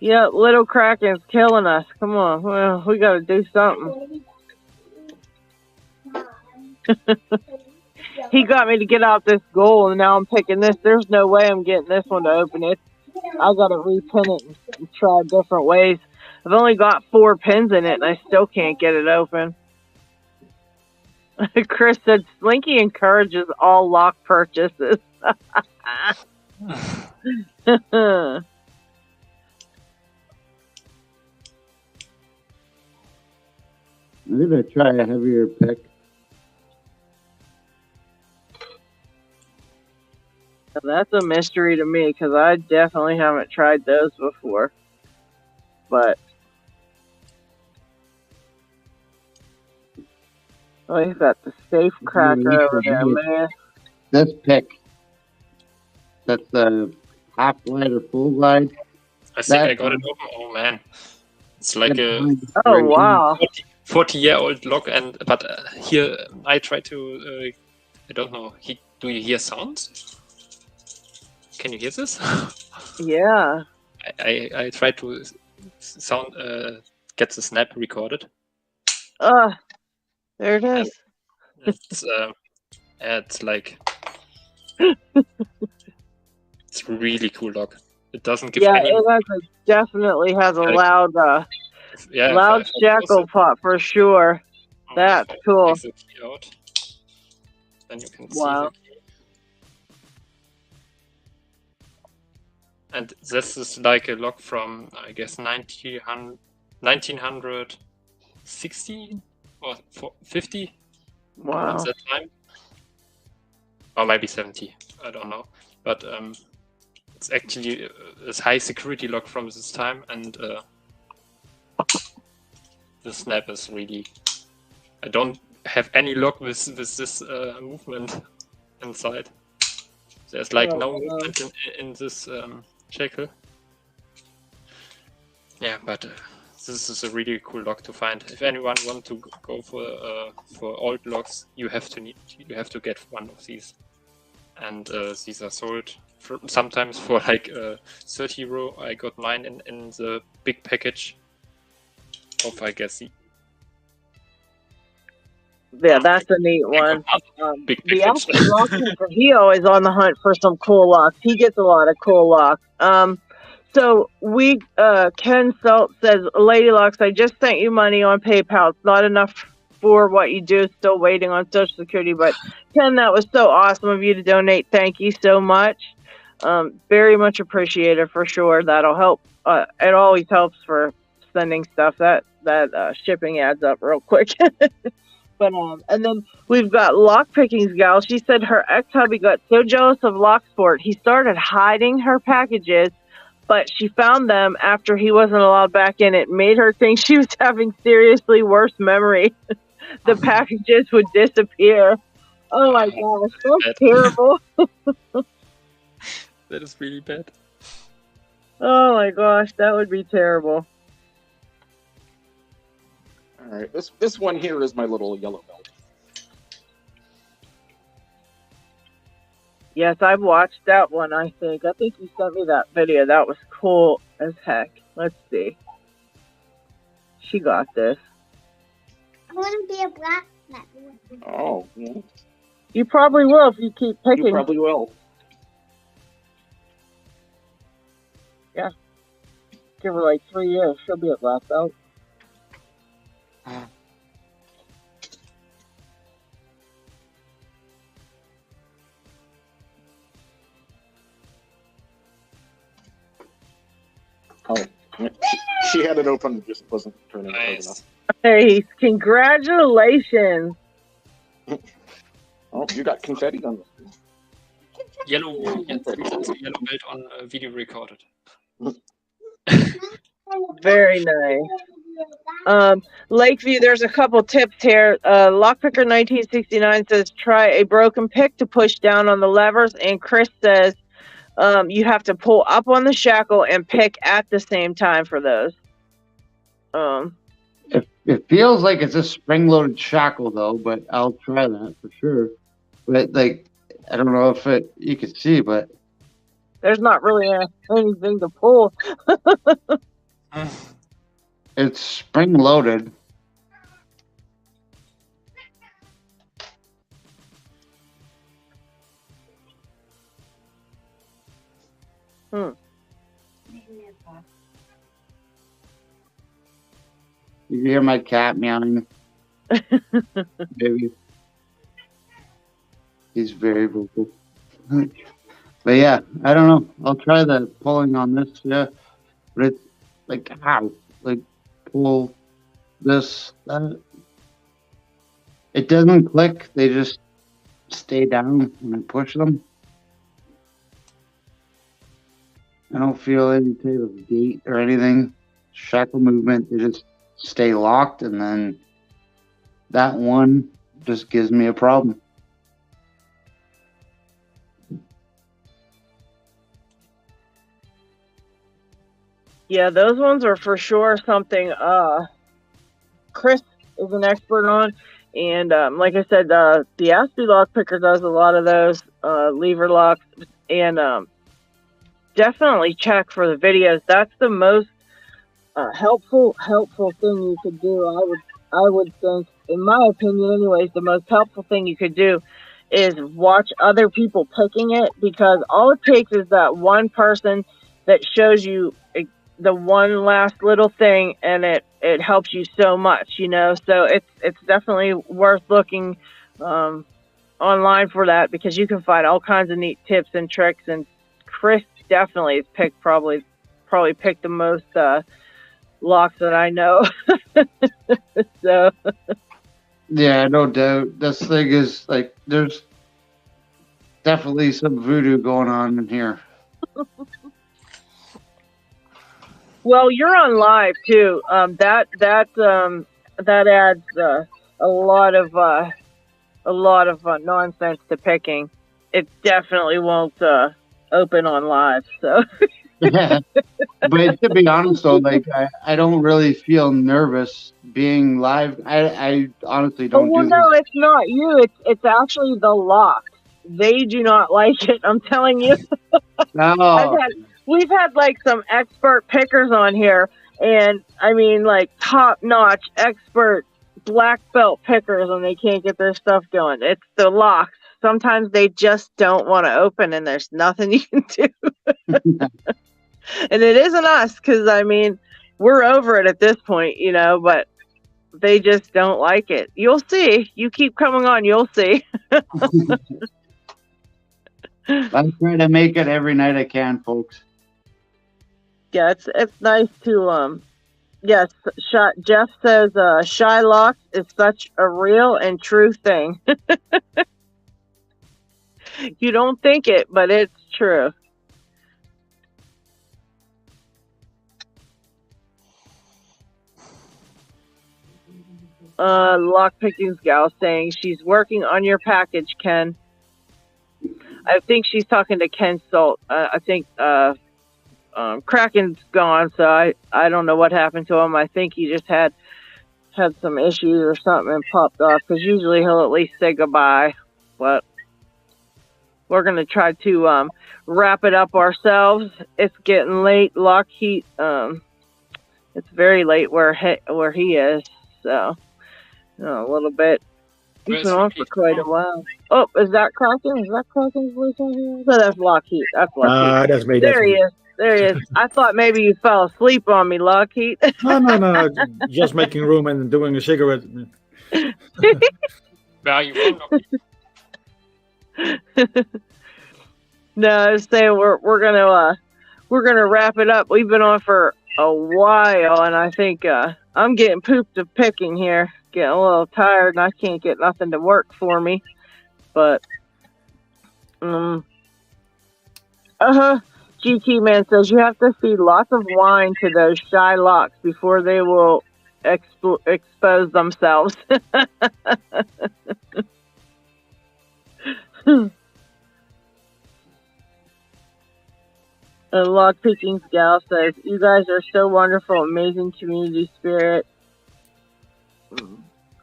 Yeah, little Kraken's killing us. Come on. Well, we got to do something. he got me to get out this gold, and now I'm picking this. There's no way I'm getting this one to open it. I gotta repin it and try different ways. I've only got 4 pins in it, and I still can't get it open. Chris said Slinky encourages all lock purchases. I'm gonna try a heavier pick. That's a mystery to me because I definitely haven't tried those before. But oh, he's got the safe cracker over there, man. This pick. That's the half glide or full glide. I think I got it open. Oh man, it's like a Oh wow. 40-year-old lock, but here I try to. I don't know. Do you hear sounds? Can you hear this? Yeah. I try to sound get the snap recorded. There it is. It's like it's really cool lock. It doesn't give any. It definitely has a loud loud shackle pop for sure. That's cool. Out, then you can see wow. And this is like a lock from, I guess, 1960 or 50. Wow. At that time. Or maybe 70. I don't know. But it's actually a high security lock from this time, and the snap is really. I don't have any lock with this movement inside. There's like no movement in this shackle. Yeah, but this is a really cool lock to find. If anyone wants to go for old locks, you have to get one of these, and these are sold sometimes for like 30 euro. I got mine in the big package of, I guess. Yeah, that's a neat one. The actual lockpicker, he always on the hunt for some cool locks. He gets a lot of cool locks. So Ken Salt says, Lady Locks, I just sent you money on PayPal. It's not enough for what you do. Still waiting on Social Security. But Ken, that was so awesome of you to donate. Thank you so much. Very much appreciated for sure. That'll help. It always helps for sending stuff. That shipping adds up real quick. But and then we've got Lockpicking's gal. She said her ex-hubby got so jealous of Locksport, he started hiding her packages, but she found them after he wasn't allowed back in. It made her think she was having seriously worse memory. The packages would disappear. Oh my gosh, that's terrible. That is really bad. Oh my gosh, that would be terrible. All right, this one here is my little yellow belt. Yes, I've watched that one, I think. I think you sent me that video. That was cool as heck. Let's see. She got this. I want to be a blacksmith. Oh, yeah. You probably will if you keep picking. You probably will. Yeah. Give her like 3 years. She'll be a black belt. Oh, she had it open, just wasn't turning it enough. Nice. Congratulations. Oh, you got confetti on this. Yellow belt on video recorded. Very nice. Lakeview, there's a couple tips here. Lockpicker 1969 says try a broken pick to push down on the levers, and Chris says you have to pull up on the shackle and pick at the same time for those. It feels like it's a spring-loaded shackle though, but I'll try that for sure. But like, I don't know if you can see, but there's not really anything to pull. It's spring-loaded. Hmm. You hear my cat meowing? Maybe. He's very vocal. But yeah, I don't know. I'll try the pulling on this. Yeah, but it's like how? Like pull this. That. It doesn't click. They just stay down when I push them. I don't feel any type of gate or anything. Shackle movement. They just stay locked, and then that one just gives me a problem. Yeah, those ones are for sure something Chris is an expert on. And like I said, the Aspie lock picker does a lot of those lever locks. And definitely check for the videos. That's the most helpful thing you could do. I would think, in my opinion anyways, the most helpful thing you could do is watch other people picking it, because all it takes is that one person that shows you the one last little thing, and it helps you so much, you know. So it's definitely worth looking online for that, because you can find all kinds of neat tips and tricks. And Chris definitely has picked probably picked the most locks that I know. So yeah, no doubt. This thing is like, there's definitely some voodoo going on in here. Well, you're on live too. That adds a lot of nonsense to picking. It definitely won't open on live. So. But to be honest though, like I don't really feel nervous being live. I honestly don't well, do no, it's not you. It's actually the lock. They do not like it. I'm telling you. No. We've had like some expert pickers on here, and I mean like top-notch expert black belt pickers, and they can't get their stuff going. It's the locks. Sometimes they just don't want to open, and there's nothing you can do. And it isn't us, because I mean, we're over it at this point, you know, but they just don't like it. You'll see. You keep coming on, you'll see. I try to make it every night I can, folks. Yeah, it's nice to yes, Jeff says Shy Locks is such a real and true thing. You don't think it, but it's true. Lockpicking's gal saying she's working on your package, Ken. I think she's talking to Ken Salt. I think Kraken's gone, so I don't know what happened to him. I think he just had some issues or something and popped off, because usually he'll at least say goodbye. But we're going to try to wrap it up ourselves. It's getting late. LockHeat, it's very late where he is, so a little bit. He's been on for quite a while. Oh, is that Kraken? Is that Kraken's voice on here? No, that's LockHeat. That's LockHeat. That's me. There he is. There he is. I thought maybe you fell asleep on me, LockHeat. No. Just making room and doing a cigarette. No, I was saying we're gonna wrap it up. We've been on for a while, and I think I'm getting pooped of picking here. Getting a little tired, and I can't get nothing to work for me. But GT Man says you have to feed lots of wine to those shy locks before they will expose themselves. And Lockpicking's gal says, you guys are so wonderful, amazing community spirit.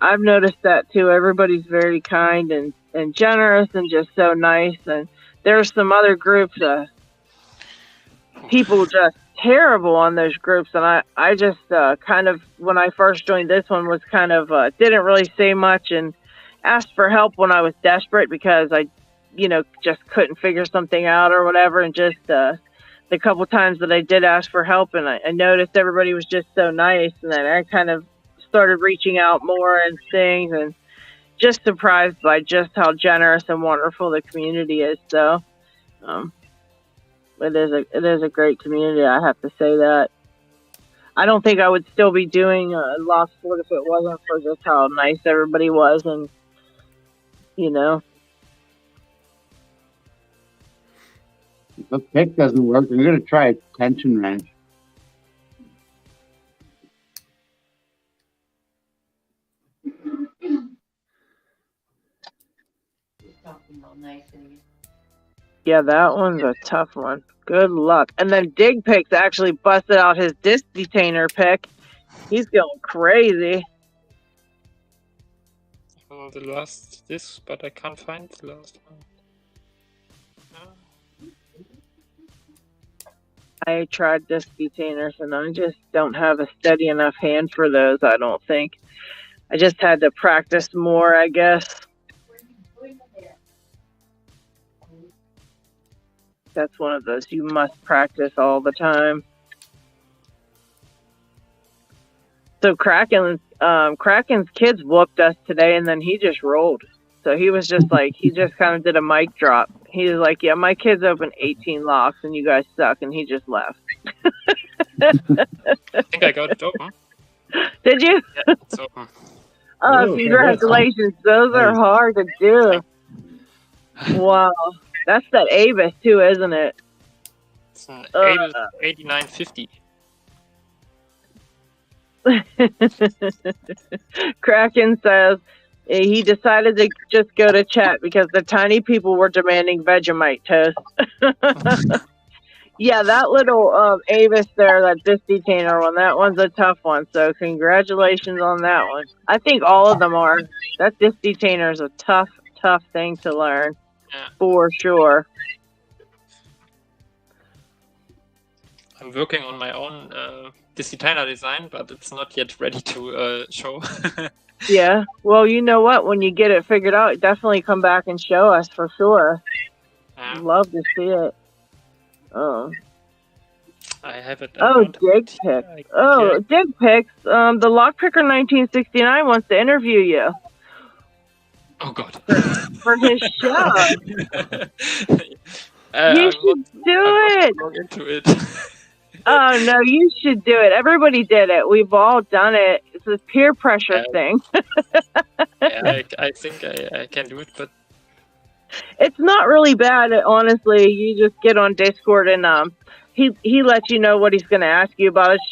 I've noticed that too. Everybody's very kind and generous and just so nice. And there's some other groups, people just terrible on those groups. And I just kind of, when I first joined this one, was kind of didn't really say much and asked for help when I was desperate, because I, just couldn't figure something out or whatever, and just the couple times that I did ask for help, and I noticed everybody was just so nice, and then I kind of started reaching out more and things, and just surprised by just how generous and wonderful the community is. So it is a great community. I have to say that. I don't think I would still be doing Lost Sport if it wasn't for just how nice everybody was, and you know. If the pick doesn't work, I'm gonna try a tension wrench. Yeah, that one's a tough one. Good luck. And then Dig Picks actually busted out his disc detainer pick. He's going crazy. Oh, the last disc, but I can't find the last one. I tried disc detainers, and I just don't have a steady enough hand for those, I don't think. I just had to practice more, I guess. That's one of those you must practice all the time. So Kraken's kids whooped us today, and then he just rolled. So he was just like, he just kind of did a mic drop. He was like, yeah, my kids opened 18 locks, and you guys suck, and he just left. I think I got it open. Did you? Yeah, it's open. Oh, congratulations. Those are hard to do. Wow. That's that Avis, too, isn't it? It's an Avis 8950. Kraken says he decided to just go to chat because the tiny people were demanding Vegemite toast. Yeah, that little Avis there, that disc detainer one, that one's a tough one. So congratulations on that one. I think all of them are. That disc detainer is a tough thing to learn. Yeah. For sure. I'm working on my own disc detainer design, but it's not yet ready to show. Yeah. Well, you know what? When you get it figured out, definitely come back and show us for sure. Yeah. Love to see it. Oh. I have it. Oh, Dig Picks. Oh, Dig Picks. The Lockpicker 1969 wants to interview you. Oh God. For his show. You should do it. Log into it. Oh no, you should do it. Everybody did it. We've all done it. It's a peer pressure thing. Yeah, I think I can do it, but it's not really bad, honestly. You just get on Discord and he lets you know what he's going to ask you about. It's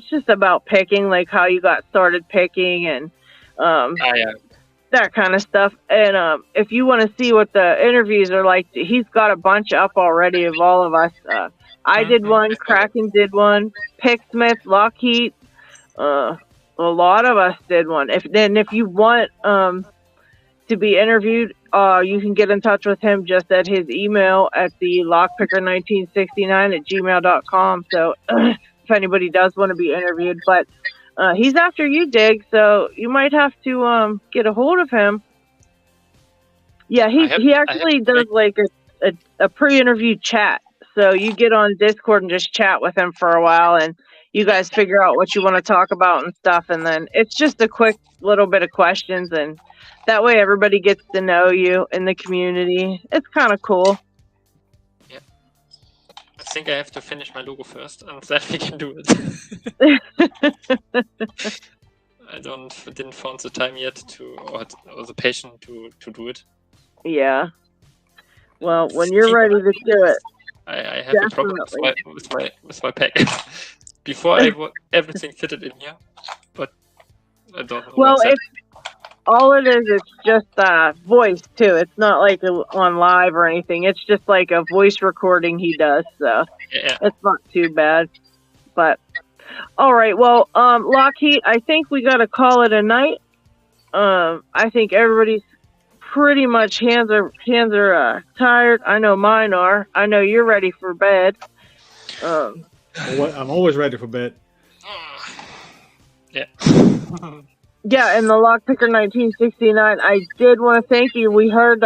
just about picking, like how you got started picking and that kind of stuff. And if you want to see what the interviews are like, he's got a bunch up already of all of us. I did one, Kraken did one, Picksmith, LockHeat. A lot of us did one. If you want to be interviewed, you can get in touch with him just at his email at the lockpicker1969@gmail.com. So if anybody does want to be interviewed, but he's after you, Dig, so you might have to get a hold of him. Yeah, he actually does like a pre-interview chat. So you get on Discord and just chat with him for a while, and you guys figure out what you want to talk about and stuff, and then it's just a quick little bit of questions, and that way everybody gets to know you in the community. It's kind of cool. Yeah. I think I have to finish my logo first, and then we can do it. I didn't find the time yet or the patience to do it. Yeah. Well, when you're ready to do it. I have a problem with my pack. Before everything fitted in here, but I don't know. Well, all it is, it's just voice too. It's not like on live or anything. It's just like a voice recording he does. So It's not too bad. But all right, well, LockHeat, I think we got to call it a night. I think everybody's pretty much hands are tired. I know mine are. I know you're ready for bed. I'm always ready for bed. Yeah. Yeah, and the Lockpicker 1969. I did want to thank you. We heard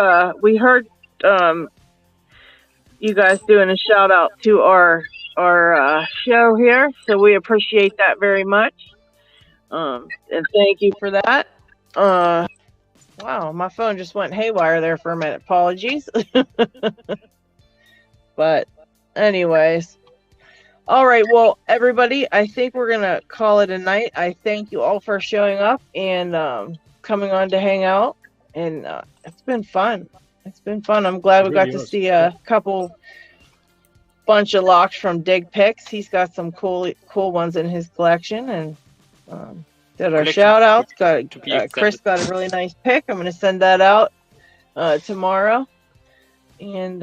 you guys doing a shout out to our show here. So we appreciate that very much. And thank you for that. Wow, my phone just went haywire there for a minute. Apologies. But anyways. All right, well, everybody, I think we're going to call it a night. I thank you all for showing up and coming on to hang out. And it's been fun. It's been fun. I'm glad we got to see a bunch of locks from Dig Picks. He's got some cool ones in his collection. And did our shout outs. Chris got a really nice pick. I'm going to send that out tomorrow. And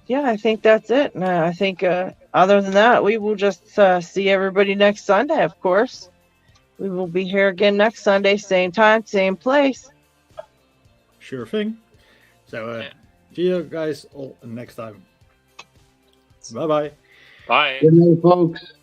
yeah, I think that's it. And I think other than that, we will just see everybody next Sunday, of course. We will be here again next Sunday, same time, same place. Sure thing. So, see you guys all next time. Bye-bye. Bye. Good night, folks.